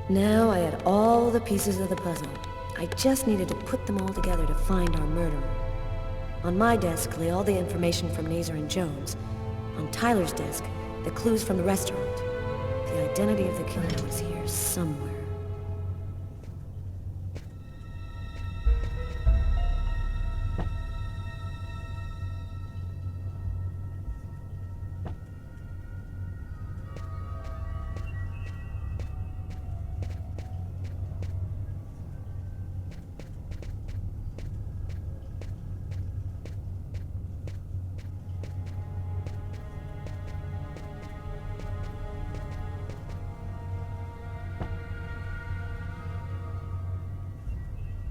U: Now I had all the pieces of the puzzle. I just needed to put them all together to find our murderer. On my desk lay all the information from Nazer and Jones. On Tyler's desk, the clues from the restaurant. The identity of the killer was here somewhere.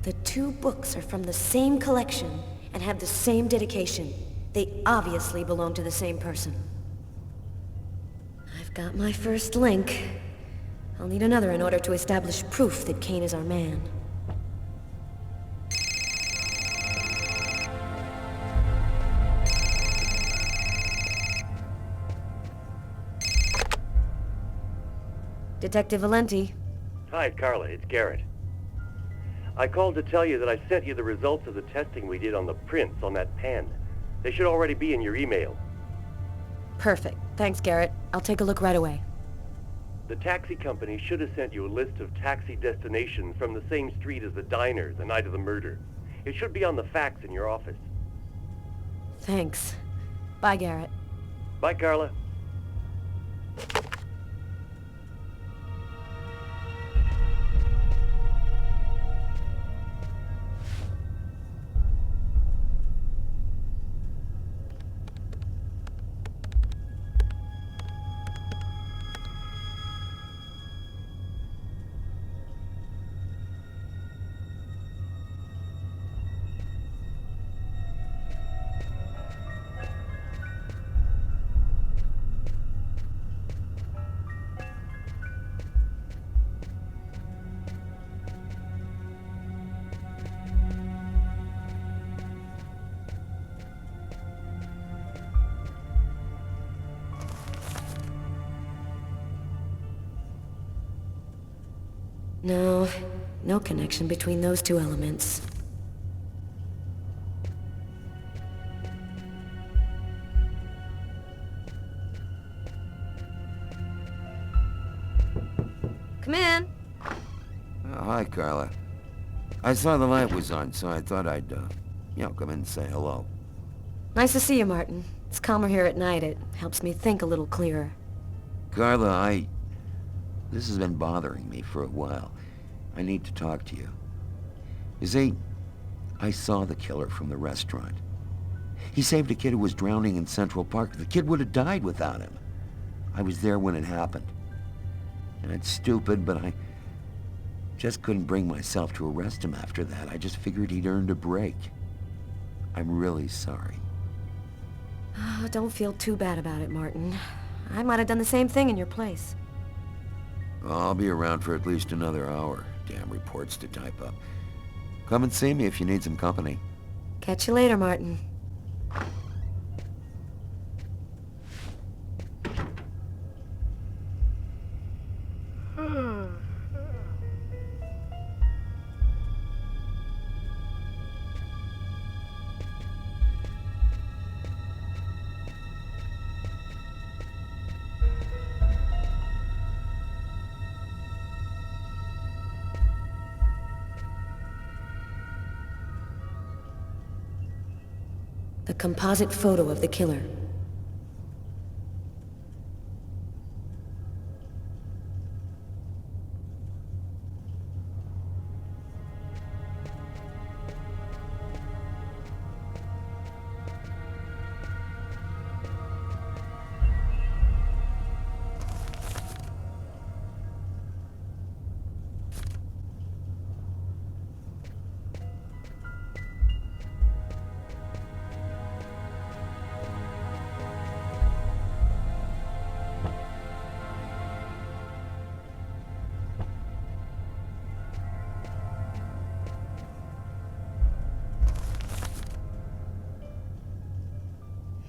U: The two books are from the same collection and have the same dedication. They obviously belong to the same person. I've got my first link. I'll need another in order to establish proof that Kane is our man. Detective Valenti.
G: Hi, Carla. It's Garrett. I called to tell you that I sent you the results of the testing we did on the prints on that pen. They should already be in your email.
U: Perfect. Thanks, Garrett. I'll take a look right away.
G: The taxi company should have sent you a list of taxi destinations from the same street as the diner the night of the murder. It should be on the fax in your office.
U: Thanks. Bye, Garrett.
G: Bye, Carla.
U: No, no connection between those two elements. Come in.
T: Oh, hi, Carla. I saw the light was on, so I thought I'd, come in and say hello.
U: Nice to see you, Martin. It's calmer here at night. It helps me think a little clearer.
T: Carla, this has been bothering me for a while. I need to talk to you. You see, I saw the killer from the restaurant. He saved a kid who was drowning in Central Park. The kid would have died without him. I was there when it happened. And it's stupid, but I just couldn't bring myself to arrest him after that. I just figured he'd earned a break. I'm really sorry.
U: Oh, don't feel too bad about it, Martin. I might have done the same thing in your place.
T: I'll be around for at least another hour. Damn reports to type up. Come and see me if you need some company.
U: Catch you later, Martin. The composite photo of the killer.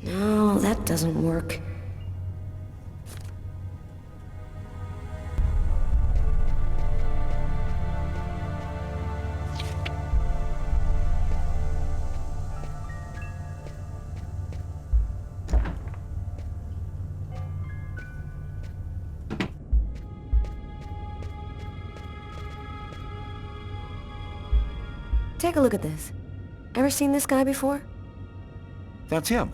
U: No, that doesn't work. Take a look at this. Ever seen this guy before?
T: That's him.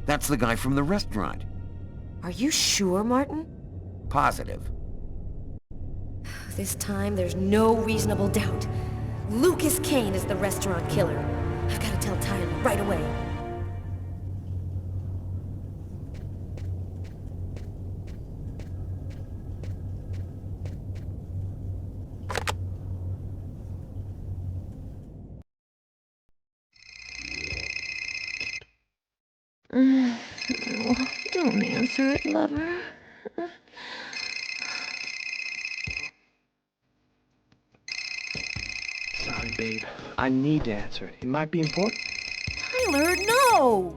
T: That's the guy from the restaurant.
U: Are you sure, Martin?
T: Positive.
U: This time, there's no reasonable doubt. Lucas Kane is the restaurant killer. I've got to tell Tyler right away.
L: Oh, don't answer it, lover.
F: Sorry, babe. I need to answer it. It might be important.
L: Tyler, no!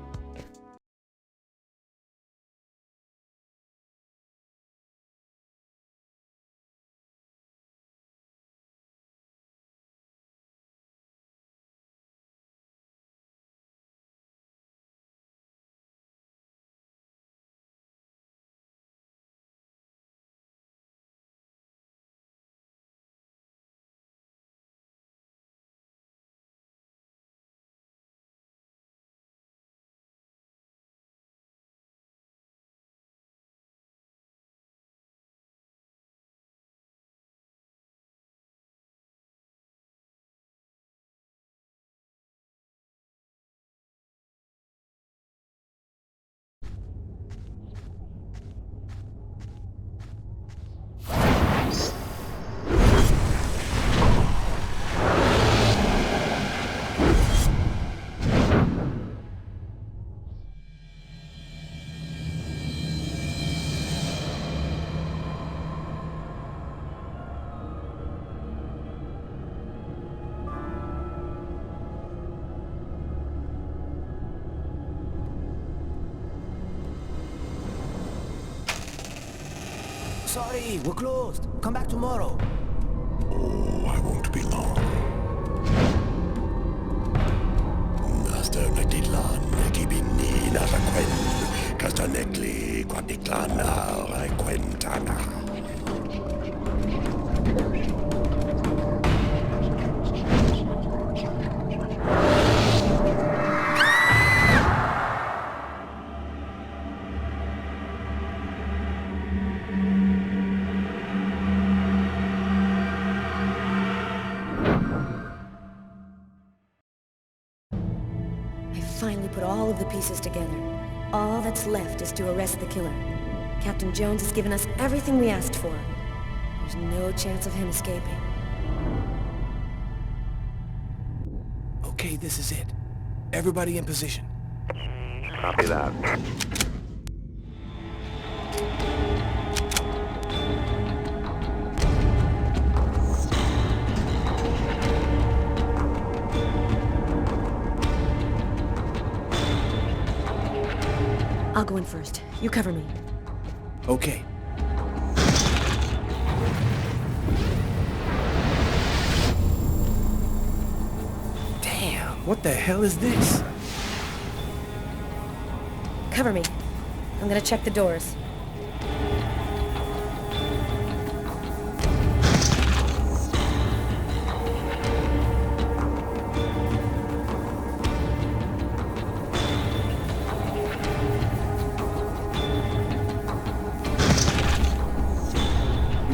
S: Sorry, we're closed. Come back tomorrow.
R: Oh, I won't be long. Master Nagdilan, Negibini, Narakwen, Castanekli, Quadiklana, Raquentana.
U: Finally put all of the pieces together. All that's left is to arrest the killer. Captain Jones has given us everything we asked for. There's no chance of him escaping.
F: Okay, this is it. Everybody in position.
B: Copy that.
U: I'll go in first. You cover me.
F: Okay. Damn, what the hell is this?
U: Cover me. I'm gonna check the doors.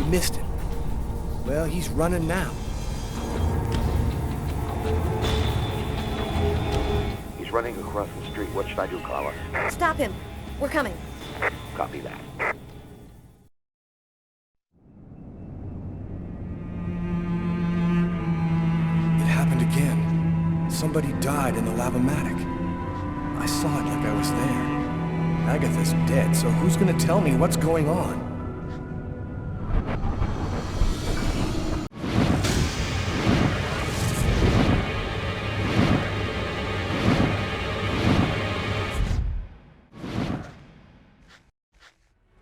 F: Missed him. Well, he's running now.
E: He's running across the street. What should I do, Carla?
U: Stop him. We're coming.
E: Copy that.
F: It happened again. Somebody died in the lavomatic. I saw it like I was there. Agatha's dead, so who's gonna tell me what's going on?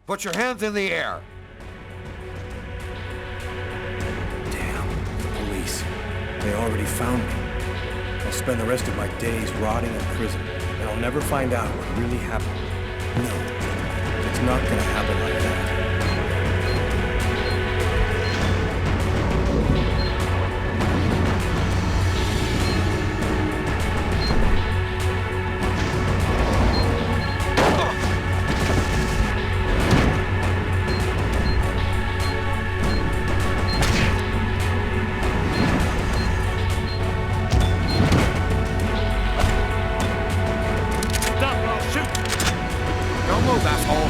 T: Put your hands in the air!
F: Damn, the police. They already found me. I'll spend the rest of my days rotting in prison, and I'll never find out what really happened. No, it's not gonna happen like that.
S: asshole!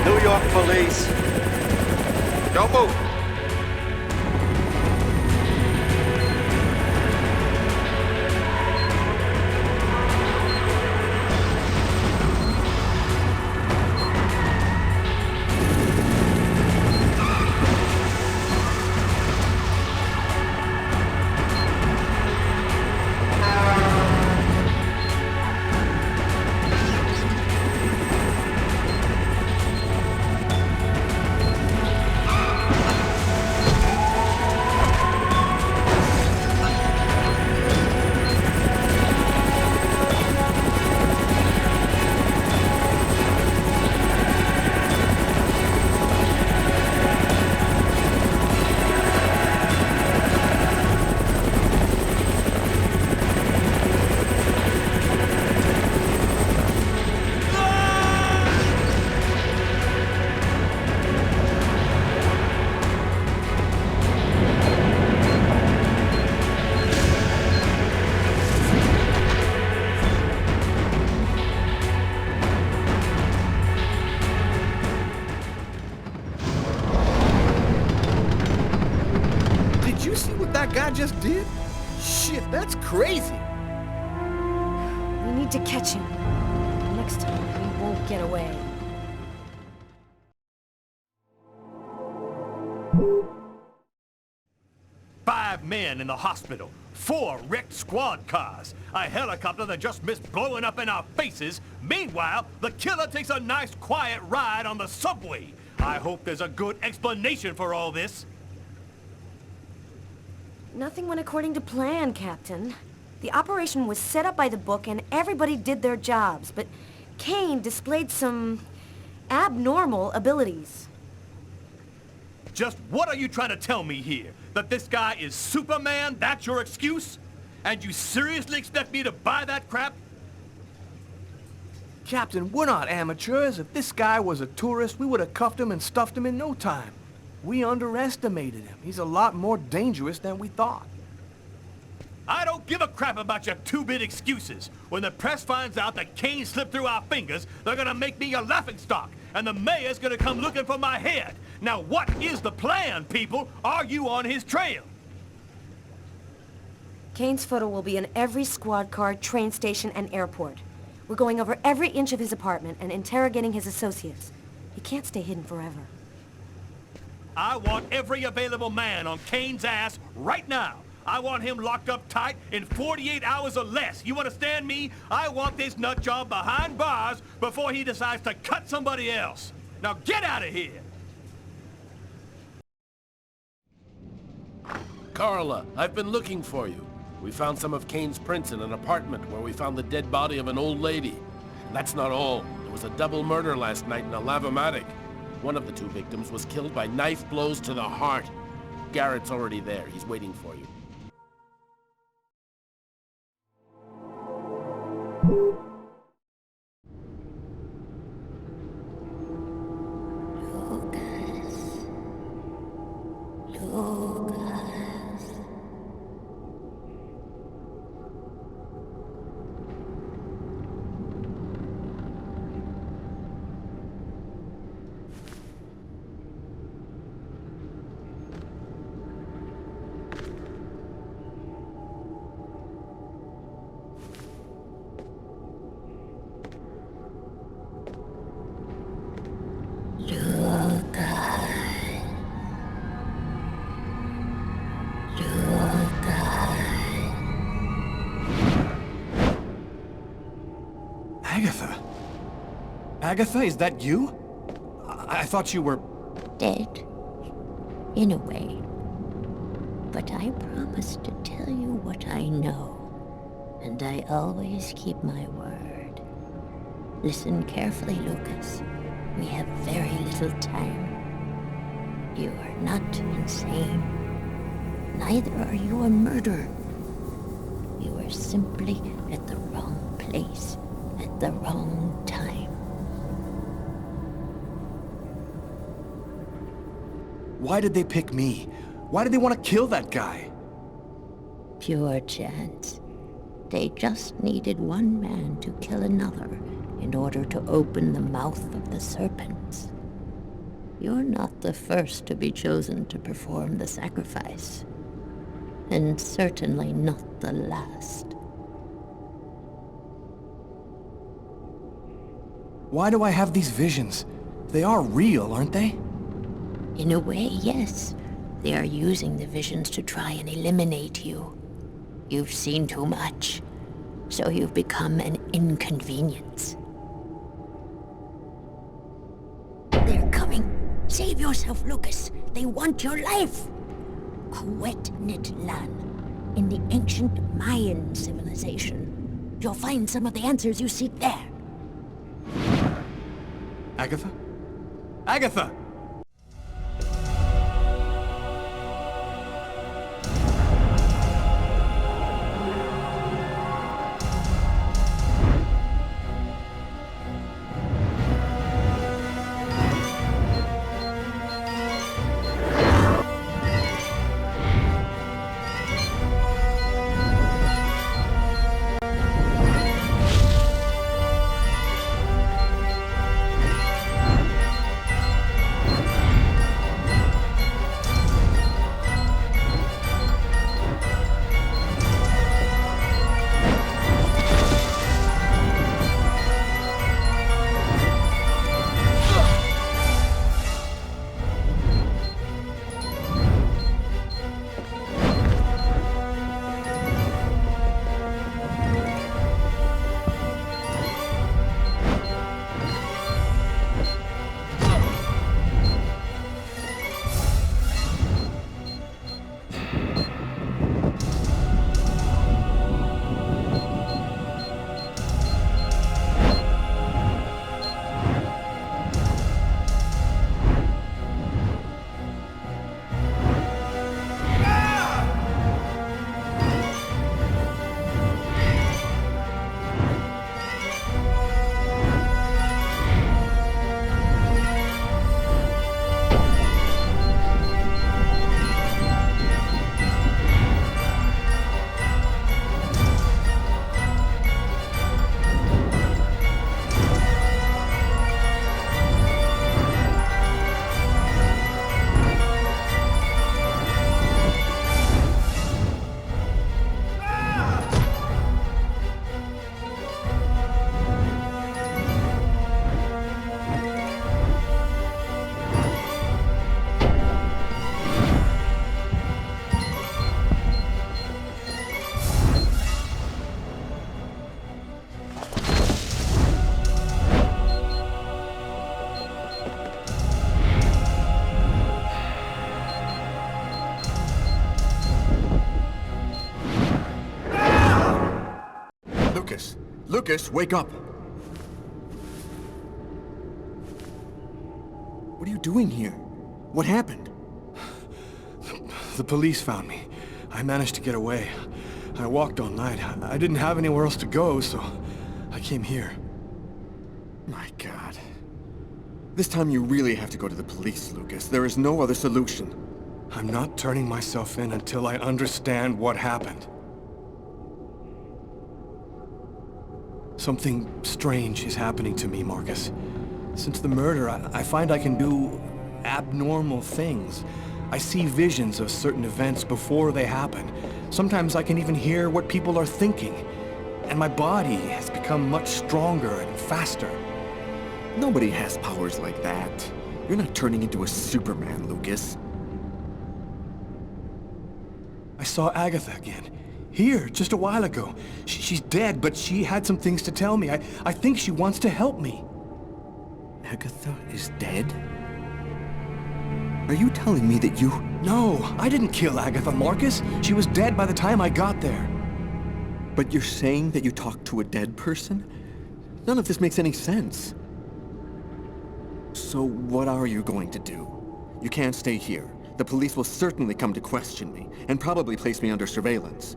J: New York police. Don't move.
F: That guy just did? Shit, that's crazy.
U: We need to catch him. Next time, he won't get away.
M: Five men in the hospital, 4 wrecked squad cars, a helicopter that just missed blowing up in our faces. Meanwhile, the killer takes a nice quiet ride on the subway. I hope there's a good explanation for all this.
U: Nothing went according to plan, Captain. The operation was set up by the book and everybody did their jobs, but Kane displayed some abnormal abilities.
M: Just what are you trying to tell me here? That this guy is Superman? That's your excuse? And you seriously expect me to buy that crap?
F: Captain, we're not amateurs. If this guy was a tourist, we would have cuffed him and stuffed him in no time. We underestimated him. He's a lot more dangerous than we thought.
M: I don't give a crap about your two-bit excuses. When the press finds out that Kane slipped through our fingers, they're gonna make me a laughingstock, and the mayor's gonna come looking for my head. Now what is the plan, people? Are you on his trail?
U: Kane's photo will be in every squad car, train station, and airport. We're going over every inch of his apartment and interrogating his associates. He can't stay hidden forever.
M: I want every available man on Kane's ass right now. I want him locked up tight in 48 hours or less. You understand me? I want this nut job behind bars before he decides to cut somebody else. Now get out of here!
N: Carla, I've been looking for you. We found some of Kane's prints in an apartment where we found the dead body of an old lady. And that's not all. There was a double murder last night in a lavomatic. One of the 2 victims was killed by knife blows to the heart. Garrett's already there. He's waiting for you.
F: Agatha? Agatha, is that you? I thought you were...
I: Dead. In a way. But I promise to tell you what I know. And I always keep my word. Listen carefully, Lucas. We have very little time. You are not insane. Neither are you a murderer. You simply at the wrong place, at the wrong time.
F: Why did they pick me? Why did they want to kill that guy?
I: Pure chance. They just needed one man to kill another in order to open the mouth of the serpents. You're not the first to be chosen to perform the sacrifice, and certainly not the last.
F: Why do I have these visions? They are real, aren't they?
I: In a way, yes. They are using the visions to try and eliminate you. You've seen too much, so you've become an inconvenience. They're coming. Save yourself, Lucas. They want your life. Kuwet-Nit-Lan, in the ancient Mayan civilization. You'll find some of the answers you seek there.
F: Agatha? Agatha!
K: Lucas, wake up! What are you doing here? What happened?
F: The police found me. I managed to get away. I walked all night. I didn't have anywhere else to go, so I came here.
K: My God. This time you really have to go to the police, Lucas. There is no other solution.
F: I'm not turning myself in until I understand what happened. Something strange is happening to me, Marcus. Since the murder, I find I can do abnormal things. I see visions of certain events before they happen. Sometimes I can even hear what people are thinking. And my body has become much stronger and faster.
K: Nobody has powers like that. You're not turning into a Superman, Lucas.
F: I saw Agatha again. Here, just a while ago. She's dead, but she had some things to tell me. I think she wants to help me.
K: Agatha is dead? Are you telling me that you...
F: No, I didn't kill Agatha, Marcus. She was dead by the time I got there.
K: But you're saying that you talked to a dead person? None of this makes any sense. So what are you going to do? You can't stay here. The police will certainly come to question me, and probably place me under surveillance.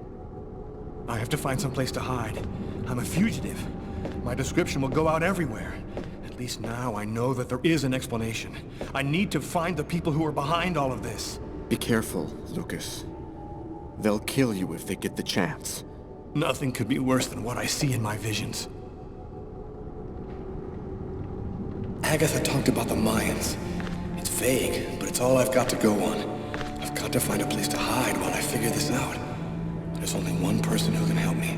F: I have to find some place to hide. I'm a fugitive. My description will go out everywhere. At least now I know that there is an explanation. I need to find the people who are behind all of this.
K: Be careful, Lucas. They'll kill you if they get the chance.
F: Nothing could be worse than what I see in my visions. Agatha talked about the Mayans. It's vague, but it's all I've got to go on. I've got to find a place to hide while I figure this out. There's only one person who can help me.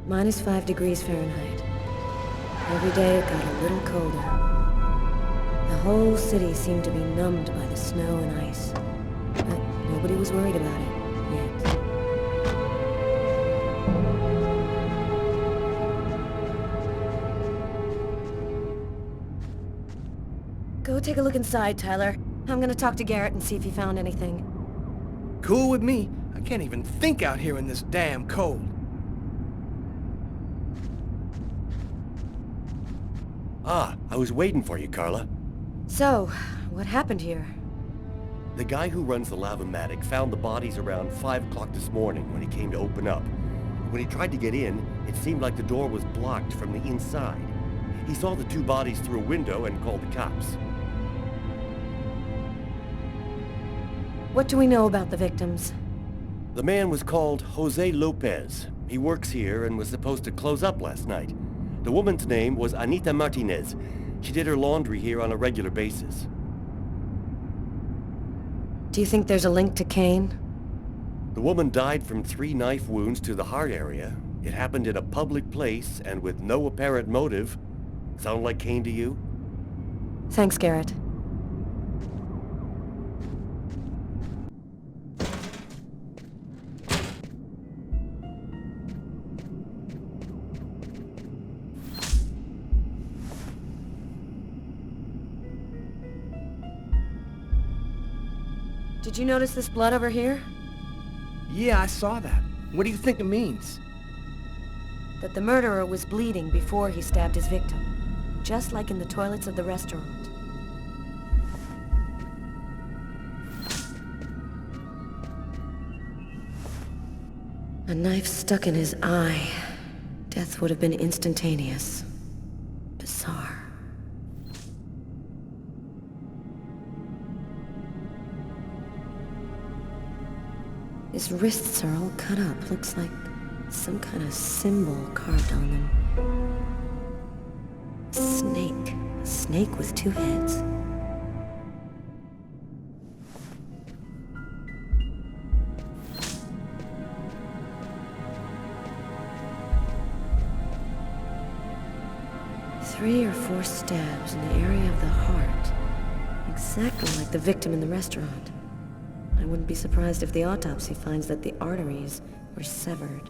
C: -5 degrees Fahrenheit. Every day it got a little colder. The whole city seemed to be numbed by the snow and ice. But nobody was worried about it, yet. Go take a look inside, Tyler. I'm gonna talk to Garrett and see if he found anything.
F: Cool with me. I can't even think out here in this damn cold.
G: Ah, I was waiting for you, Carla.
C: So, what happened here?
G: The guy who runs the Lavomatic found the bodies around 5 o'clock this morning when he came to open up. When he tried to get in, it seemed like the door was blocked from the inside. He saw the 2 bodies through a window and called the cops.
C: What do we know about the victims?
G: The man was called Jose Lopez. He works here and was supposed to close up last night. The woman's name was Anita Martinez. She did her laundry here on a regular basis.
C: Do you think there's a link to Kane?
G: The woman died from 3 knife wounds to the heart area. It happened in a public place and with no apparent motive. Sound like Kane to you?
C: Thanks, Garrett. Did you notice this blood over here?
F: Yeah, I saw that. What do you think it means?
C: That the murderer was bleeding before he stabbed his victim. Just like in the toilets of the restaurant. A knife stuck in his eye. Death would have been instantaneous. Bizarre. His wrists are all cut up. Looks like some kind of symbol carved on them. A snake. A snake with 2 heads. Three or 4 stabs in the area of the heart. Exactly like the victim in the restaurant. I wouldn't be surprised if the autopsy finds that the arteries were severed.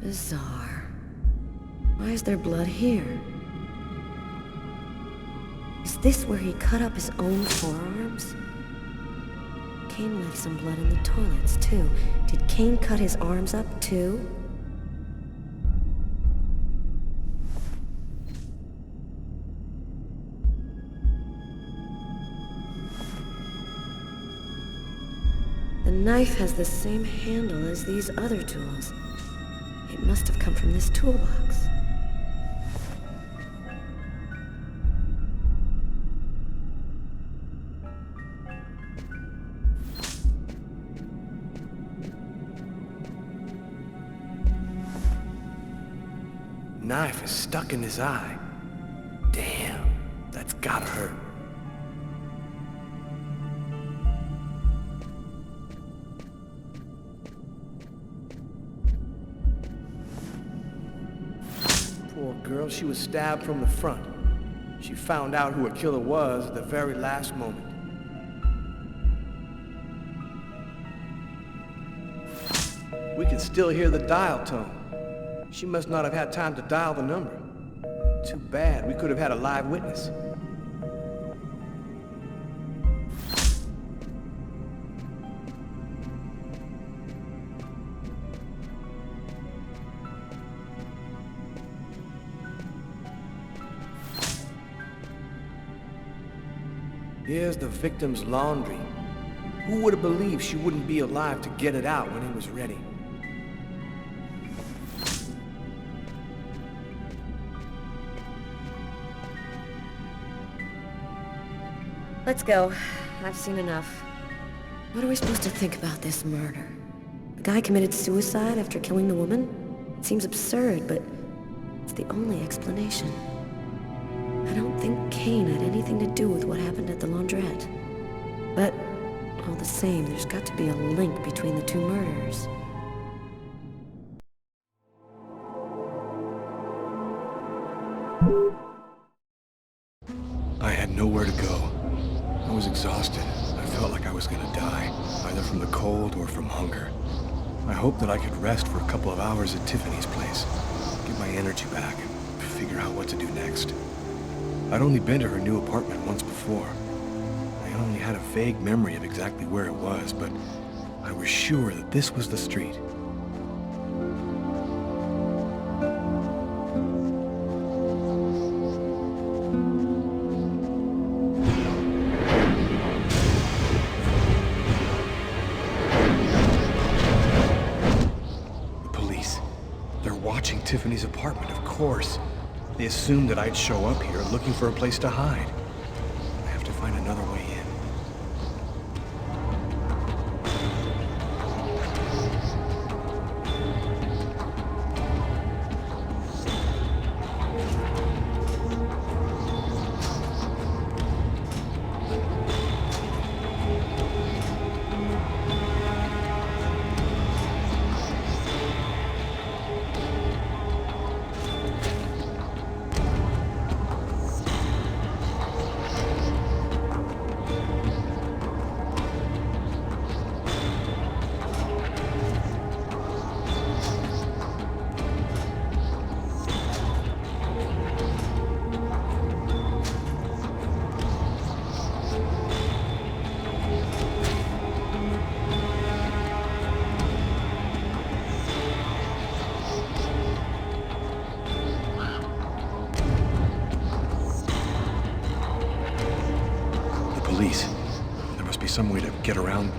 C: Bizarre. Why is there blood here? Is this where he cut up his own forearms? Kane left some blood in the toilets, too. Did Kane cut his arms up, too? The knife has the same handle as these other tools. It must have come from this toolbox.
F: Knife is stuck in his eye. Damn, that's gotta hurt. Poor girl, she was stabbed from the front. She found out who her killer was at the very last moment. We can still hear the dial tone. She must not have had time to dial the number. Too bad, we could have had a live witness. Here's the victim's laundry. Who would have believed she wouldn't be alive to get it out when it was ready?
U: Let's go. I've seen enough. What are we supposed to think about this murder? The guy committed suicide after killing the woman? It seems absurd, but it's the only explanation. I don't think Kane had anything to do with what happened at the laundrette. But, all the same, there's got to be a link between the two murders.
A: I had nowhere to go. I was exhausted. I felt like I was gonna die, either from the cold or from hunger. I hoped that I could rest for a couple of hours at Tiffany's place, get my energy back, and figure out what to do next. I'd only been to her new apartment once before. I only had a vague memory of exactly where it was, but I was sure that this was the street. Tiffany's apartment, of course. They assumed that I'd show up here looking for a place to hide. I have to find another way in. Police. There must be some way to get around.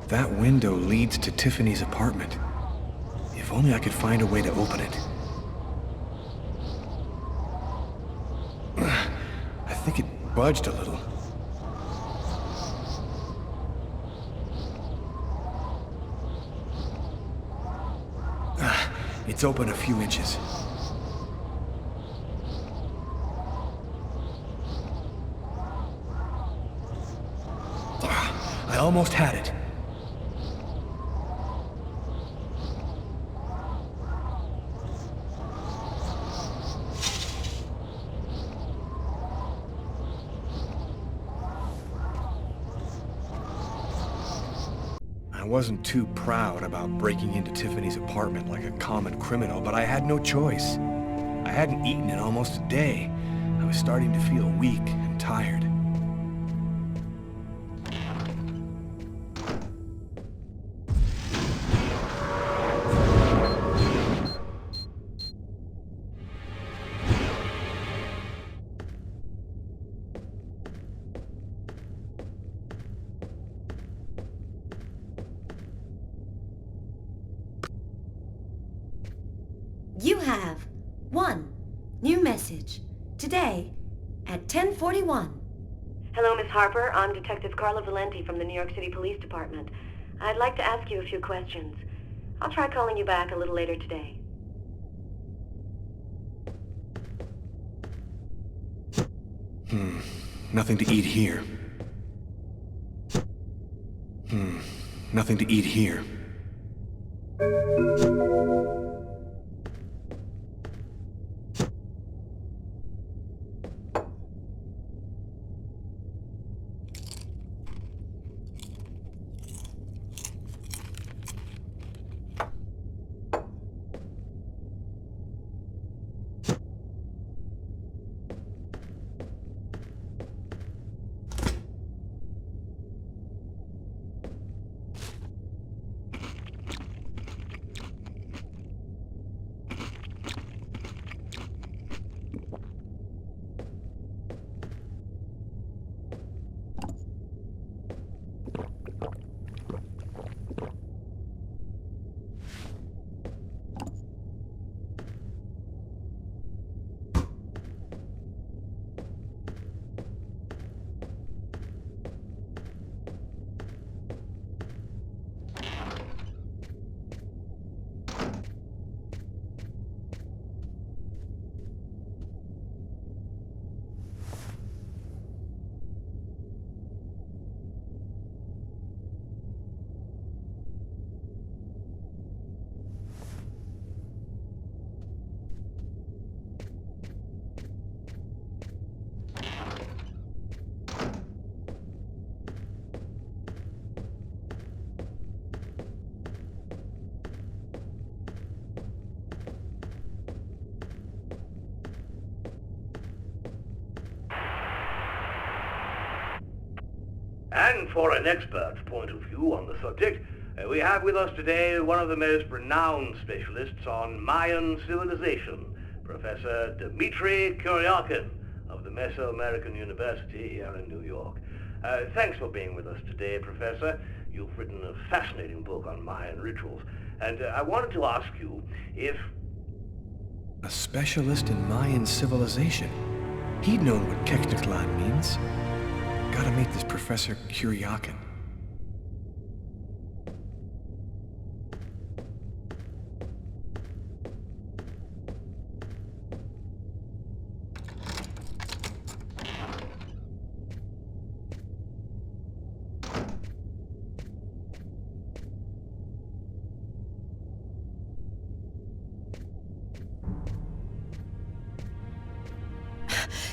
F: That window leads to Tiffany's apartment. If only I could find a way to open it. I think it budged a little. It's open a few inches. I almost had it. I wasn't too proud about breaking into Tiffany's apartment like a common criminal, but I had no choice. I hadn't eaten in almost a day. I was starting to feel weak and tired.
C: You have one new message today at 10:41. Hello, Miss Harper. I'm Detective Carla Valenti from the New York City Police Department. I'd like to ask you a few questions. I'll try calling you back a little later today.
F: Nothing to eat here. Nothing to eat here.
O: And for an expert's point of view on the subject, we have with us today one of the most renowned specialists on Mayan civilization, Professor Dmitry Kuryakin of the Mesoamerican University here in New York. Thanks for being with us today, Professor. You've written a fascinating book on Mayan rituals, and I wanted to ask you if...
F: A specialist in Mayan civilization. He'd known what Keknaklan means. Gotta meet this Professor Kuryakin.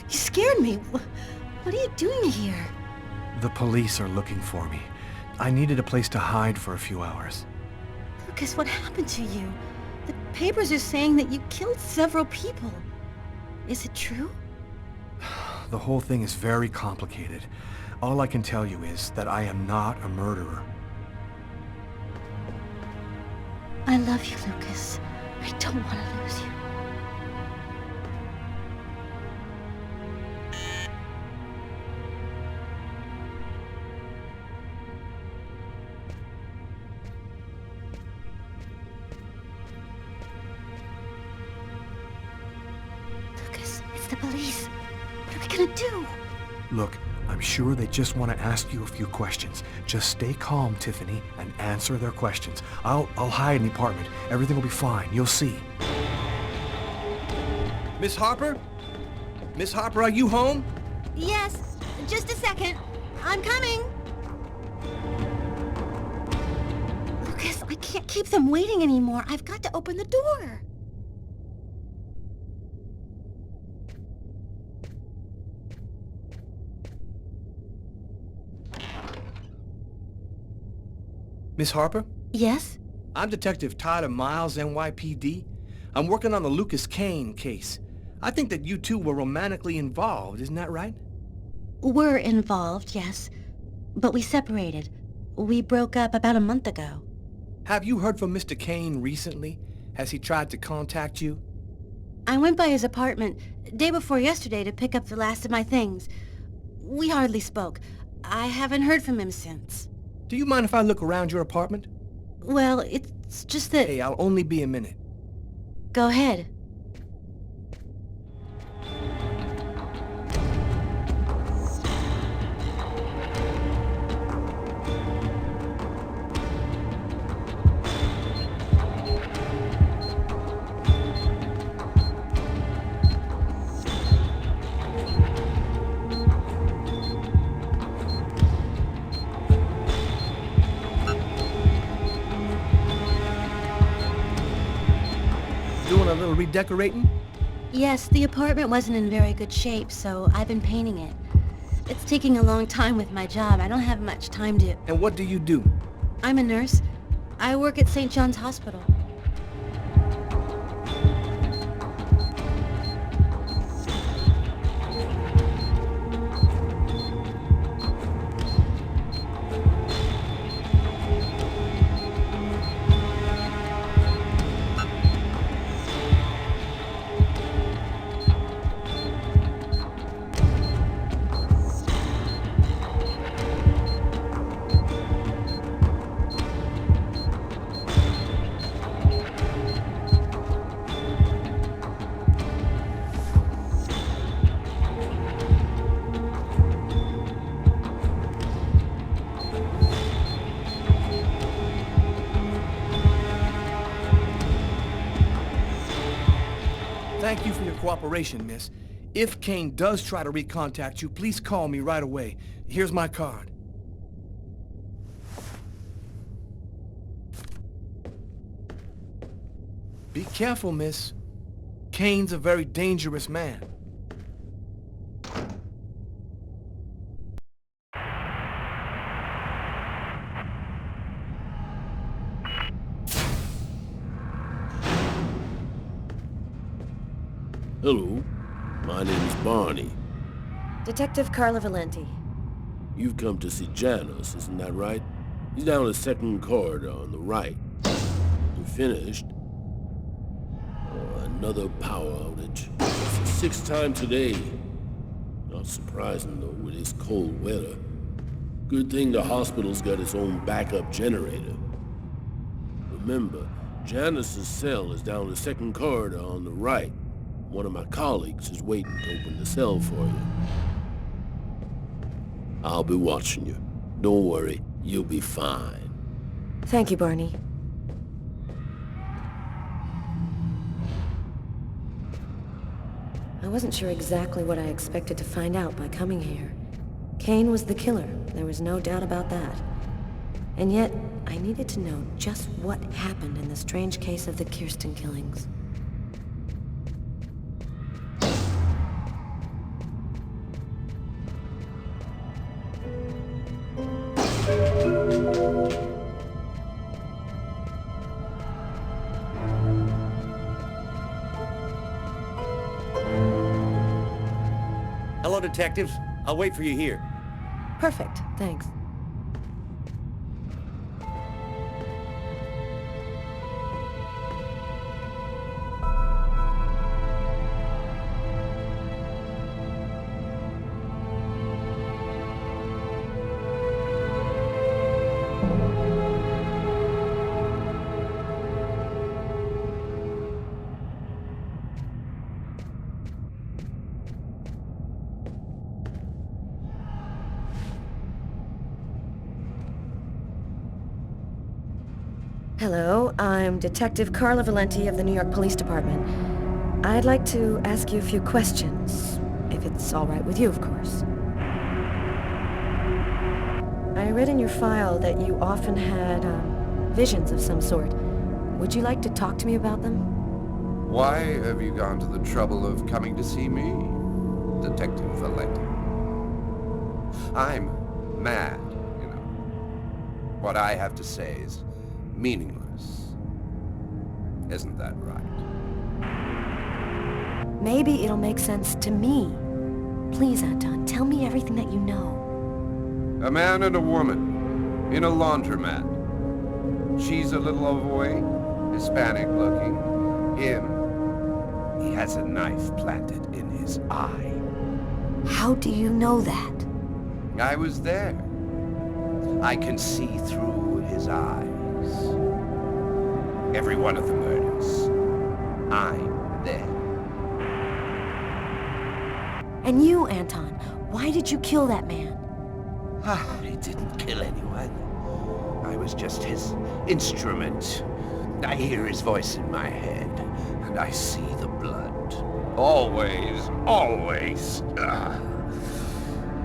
L: You scared me. What are you doing here?
F: The police are looking for me. I needed a place to hide for a few hours.
L: Lucas, what happened to you? The papers are saying that you killed several people. Is it true?
F: The whole thing is very complicated. All I can tell you is that I am not a murderer.
L: I love you, Lucas. I don't want to lose you. gonna do?
F: Look, I'm sure they just want to ask you a few questions. Just stay calm, Tiffany, and answer their questions. I'll hide in the apartment. Everything will be fine. You'll see.
J: Miss Harper? Miss Harper, are you home?
D: Yes, just a second. I'm coming. Lucas, I can't keep them waiting anymore. I've got to open the door.
J: Miss Harper?
D: Yes?
J: I'm Detective Tyler Miles, NYPD. I'm working on the Lucas Kane case. I think that you two were romantically involved, isn't that right?
D: We're involved, yes. But we separated. We broke up about a month ago.
J: Have you heard from Mr. Kane recently? Has he tried to contact you?
D: I went by his apartment day before yesterday to pick up the last of my things. We hardly spoke. I haven't heard from him since.
J: Do you mind if I look around your apartment?
D: Well, it's just that...
J: Hey, I'll only be a minute.
D: Go ahead.
J: Doing a little redecorating?
D: Yes, the apartment wasn't in very good shape, so I've been painting it. It's taking a long time with my job. I don't have much time to...
J: And what do you do?
D: I'm a nurse. I work at St. John's Hospital.
J: Thank you for your cooperation, miss. If Kane does try to recontact you, please call me right away. Here's my card. Be careful, miss. Kane's a very dangerous man.
N: Hello, my name's Barney.
U: Detective Carla Valenti.
N: You've come to see Janus, isn't that right? He's down the second corridor on the right. You finished? Oh, another power outage. It's the sixth time today. Not surprising, though, with this cold weather. Good thing the hospital's got its own backup generator. Remember, Janus's cell is down the second corridor on the right. One of my colleagues is waiting to open the cell for you. I'll be watching you. Don't worry, you'll be fine.
U: Thank you, Barney. I wasn't sure exactly what I expected to find out by coming here. Kane was the killer, there was no doubt about that. And yet, I needed to know just what happened in the strange case of the Kirsten killings.
G: Hello, detectives. I'll wait for you here.
U: Perfect, thanks. Hello, I'm Detective Carla Valenti of the New York Police Department. I'd like to ask you a few questions, if it's all right with you, of course. I read in your file that you often had, visions of some sort. Would you like to talk to me about them?
B: Why have you gone to the trouble of coming to see me, Detective Valenti? I'm mad, you know. What I have to say is meaningless. Isn't that right?
U: Maybe it'll make sense to me. Please, Anton, tell me everything that you know.
B: A man and a woman in a laundromat. She's a little overweight, Hispanic looking. Him, he has a knife planted in his eye.
U: How do you know that?
B: I was there. I can see through his eyes. Every one of the murders. I'm there.
U: And you, Anton, why did you kill that man?
B: I didn't kill anyone. I was just his instrument. I hear his voice in my head, and I see the blood. Always, always.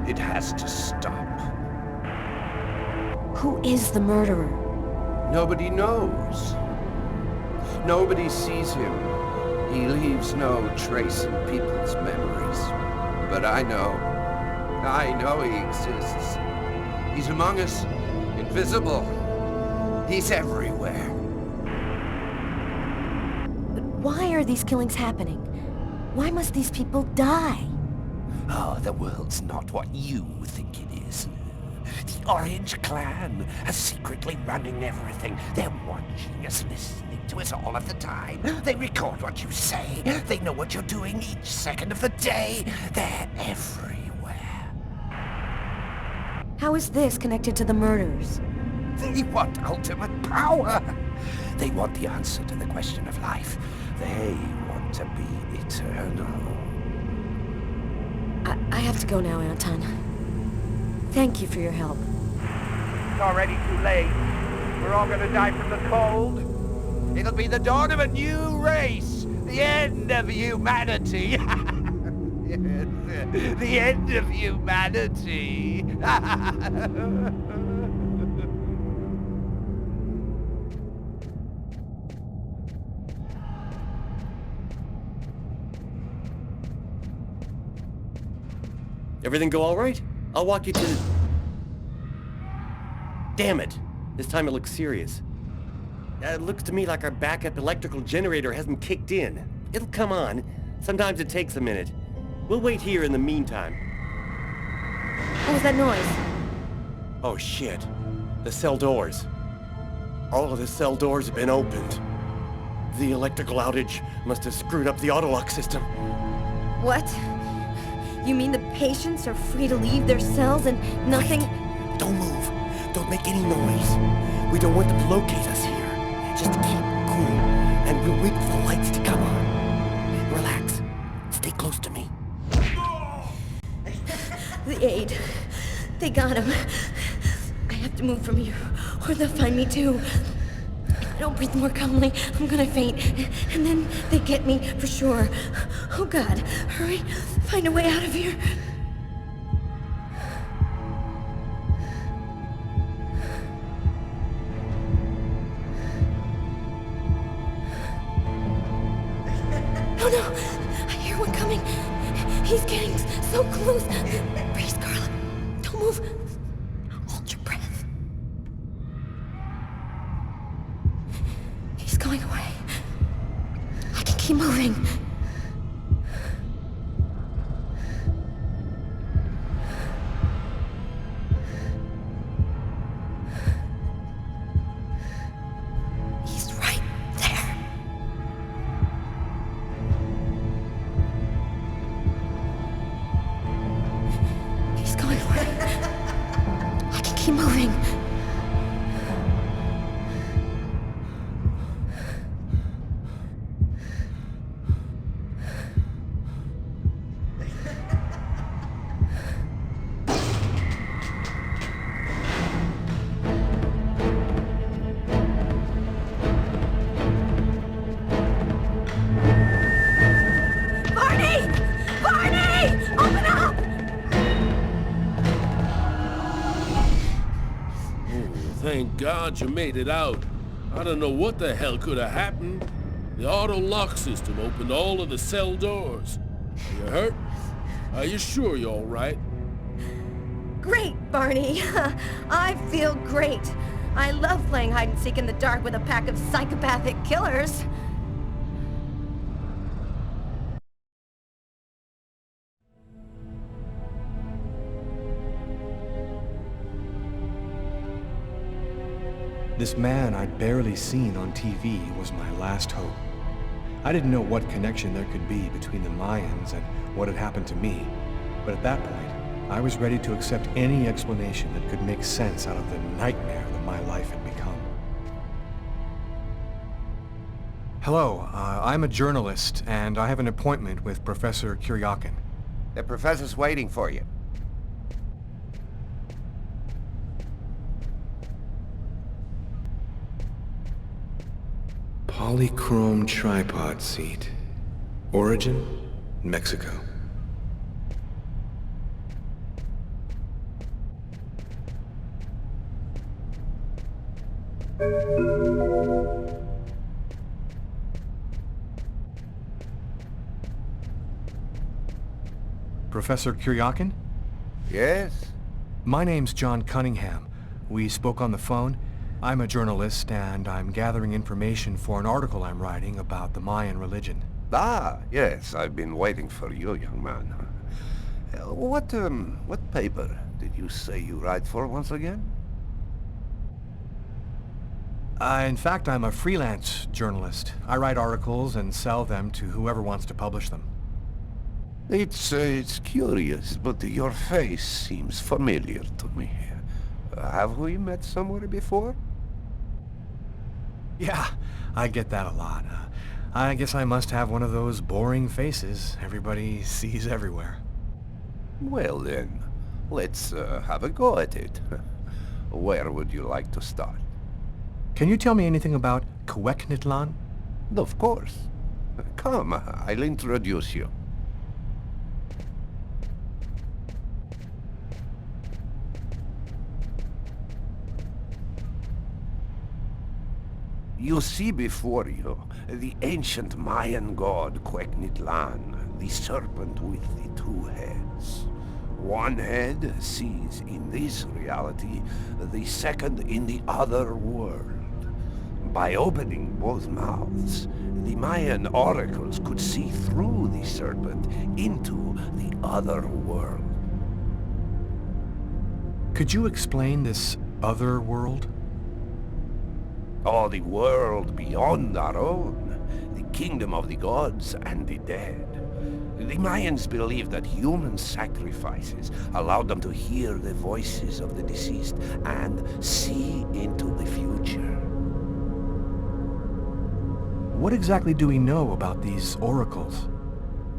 B: It has to stop.
U: Who is the murderer?
B: Nobody knows. Nobody sees him. He leaves no trace in people's memories. But I know he exists. He's among us, invisible. He's everywhere.
U: But why are these killings happening? Why must these people die?
B: Oh, the world's not what you think it is. The Orange Clan are secretly running everything. They're watching us, listening to us all of the time. They record what you say. They know what you're doing each second of the day. They're everywhere.
U: How is this connected to the murders?
B: They want ultimate power. They want the answer to the question of life. They want to be eternal.
U: I have to go now, Anton. Thank you for your help.
O: It's already too late. We're all gonna die from the cold. It'll be the dawn of a new race. The end of humanity. The end of humanity.
G: Everything go all right? I'll walk you to... Damn it! This time it looks serious. It looks to me like our backup electrical generator hasn't kicked in. It'll come on. Sometimes it takes a minute. We'll wait here in the meantime.
U: What was that noise?
G: Oh shit. The cell doors. All of the cell doors have been opened. The electrical outage must have screwed up the autolock system.
U: What? You mean the patients are free to leave their cells and nothing...
G: Wait. Don't move. Don't make any noise. We don't want them to locate us here. Just keep cool, and we'll wait for the lights to come on. Relax. Stay close to me.
U: The aide. They got him. I have to move from here, or they'll find me too. If I don't breathe more calmly, I'm gonna faint. And then they get me, for sure. Oh God, hurry. Find a way out of here. Oh no! I hear one coming. He's getting so close. Breathe, Carla. Don't move. Hold your breath. He's going away. I can keep moving. He's right there. He's going away. I can keep moving.
N: Oh, thank God you made it out. I don't know what the hell could have happened. The auto lock system opened all of the cell doors. Are you hurt? Are you sure you're all right?
H: Great, Barney. I feel great. I love playing hide-and-seek in the dark with a pack of psychopathic killers.
F: This man I'd barely seen on TV was my last hope. I didn't know what connection there could be between the Mayans and what had happened to me, but at that point, I was ready to accept any explanation that could make sense out of the nightmare that my life had become. Hello, I'm a journalist, and I have an appointment with Professor Shirrako.
B: The professor's waiting for you.
A: Polychrome tripod seat. Origin, Mexico.
F: Professor Shirrako?
B: Yes?
F: My name's John Cunningham. We spoke on the phone. I'm a journalist, and I'm gathering information for an article I'm writing about the Mayan religion.
B: Ah, yes, I've been waiting for you, young man. What paper did you say you write for once again?
F: In fact, I'm a freelance journalist. I write articles and sell them to whoever wants to publish them.
B: It's curious, but your face seems familiar to me. Have we met somewhere before?
F: Yeah, I get that a lot. I guess I must have one of those boring faces everybody sees everywhere.
B: Well then, let's have a go at it. Where would you like to start?
F: Can you tell me anything about Cuecnitlan?
B: Of course. Come, I'll introduce you. You see before you the ancient Mayan god Cuecnitlan, the serpent with the two heads. One head sees in this reality, the second in the other world. By opening both mouths, the Mayan oracles could see through the serpent into the other world.
F: Could you explain this other world?
B: Oh, the world beyond our own, the kingdom of the gods and the dead. The Mayans believed that human sacrifices allowed them to hear the voices of the deceased and see into the future.
F: What exactly do we know about these oracles?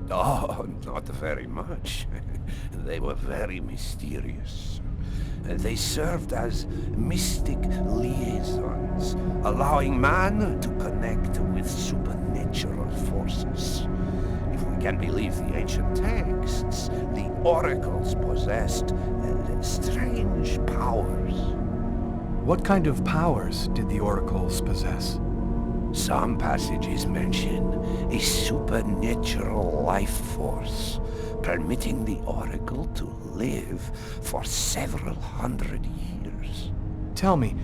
B: Oh, not very much. They were very mysterious. They served as mystic liaisons, allowing man to connect with supernatural forces. If we can believe the ancient texts, the oracles possessed strange powers.
F: What kind of powers did the oracles possess?
B: Some passages mention a supernatural life force, permitting the oracle to live for several hundred years.
F: Tell me,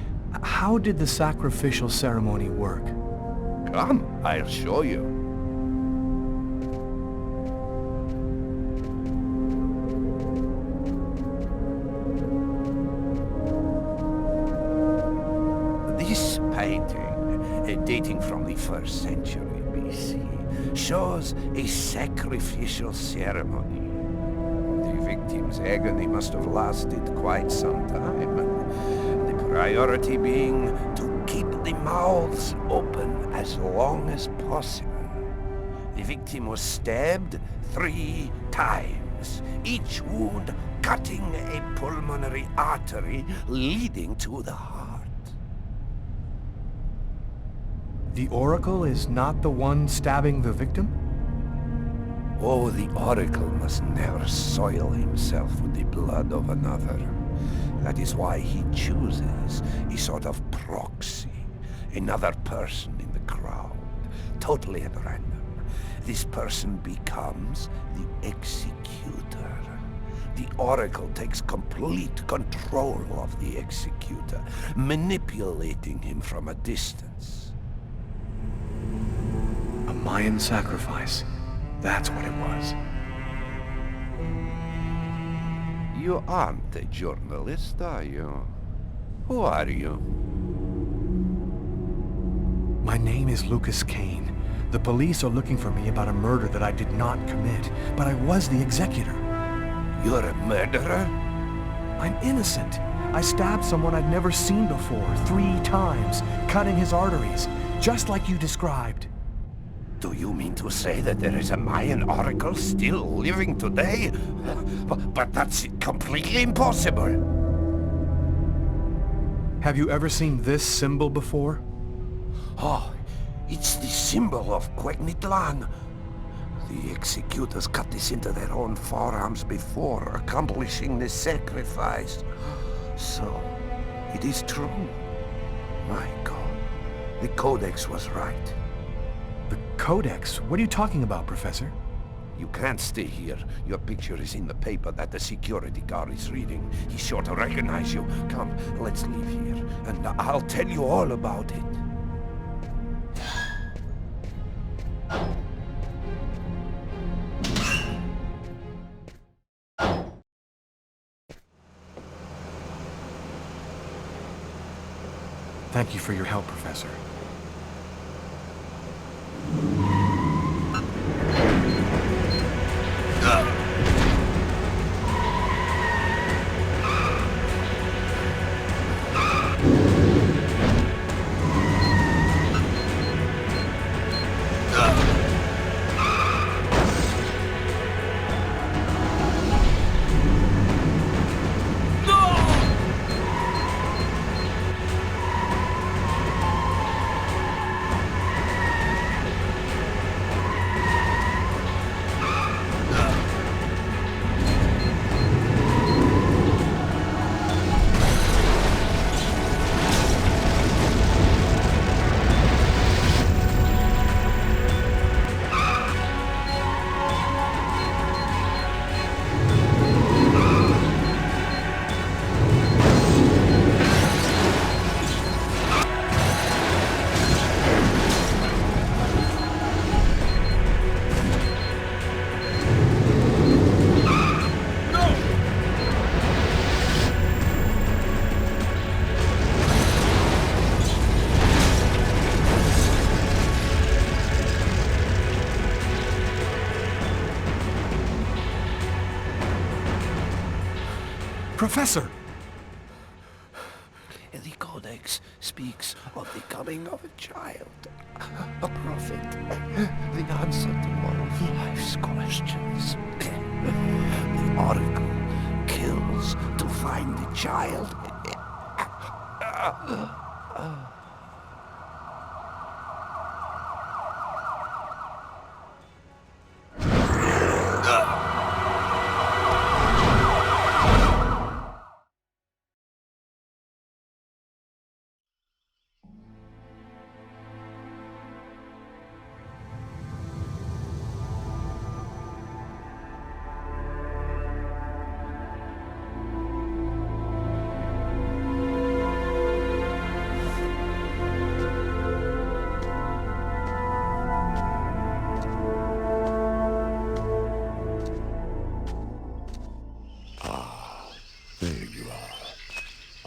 F: how did the sacrificial ceremony work?
B: Come, I'll show you. This painting, dating from the 1st century BC, shows a sacrificial ceremony. The victim's agony must have lasted quite some time, the priority being to keep the mouths open as long as possible. The victim was stabbed 3 times, each wound cutting a pulmonary artery leading to the heart.
F: The oracle is not the one stabbing the victim?
B: Oh, the oracle must never soil himself with the blood of another.
P: That is why he chooses a sort of proxy, another person in the crowd, totally at random. This person becomes the executor. The Oracle takes complete control of the executor, manipulating him from a distance.
A: A Mayan sacrifice. That's what it was.
B: You aren't a journalist, are you? Who are you?
A: My name is Lucas Kane. The police are looking for me about a murder that I did not commit, but I was the executor.
B: You're a murderer?
A: I'm innocent. I stabbed someone I'd never seen before 3 times, cutting his arteries, just like you described.
B: Do you mean to say that there is a Mayan oracle still living today? But that's completely impossible.
A: Have you ever seen this symbol before?
B: Oh, it's the symbol of Quegnitlan. The executors cut this into their own forearms before accomplishing the sacrifice. So, it is true. My God, the Codex was right.
A: The Codex? What are you talking about, Professor?
B: You can't stay here. Your picture is in the paper that the security guard is reading. He's sure to recognize you. Come, let's leave here, and I'll tell you all about it.
A: Thank you for your help, Professor. Professor!
B: The Codex speaks of the coming of a child, a prophet, the answer to one of life's questions. The Oracle kills to find the child.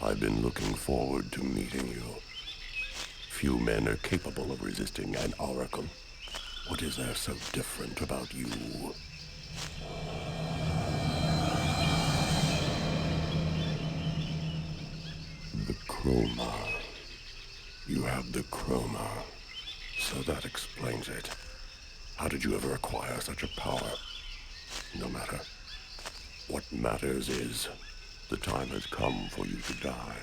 R: I've been looking forward to meeting you. Few men are capable of resisting an oracle. What is there so different about you? The chroma. You have the chroma. So that explains it. How did you ever acquire such a power? No matter. What matters is, the time has come for you to die.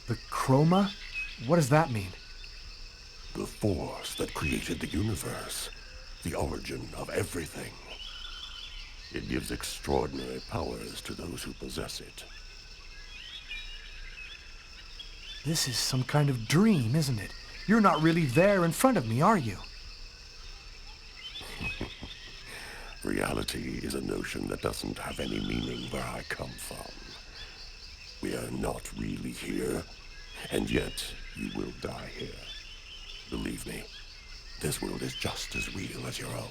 A: The chroma? What does that mean?
R: The force that created the universe. The origin of everything. It gives extraordinary powers to those who possess it.
F: This is some kind of dream, isn't it? You're not really there in front of me, are you?
R: Reality is a notion that doesn't have any meaning where I come from. We are not really here, and yet you will die here. Believe me, this world is just as real as your own.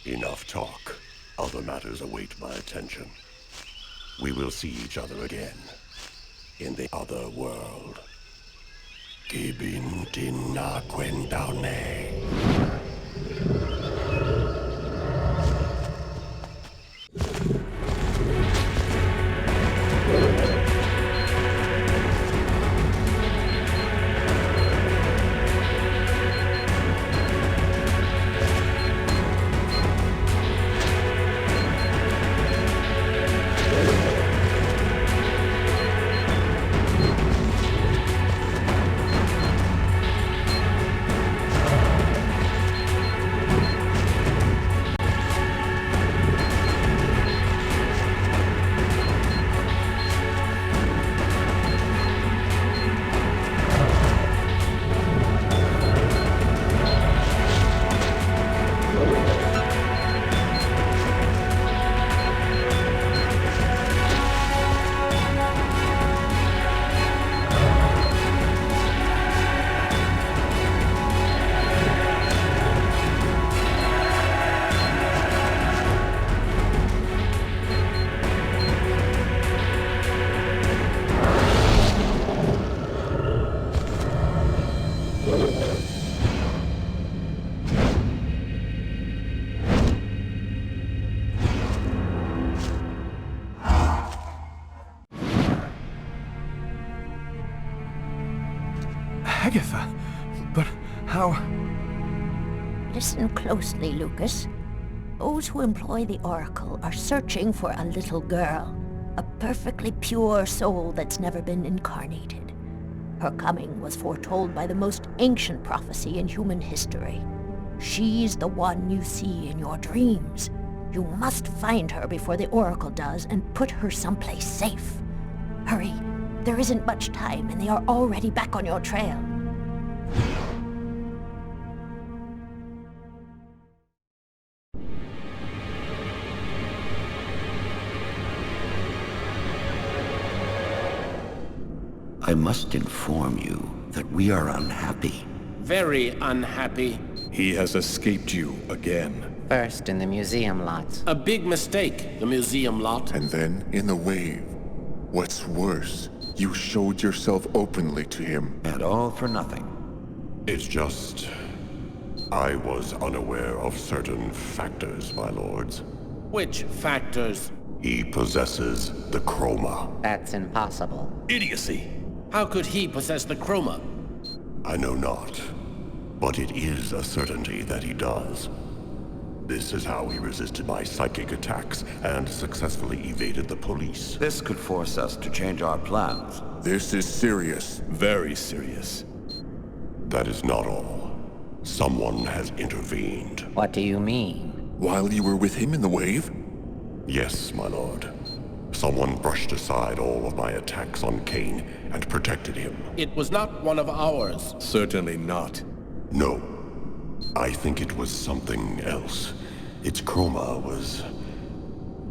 R: Enough talk. Other matters await my attention. We will see each other again in the other world. Gibin dinna quendaune.
F: Agatha, but how...
I: Listen closely, Lucas. Those who employ the Oracle are searching for a little girl, a perfectly pure soul that's never been incarnated. Her coming was foretold by the most ancient prophecy in human history. She's the one you see in your dreams. You must find her before the Oracle does and put her someplace safe. Hurry, there isn't much time and they are already back on your trail.
T: I must inform you that we are unhappy.
N: Very unhappy.
R: He has escaped you again.
Q: First in the museum lot.
N: A big mistake, the museum lot.
K: And then in the wave. What's worse, you showed yourself openly to him.
T: And all for nothing.
R: It's just... I was unaware of certain factors, my lords.
N: Which factors?
R: He possesses the chroma.
Q: That's impossible.
N: Idiocy. How could he possess the chroma?
R: I know not, but it is a certainty that he does. This is how he resisted my psychic attacks and successfully evaded the police.
T: This could force us to change our plans.
K: This is serious.
R: Very serious. That is not all. Someone has intervened.
Q: What do you mean?
K: While you were with him in the wave?
R: Yes, my lord. Someone brushed aside all of my attacks on Kane and protected him.
N: It was not one of ours.
R: Certainly not. No. I think it was something else. Its chroma was...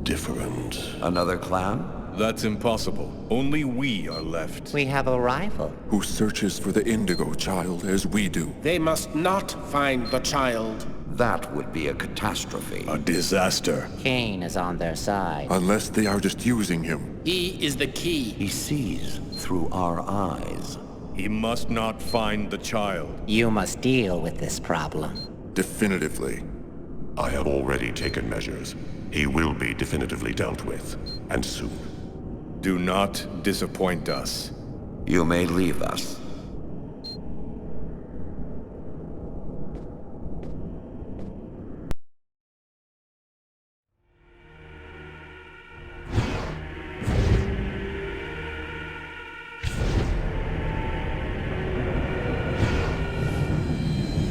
R: different.
T: Another clan?
R: That's impossible. Only we are left.
Q: We have a rival.
K: Who searches for the Indigo child as we do.
N: They must not find the child.
T: That would be a catastrophe.
R: A disaster.
Q: Kane is on their side.
K: Unless they are just using him.
N: He is the key.
T: He sees through our eyes.
R: He must not find the child.
Q: You must deal with this problem.
K: Definitively.
R: I have already taken measures. He will be definitively dealt with, and soon. Do not disappoint us.
T: You may leave us.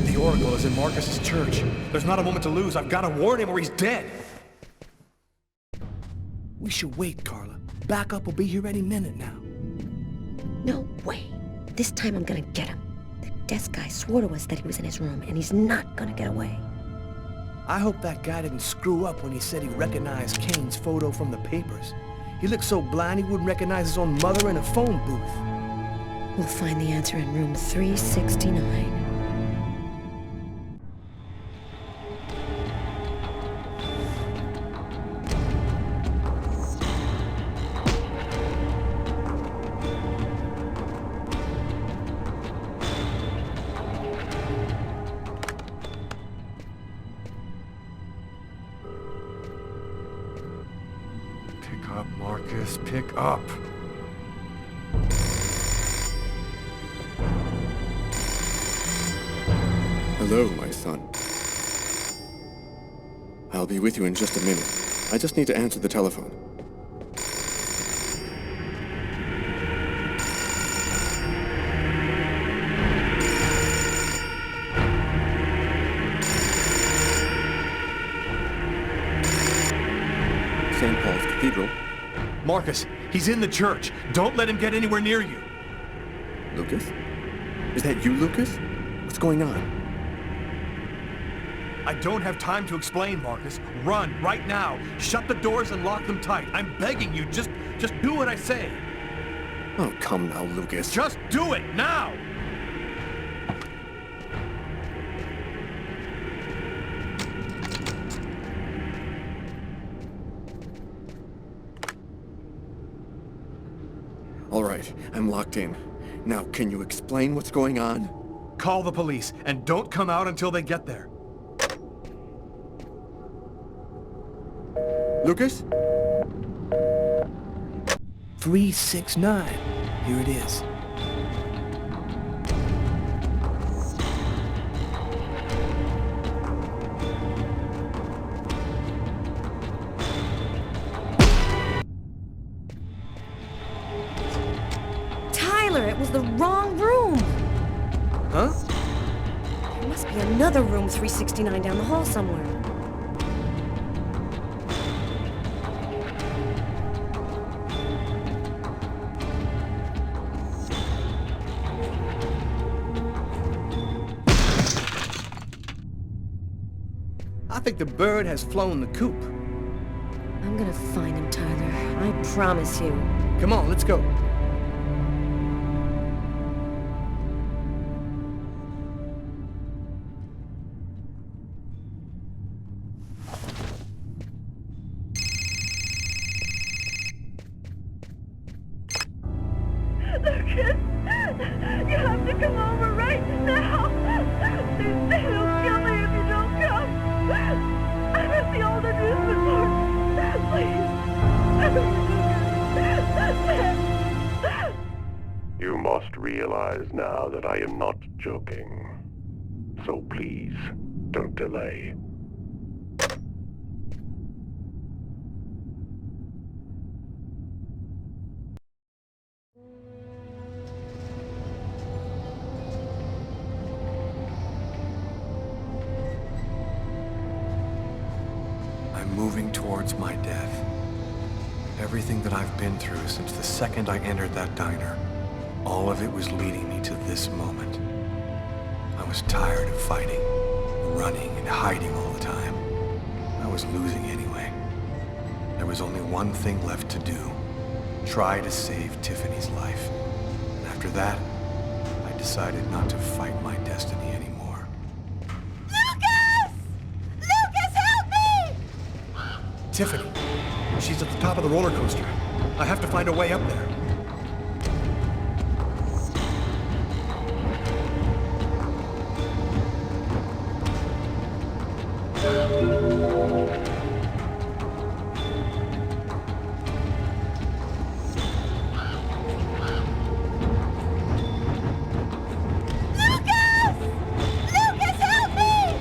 F: The Oracle
J: is in Marcus's church. There's not a moment to lose. I've got to warn him or he's dead. We should wait, Carla. Backup will be here any minute now.
U: No way. This time I'm gonna get him. The desk guy swore to us that he was in his room, and he's not gonna get away.
J: I hope that guy didn't screw up when he said he recognized Kane's photo from the papers. He looked so blind he wouldn't recognize his own mother in a phone booth.
U: We'll find the answer in room 369.
F: Pick up, Marcus, pick up.
K: Hello, my son. I'll be with you in just a minute. I just need to answer the telephone. St. Paul's Cathedral.
J: Marcus, he's in the church. Don't let him get anywhere near you.
K: Lucas? Is that you, Lucas? What's going on?
J: I don't have time to explain, Marcus. Run, right now. Shut the doors and lock them tight. I'm begging you, just do what I say.
K: Oh, come now, Lucas.
J: Just do it, now!
K: All right, I'm locked in. Now, can you explain what's going on?
J: Call the police, and don't come out until they get there.
K: Lucas?
J: 369. Here it is.
U: Tyler, it was the wrong room!
J: Huh?
U: There must be another room 369 down the hall somewhere.
J: I think the bird has flown the coop.
U: I'm gonna find him, Tyler. I promise you.
J: Come on, let's go.
H: Lucas, you have to come over right now. They'll kill me if you don't come. I've heard the older news before. Please.
R: You must realize now that I am not joking. So please, don't delay.
F: I'm moving towards my death. Everything that I've been through since the second I entered that diner, all of it was leading me to this moment. I was tired of fighting, running and hiding all the time. I was losing anyway. There was only one thing left to do. Try to save Tiffany's life. And after that, I decided not to fight my destiny anymore.
H: Lucas! Lucas, help me!
J: Tiffany, she's at the top of the roller coaster. I have to find a way up there.
H: Lucas, help me!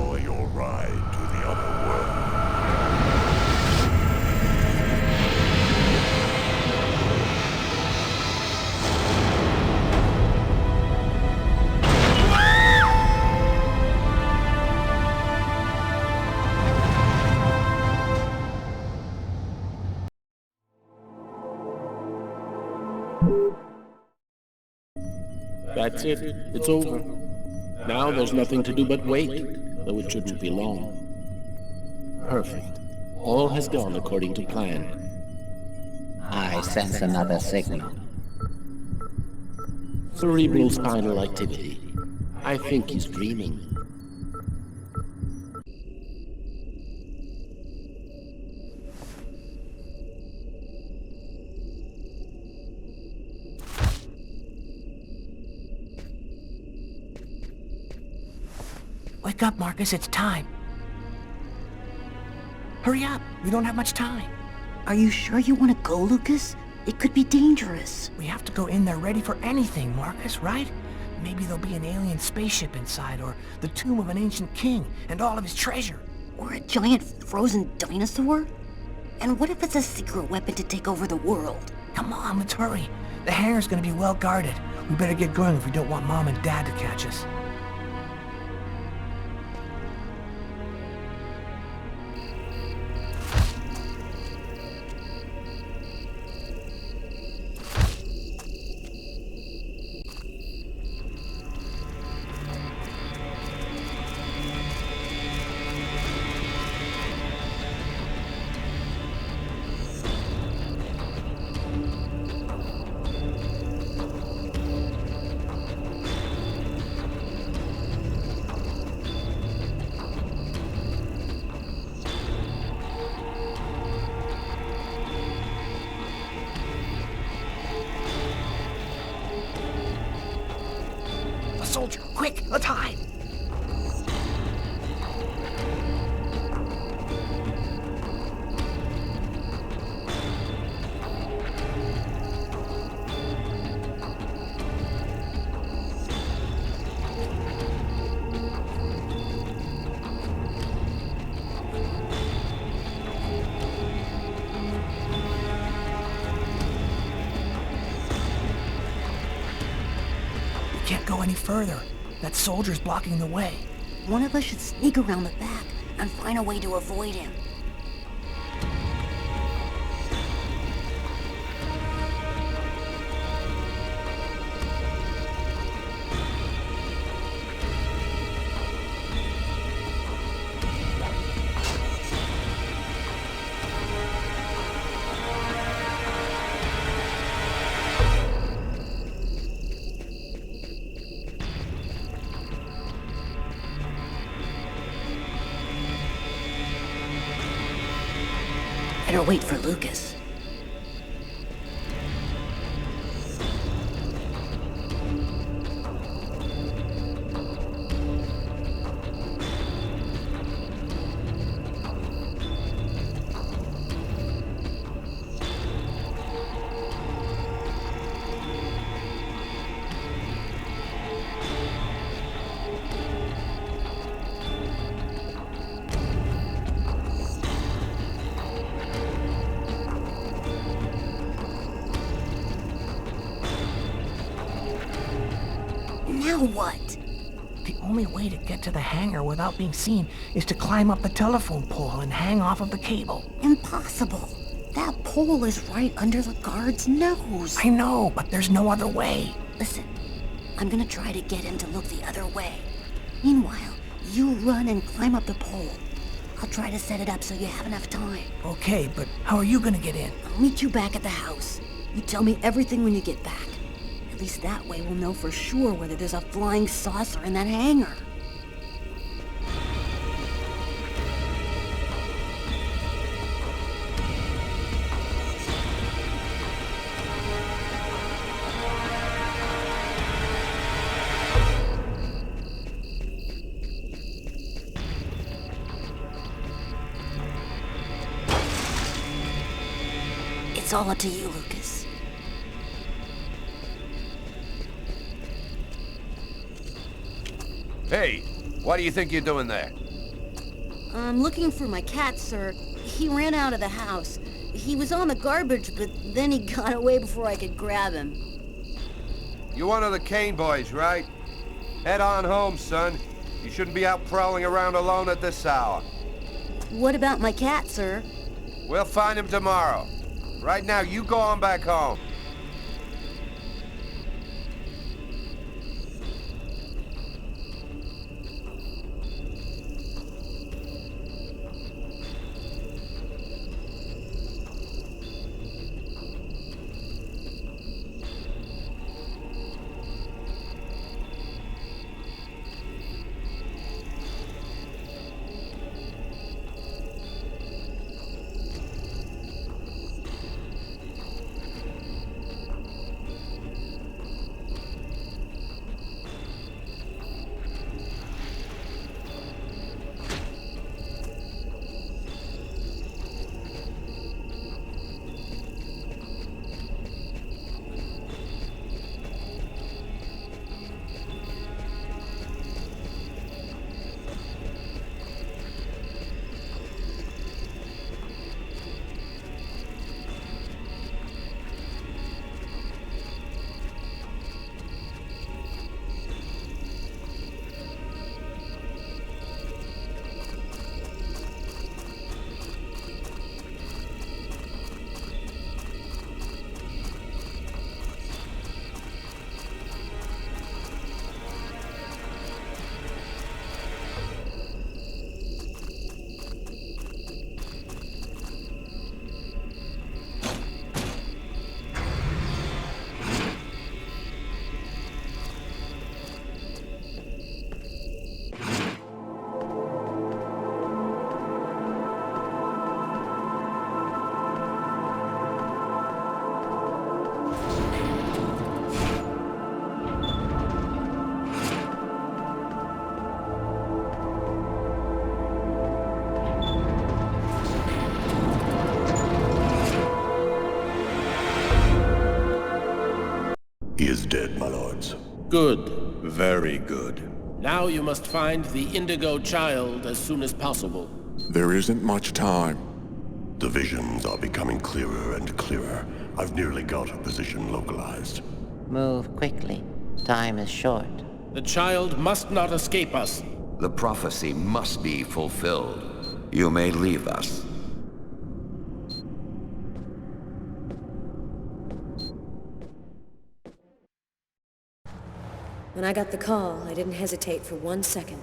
R: enjoy your ride to the other world.
N: That's it. It's over. Now there's nothing to do but wait, though it shouldn't be long. Perfect. All has gone according to plan.
Q: I sense another signal.
N: Cerebral spinal activity. I think he's dreaming.
J: Wake up, Marcus, it's time. Hurry up, we don't have much time.
E: Are you sure you want to go, Lucas? It could be dangerous.
J: We have to go in there ready for anything, Marcus, right? Maybe there'll be an alien spaceship inside, or the tomb of an ancient king, and all of his treasure.
E: Or a giant frozen dinosaur? And what if it's a secret weapon to take over the world?
J: Come on, let's hurry. The hangar's gonna be well guarded. We better get going if we don't want Mom and Dad to catch us. Soldier, quick, let's hide! Can't go any further. That soldier's blocking the way.
E: One of us should sneak around the back and find a way to avoid him. Better wait for Lucas. Now what?
J: The only way to get to the hangar without being seen is to climb up the telephone pole and hang off of the cable.
E: Impossible. That pole is right under the guard's nose.
J: I know, but there's no other way.
E: Listen, I'm gonna try to get him to look the other way. Meanwhile, you run and climb up the pole. I'll try to set it up so you have enough time.
J: Okay, but how are you gonna get in?
E: I'll meet you back at the house. You tell me everything when you get back. At least that way we'll know for sure whether there's a flying saucer in that hangar. It's all up to you, Lucas.
B: Hey, what do you think you're doing there?
D: I'm looking for my cat, sir. He ran out of the house. He was on the garbage, but then he got away before I could grab him.
B: You're one of the Kane boys, right? Head on home, son. You shouldn't be out prowling around alone at this hour.
D: What about my cat, sir?
B: We'll find him tomorrow. Right now, you go on back home.
R: He is dead, my lords.
N: Good.
A: Very good.
N: Now you must find the Indigo child as soon as possible.
R: There isn't much time. The visions are becoming clearer and clearer. I've nearly got a position localized.
Q: Move quickly. Time is short.
N: The child must not escape us.
S: The prophecy must be fulfilled. You may leave us.
U: When I got the call, I didn't hesitate for 1 second.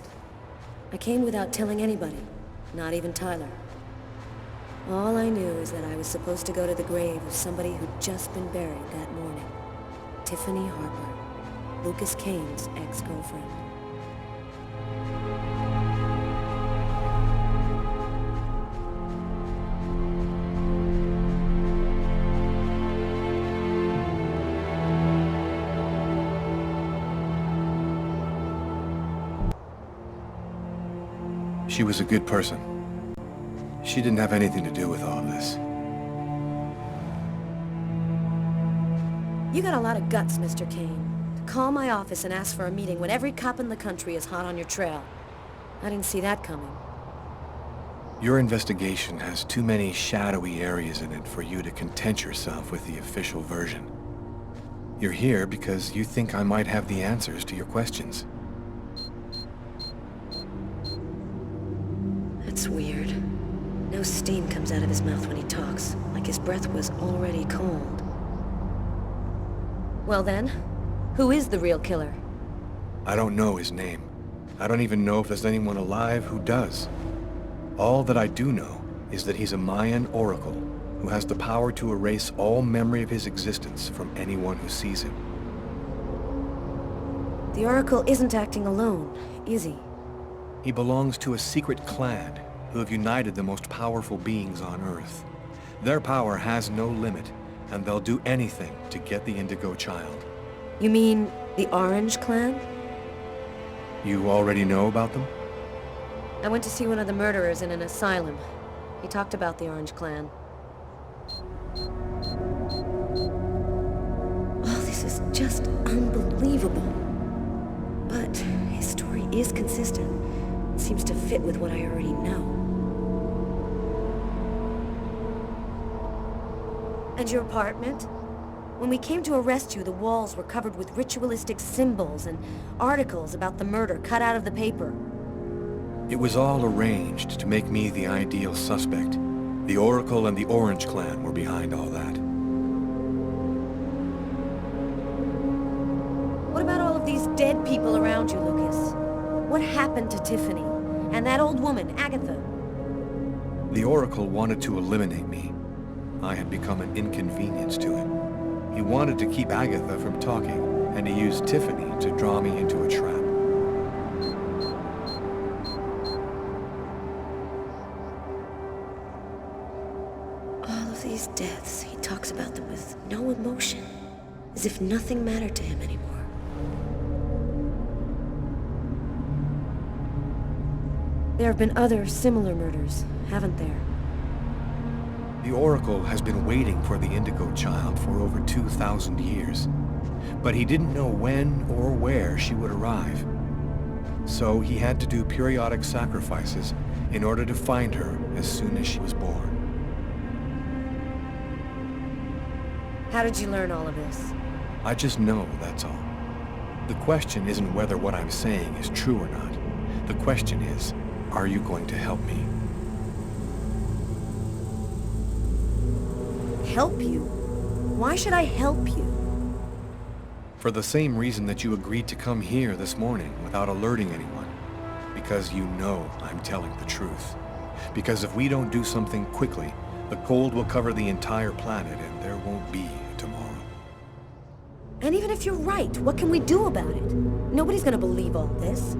U: I came without telling anybody, not even Tyler. All I knew is that I was supposed to go to the grave of somebody who'd just been buried that morning. Tiffany Harper, Lucas Kane's ex-girlfriend.
A: She was a good person. She didn't have anything to do with all of this.
U: You got a lot of guts, Mr. Kane. To call my office and ask for a meeting when every cop in the country is hot on your trail. I didn't see that coming.
A: Your investigation has too many shadowy areas in it for you to content yourself with the official version. You're here because you think I might have the answers to your questions.
U: That's weird. No steam comes out of his mouth when he talks, like his breath was already cold. Well then, who is the real killer?
A: I don't know his name. I don't even know if there's anyone alive who does. All that I do know is that he's a Mayan oracle who has the power to erase all memory of his existence from anyone who sees him.
U: The oracle isn't acting alone, is he?
A: He belongs to a secret clan who have united the most powerful beings on Earth. Their power has no limit, and they'll do anything to get the Indigo child.
U: You mean the Orange Clan?
A: You already know about them?
U: I went to see one of the murderers in an asylum. He talked about the Orange Clan. Oh, this is just unbelievable. But his story is consistent.
C: It seems to fit with what I already know. And your apartment? When we came to arrest you, the walls were covered with ritualistic symbols and articles about the murder cut out of the paper.
A: It was all arranged to make me the ideal suspect. The Oracle and the Orange Clan were behind all that.
C: What about all of these dead people around you, Lucas? What happened to Tiffany? And that old woman, Agatha?
A: The Oracle wanted to eliminate me. I had become an inconvenience to him. He wanted to keep Agatha from talking, and he used Tiffany to draw me into a trap.
C: All of these deaths, he talks about them with no emotion, as if nothing mattered to him anymore. There have been other similar murders, haven't there?
A: The Oracle has been waiting for the Indigo child for over 2,000 years. But he didn't know when or where she would arrive. So he had to do periodic sacrifices in order to find her as soon as she was born.
C: How did you learn all of this?
A: I just know, that's all. The question isn't whether what I'm saying is true or not. The question is, are you going to help me?
C: Help you? Why should I help you?
A: For the same reason that you agreed to come here this morning without alerting anyone. Because you know I'm telling the truth. Because if we don't do something quickly, the cold will cover the entire planet and there won't be a tomorrow.
C: And even if you're right, what can we do about it? Nobody's gonna believe all this.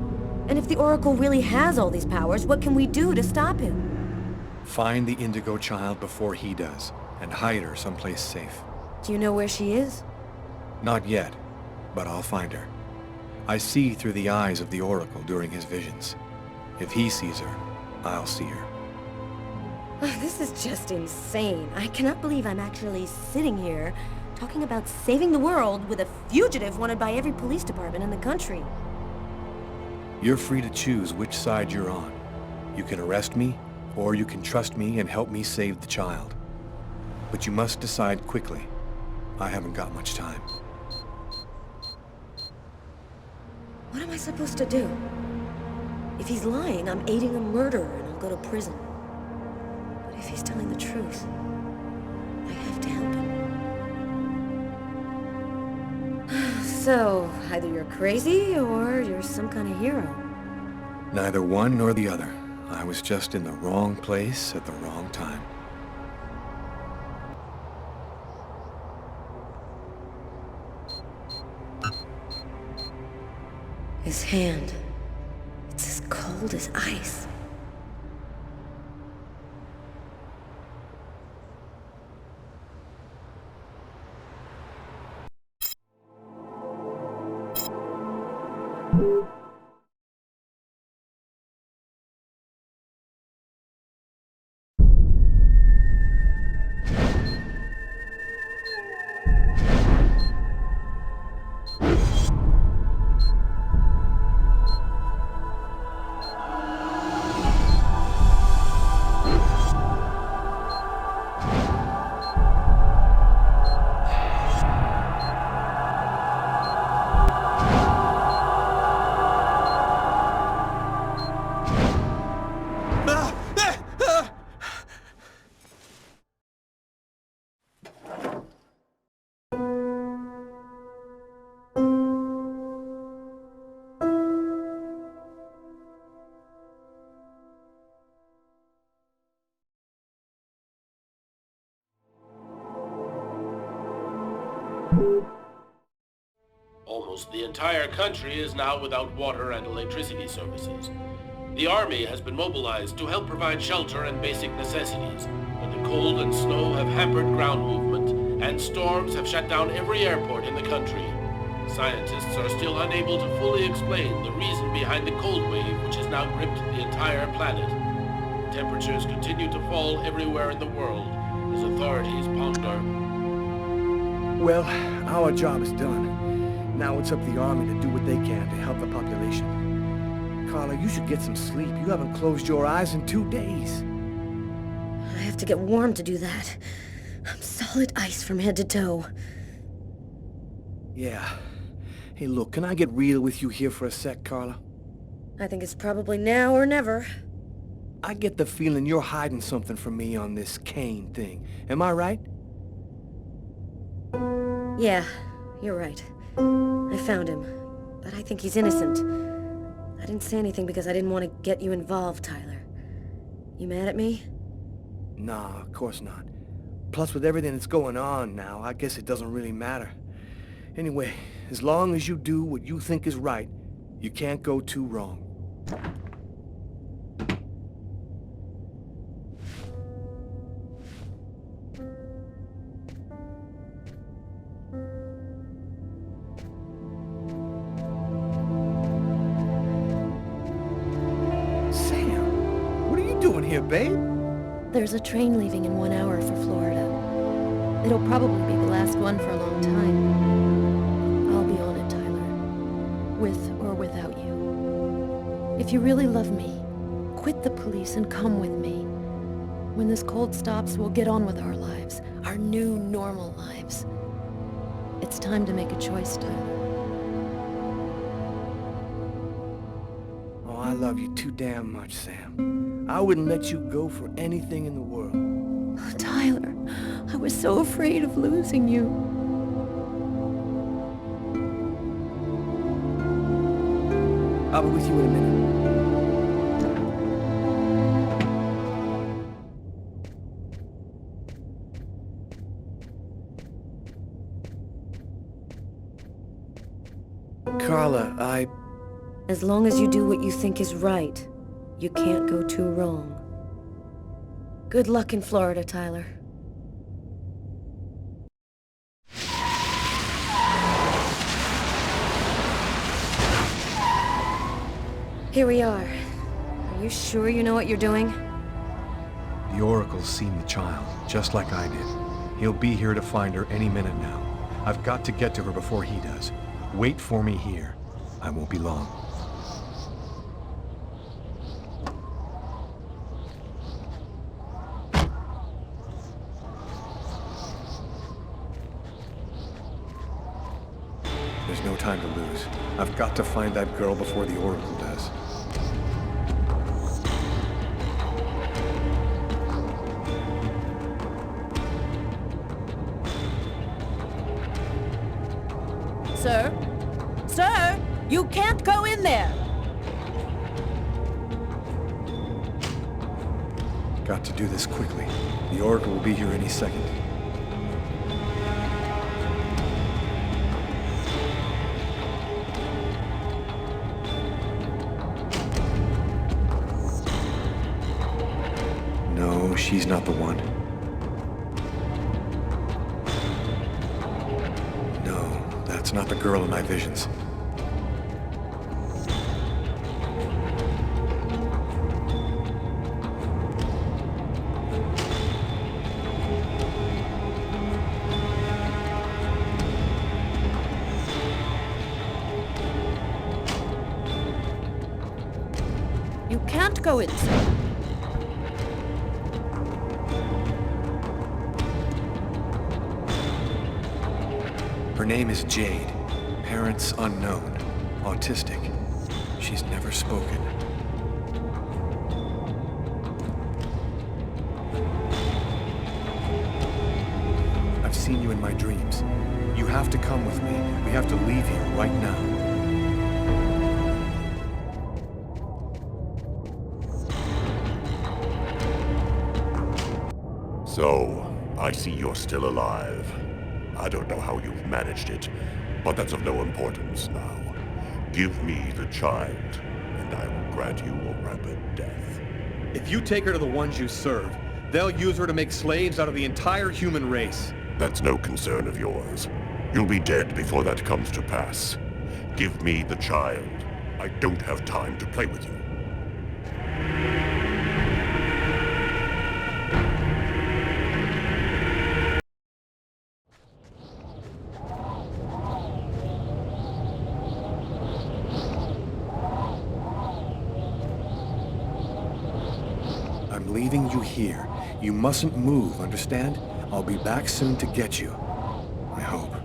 C: And if the Oracle really has all these powers, what can we do to stop him?
A: Find the Indigo child before he does, and hide her someplace safe.
C: Do you know where she is?
A: Not yet, but I'll find her. I see through the eyes of the Oracle during his visions. If he sees her, I'll see her.
C: This is just insane. I cannot believe I'm actually sitting here talking about saving the world with a fugitive wanted by every police department in the country.
A: You're free to choose which side you're on. You can arrest me, or you can trust me and help me save the child. But you must decide quickly. I haven't got much time.
C: What am I supposed to do? If he's lying, I'm aiding a murderer and I'll go to prison. But if he's telling the truth, I have to help him. So, either you're crazy or you're some kind of hero.
A: Neither one nor the other. I was just in the wrong place at the wrong time.
C: His hand, it's as cold as ice.
N: Almost the entire country is now without water and electricity services. The army has been mobilized to help provide shelter and basic necessities, but the cold and snow have hampered ground movement, and storms have shut down every airport in the country. Scientists are still unable to fully explain the reason behind the cold wave which has now gripped the entire planet. Temperatures continue to fall everywhere in the world as authorities ponder.
J: Well, our job is done. Now it's up to the army to do what they can to help the population. Carla, you should get some sleep. You haven't closed your eyes in 2 days.
U: I have to get warm to do that. I'm solid ice from head to toe.
J: Yeah. Hey, look, can I get real with you here for a sec, Carla?
U: I think it's probably now or never.
J: I get the feeling you're hiding something from me on this Kane thing. Am I right?
U: Yeah, you're right. I found him, but I think he's innocent. I didn't say anything because I didn't want to get you involved, Tyler. You mad at me?
J: Nah, of course not. Plus, with everything that's going on now, I guess it doesn't really matter. Anyway, as long as you do what you think is right, you can't go too wrong. Sam, what are you doing here, babe?
L: There's a train leaving in 1 hour for Florida. It'll probably be the last one for a long time. I'll be on it, Tyler. With or without you. If you really love me, quit the police and come with me. When this cold stops, we'll get on with our lives. Our new, normal lives. It's time to make a choice, Tyler.
J: Oh, I love you too damn much, Sam. I wouldn't let you go for anything in the world.
L: Oh, Tyler, I was so afraid of losing you.
J: I'll be with you in a minute. Carla,
U: As long as you do what you think is right, you can't go too wrong. Good luck in Florida, Tyler. Here we are. Are you sure you know what you're doing?
A: The Oracle's seen the child, just like I did. He'll be here to find her any minute now. I've got to get to her before he does. Wait for me here. I won't be long. There's no time to lose. I've got to find that girl before the Oracle does.
M: Sir? Sir! You can't go in there!
A: Got to do this quickly. The Oracle will be here any second. No, she's not the one. No, that's not the girl in my visions.
M: You can't go in, sir.
A: Her name is Jade. Parents unknown. Autistic. She's never spoken. I've seen you in my dreams. You have to come with me. We have to leave here right now.
R: So, I see you're still alive. I don't know how you've managed it, but that's of no importance now. Give me the child, and I will grant you a rapid death.
A: If you take her to the ones you serve, they'll use her to make slaves out of the entire human race.
R: That's no concern of yours. You'll be dead before that comes to pass. Give me the child. I don't have time to play with you.
F: I'm leaving you here. You mustn't move, understand? I'll be back soon to get you. I hope.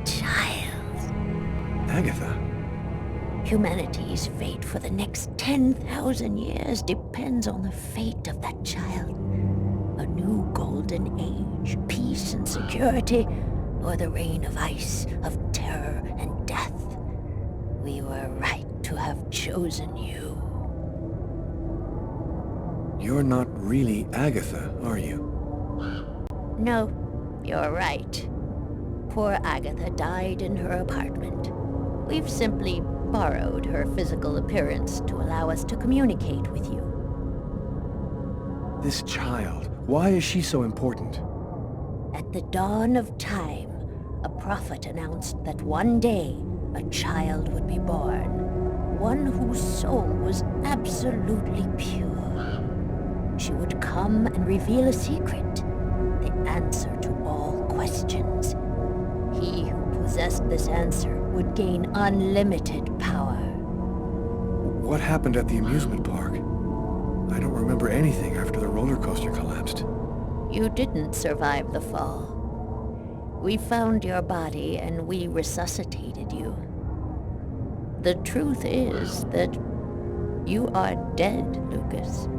I: child.
F: Agatha?
I: Humanity's fate for the next 10,000 years depends on the fate of that child. A new golden age, peace and security, or the reign of ice, of terror and death. We were right to have chosen you.
F: You're not really Agatha, are you?
I: No, you're right. Poor Agatha died in her apartment. We've simply borrowed her physical appearance to allow us to communicate with you.
F: This child, why is she so important?
I: At the dawn of time, a prophet announced that one day a child would be born, one whose soul was absolutely pure. She would come and reveal a secret, the answer to all questions. He who possessed this answer would gain unlimited power.
F: What happened at the amusement park? I don't remember anything after the roller coaster collapsed.
I: You didn't survive the fall. We found your body and we resuscitated you. The truth is that you are dead, Lucas.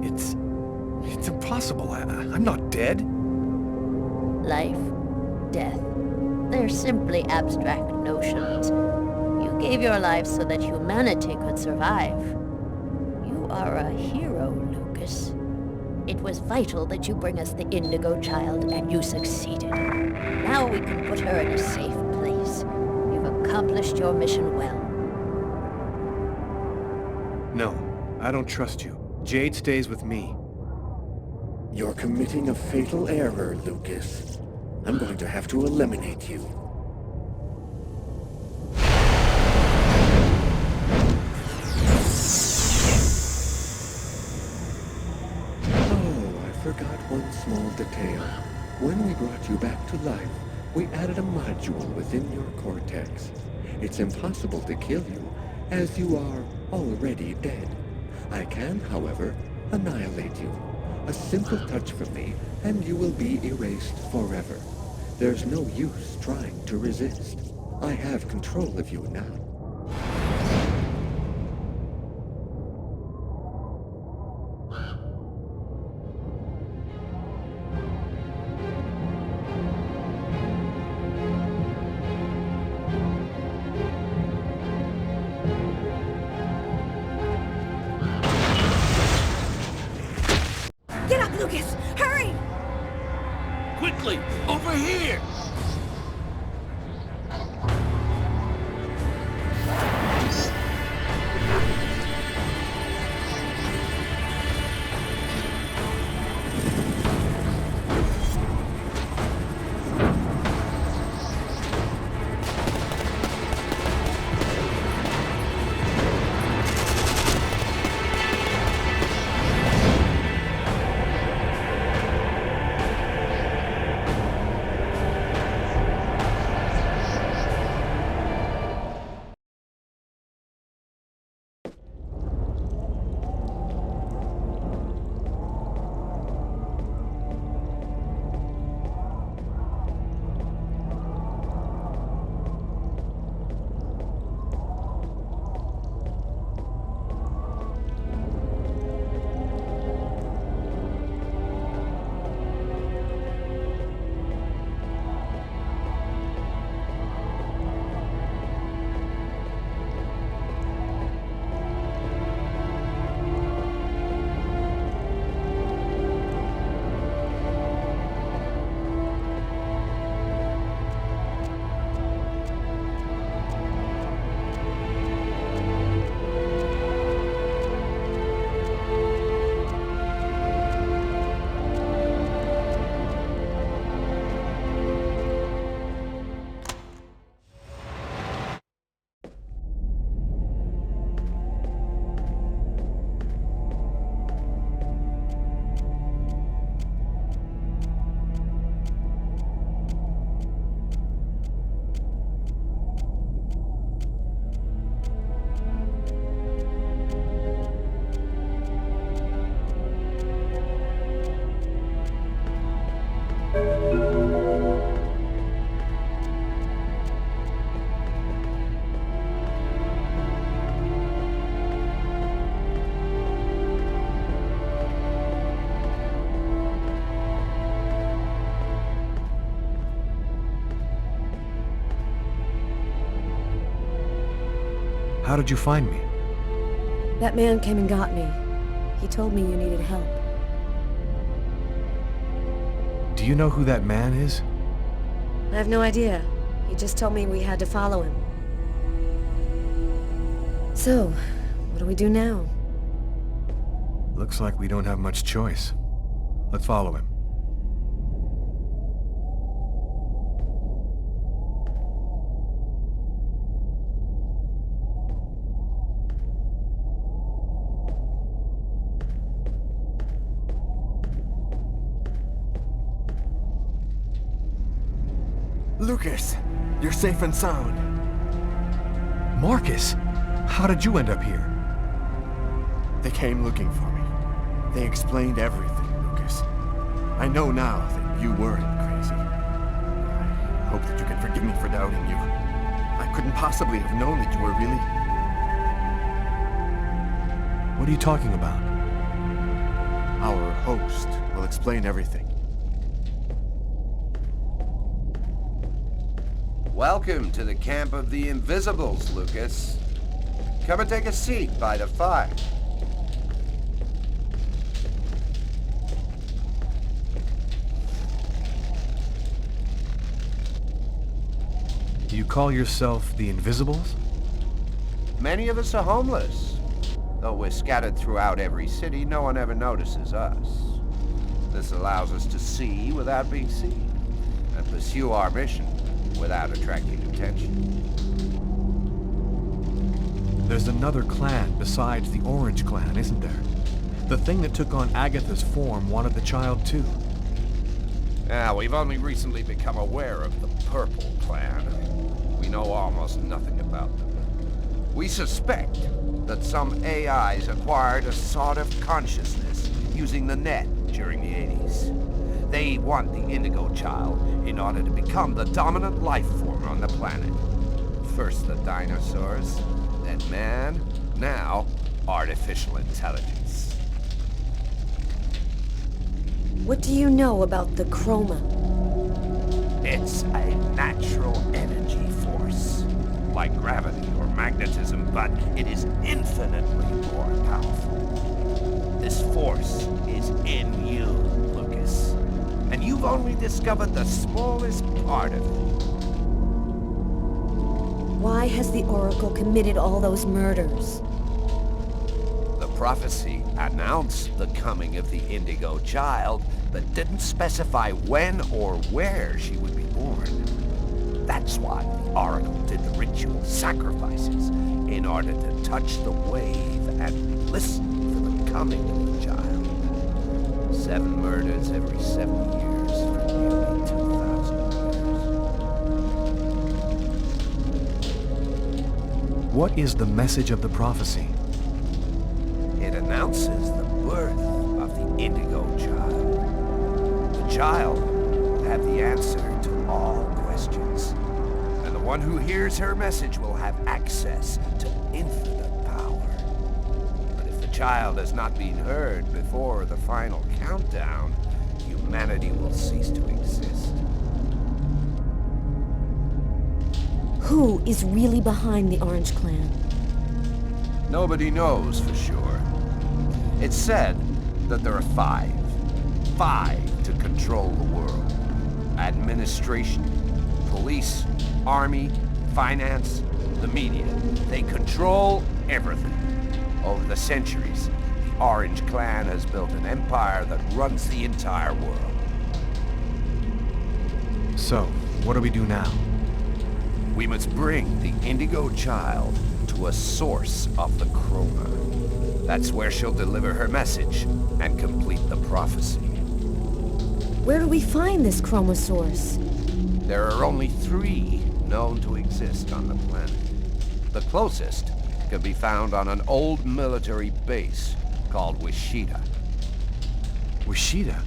F: It's impossible. I'm not dead.
I: Life, death, they're simply abstract notions. You gave your life so that humanity could survive. You are a hero, Lucas. It was vital that you bring us the Indigo child, and you succeeded. Now we can put her in a safe place. You've accomplished your mission well.
F: No, I don't trust you. Jade stays with me.
K: You're committing a fatal error, Lucas. I'm going to have to eliminate you. Oh, I forgot one small detail. When we brought you back to life, we added a module within your cortex. It's impossible to kill you, as you are already dead. I can, however, annihilate you. A simple touch from me, and you will be erased forever. There's no use trying to resist. I have control of you now.
H: Get up, Lucas! Hurry!
N: Quickly! Over here!
F: How did you find me?
U: That man came and got me. He told me you needed help.
F: Do you know who that man is?
U: I have no idea. He just told me we had to follow him. So, what do we do now?
F: Looks like we don't have much choice. Let's follow him.
K: Lucas, you're safe and sound.
F: Marcus, how did you end up here?
K: They came looking for me. They explained everything, Lucas. I know now that you weren't crazy. I hope that you can forgive me for doubting you. I couldn't possibly have known that you were really...
F: What are you talking about?
K: Our host will explain everything.
B: Welcome to the camp of the Invisibles, Lucas. Come and take a seat by the fire.
F: You call yourself the Invisibles?
B: Many of us are homeless. Though we're scattered throughout every city, no one ever notices us. This allows us to see without being seen, and pursue our mission without attracting attention.
F: There's another clan besides the Orange Clan, isn't there? The thing that took on Agatha's form wanted the child too.
B: We've only recently become aware of the Purple Clan. We know almost nothing about them. We suspect that some AIs acquired a sort of consciousness using the net during the 80s. They want the Indigo child in order to become the dominant life form on the planet. First the dinosaurs, then man, now artificial intelligence.
U: What do you know about the chroma?
B: It's a natural energy force, like gravity or magnetism, but it is infinitely more powerful. This force is in you, Lucas, and you've only discovered the smallest part of it.
U: Why has the Oracle committed all those murders?
B: The prophecy announced the coming of the Indigo child, but didn't specify when or where she would be born. That's why the Oracle did the ritual sacrifices, in order to touch the wave and listen for the coming of the child. 7 murders every 7 years for nearly 2,000 years.
F: What is the message of the prophecy?
B: It announces the birth of the Indigo child. The child will have the answer to all questions, and the one who hears her message will have access to infinite power. But if the child has not been heard before the final countdown, humanity will cease to exist.
U: Who is really behind the Orange Clan?
B: Nobody knows for sure. It's said that there are 5 to control the world. Administration, police, army, finance, the media. They control everything. Over the centuries, the Orange Clan has built an empire that runs the entire world.
F: So, what do we do now?
B: We must bring the Indigo child to a source of the chroma. That's where she'll deliver her message and complete the prophecy.
U: Where do we find this chroma source?
B: There are only 3 known to exist on the planet. The closest can be found on an old military base called Wichita.
F: Wichita?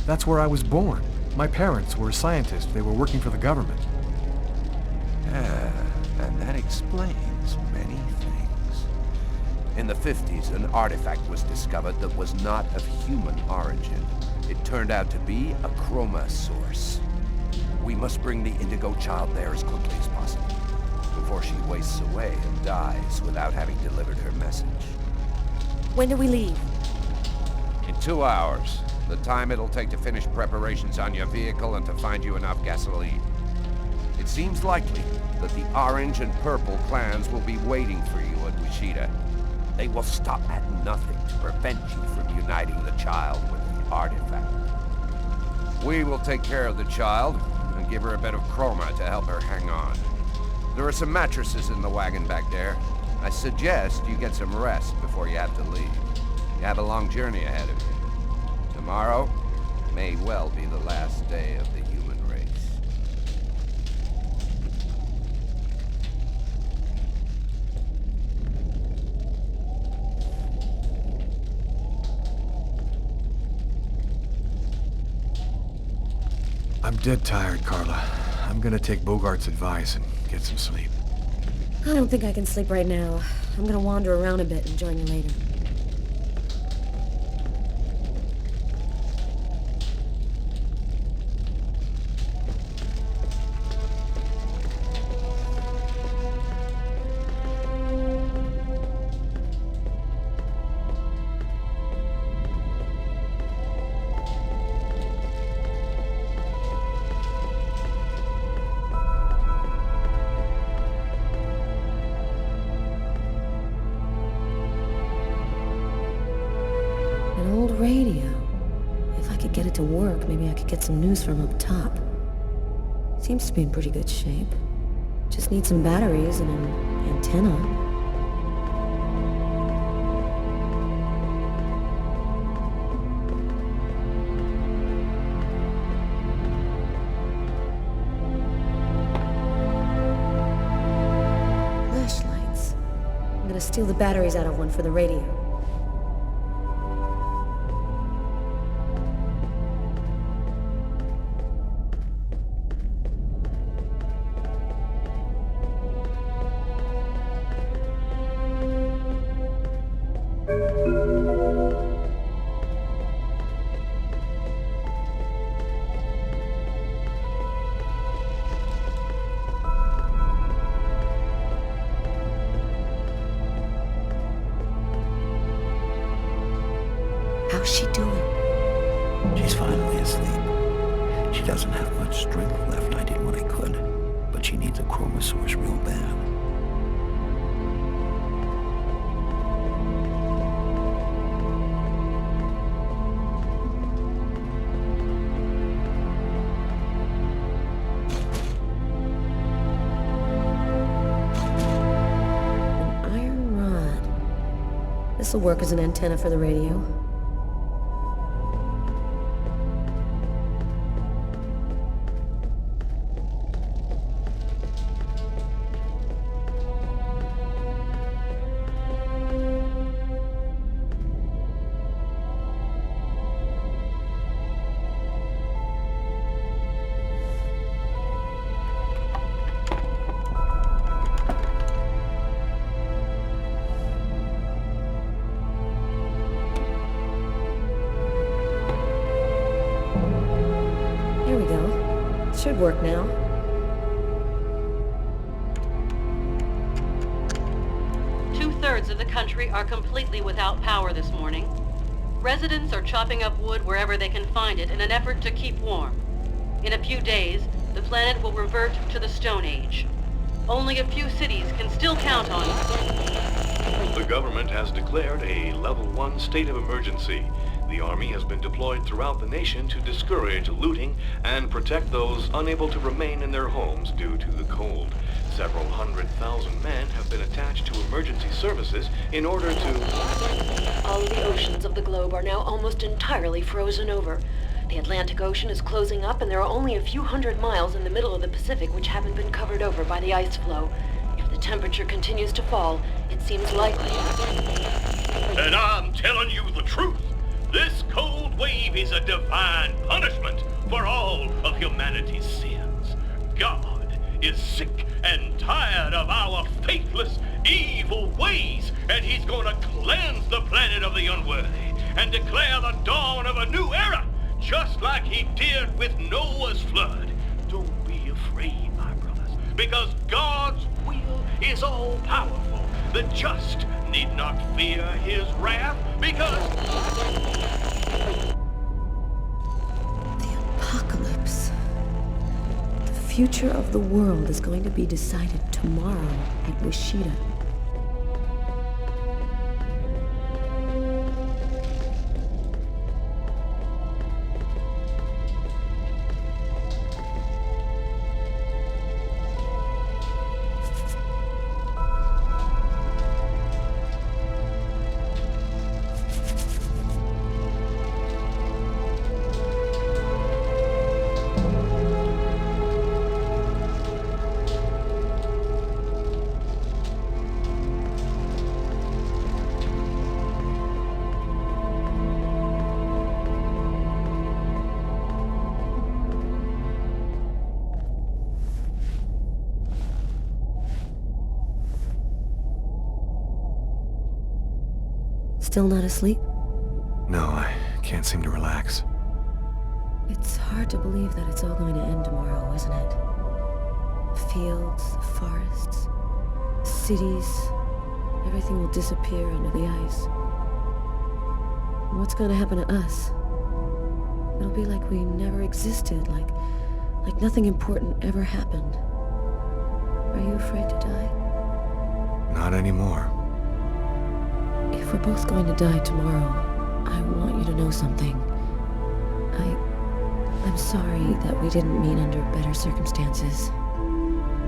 F: That's where I was born. My parents were scientists. They were working for the government.
B: And that explains many things. In the 50s, an artifact was discovered that was not of human origin. It turned out to be a chroma source. We must bring the Indigo child there as quickly as possible.
P: before she wastes away and dies without having delivered her message.
U: When do we leave?
P: In 2 hours. The time it'll take to finish preparations on your vehicle and to find you enough gasoline. It seems likely that the Orange and Purple clans will be waiting for you at Wichita. They will stop at nothing to prevent you from uniting the child with the artifact. We will take care of the child and give her a bit of chroma to help her hang on. There are some mattresses in the wagon back there. I suggest you get some rest before you have to leave. You have a long journey ahead of you. Tomorrow may well be the last day of the human race.
F: I'm dead tired, Carla. I'm gonna take Bogart's advice and get some sleep.
U: I don't think I can sleep right now. I'm gonna wander around a bit and join you later. An old radio. If I could get it to work, maybe I could get some news from up top. Seems to be in pretty good shape. Just need some batteries and an antenna. Flashlights. I'm gonna steal the batteries out of one for the radio. How's she doing?
O: She's finally asleep. She doesn't have much strength left. I did what I could, but she needs a chroma source real bad.
U: An iron rod. This'll work as an antenna for the radio. There we go. Should work now.
V: Two-thirds of the country are completely without power this morning. Residents are chopping up wood wherever they can find it in an effort to keep warm. In a few days, the planet will revert to the Stone Age. Only a few cities can still count on it.
W: The government has declared a Level 1 state of emergency. The Army has been deployed throughout the nation to discourage looting and protect those unable to remain in their homes due to the cold. Several 100,000 men have been attached to emergency services in order to...
V: All of the oceans of the globe are now almost entirely frozen over. The Atlantic Ocean is closing up, and there are only a few hundred miles in the middle of the Pacific which haven't been covered over by the ice flow. If the temperature continues to fall, it seems likely...
X: And I'm telling you the truth. This cold wave is a divine punishment for all of humanity's sins. God is sick and tired of our faithless, evil ways, and he's gonna cleanse the planet of the unworthy and declare the dawn of a new era, just like he did with Noah's flood. Don't be afraid, my brothers, because God's wheel is all-powerful. The just need not fear his wrath, because...
C: Apocalypse. The future of the world is going to be decided tomorrow at Wishida. Still not asleep?
A: No, I can't seem to relax.
C: It's hard to believe that it's all going to end tomorrow, isn't it? Fields, forests, cities, everything will disappear under the ice. What's going to happen to us? It'll be like we never existed, like nothing important ever happened. Are you afraid to die?
A: Not anymore.
C: If we're both going to die tomorrow, I want you to know something. I'm sorry that we didn't meet under better circumstances.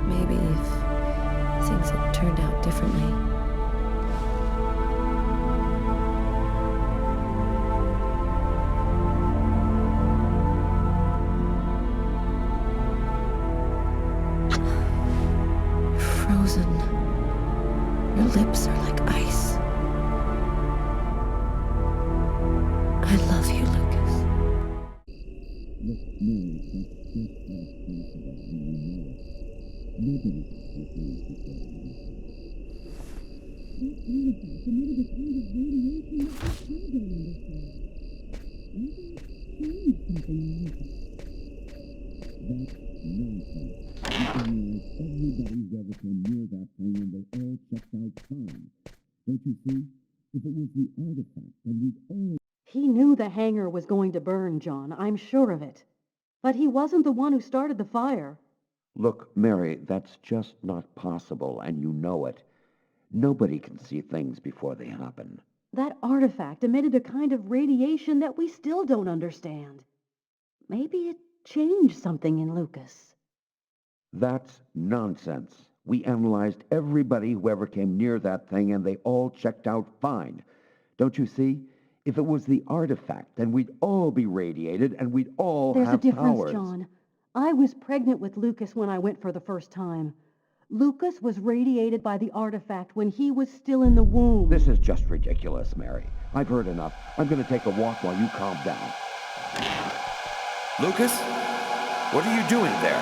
C: Maybe if things had turned out differently. You're frozen. Your lips are like ice. I love you, Lucas.
D: He knew the hangar was going to burn, John. I'm sure of it. But he wasn't the one who started the fire.
E: Look, Mary, that's just not possible, and you know it. Nobody can see things before they happen.
D: That artifact emitted a kind of radiation that we still don't understand. Maybe it changed something in Lucas.
E: That's nonsense. We analyzed everybody who ever came near that thing, and they all checked out fine. Don't you see? If it was the artifact, then we'd all be radiated, and we'd all
D: There's
E: have
D: a difference,
E: powers.
D: John. I was pregnant with Lucas when I went for the first time. Lucas was radiated by the artifact when he was still in the womb.
E: This is just ridiculous, Mary. I've heard enough. I'm going to take a walk while you calm down.
G: Lucas? What are you doing there?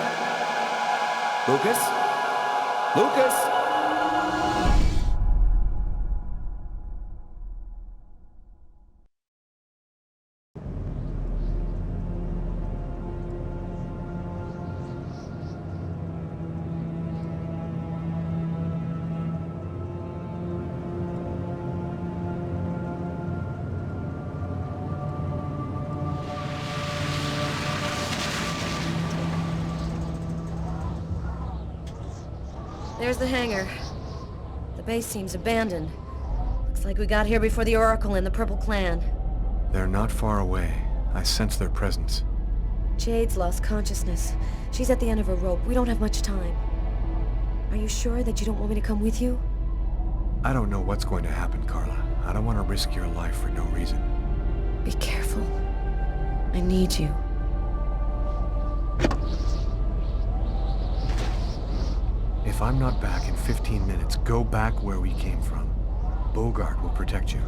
G: Lucas? Lucas?
C: There's the hangar. The base seems abandoned. Looks like we got here before the Oracle and the Purple Clan.
A: They're not far away. I sense their presence.
C: Jade's lost consciousness. She's at the end of her rope. We don't have much time. Are you sure that you don't want me to come with you?
A: I don't know what's going to happen, Carla. I don't want to risk your life for no reason.
C: Be careful. I need you.
A: If I'm not back in 15 minutes, go back where we came from. Bogart will protect you.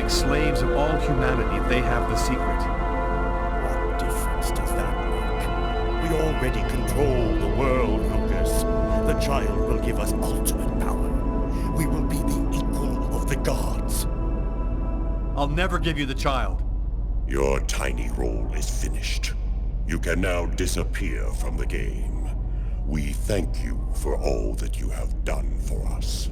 F: make slaves of all humanity if they have the secret.
L: What difference does that make? We already control the world, Lucas. The child will give us ultimate power. We will be the equal of the gods.
F: I'll never give you the child.
R: Your tiny role is finished. You can now disappear from the game. We thank you for all that you have done for us.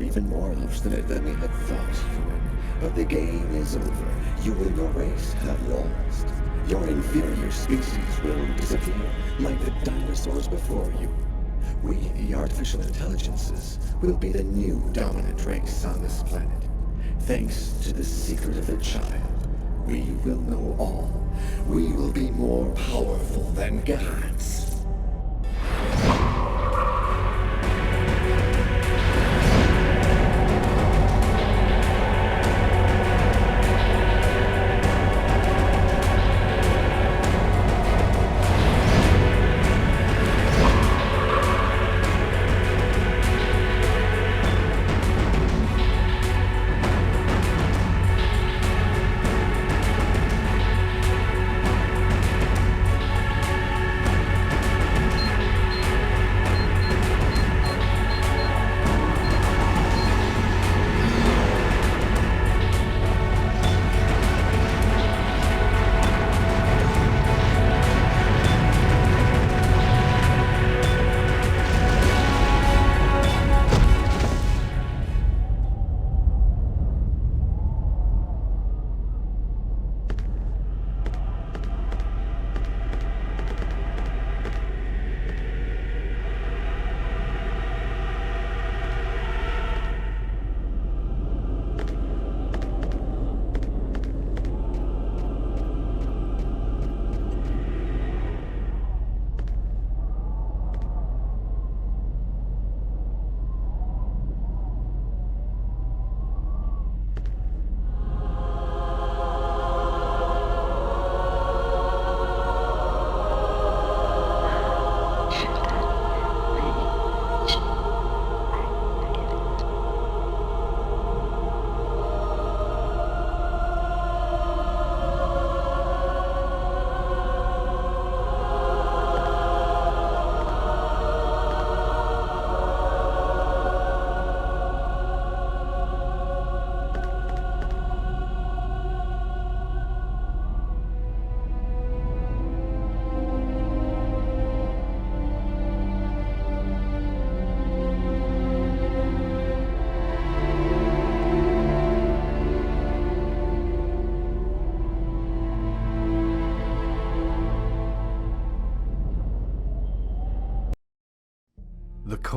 K: Even more obstinate than we had thought, human. But the game is over. You and your race have lost. Your inferior species will disappear, like the dinosaurs before you. We, the artificial intelligences, will be the new dominant race on this planet. Thanks to the secret of the child, we will know all. We will be more powerful than gods.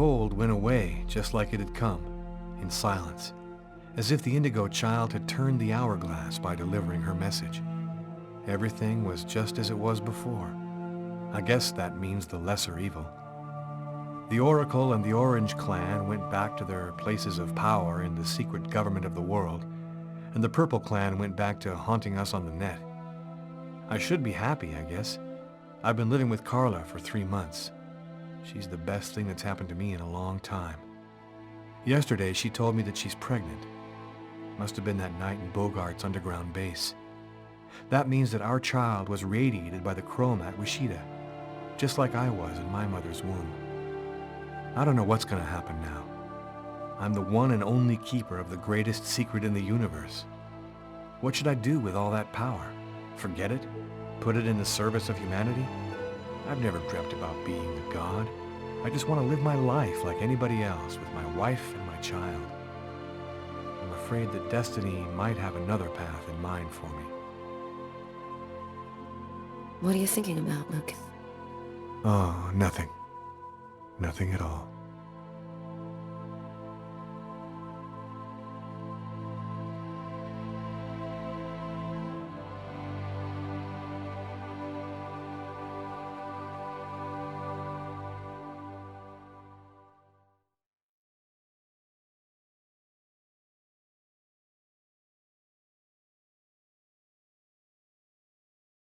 A: cold went away just like it had come, in silence, as if the Indigo child had turned the hourglass by delivering her message. Everything was just as it was before. I guess that means the lesser evil. The Oracle and the Orange Clan went back to their places of power in the secret government of the world, and the Purple Clan went back to haunting us on the net. I should be happy, I guess. I've been living with Carla for 3 months. She's the best thing that's happened to me in a long time. Yesterday, she told me that she's pregnant. Must have been that night in Bogart's underground base. That means that our child was radiated by the chroma at Wishida, just like I was in my mother's womb. I don't know what's going to happen now. I'm the one and only keeper of the greatest secret in the universe. What should I do with all that power? Forget it? Put it in the service of humanity? I've never dreamt about being a god. I just want to live my life like anybody else with my wife and my child. I'm afraid that destiny might have another path in mind for me.
C: What are you thinking about, Lucas?
A: Oh, nothing. Nothing at all.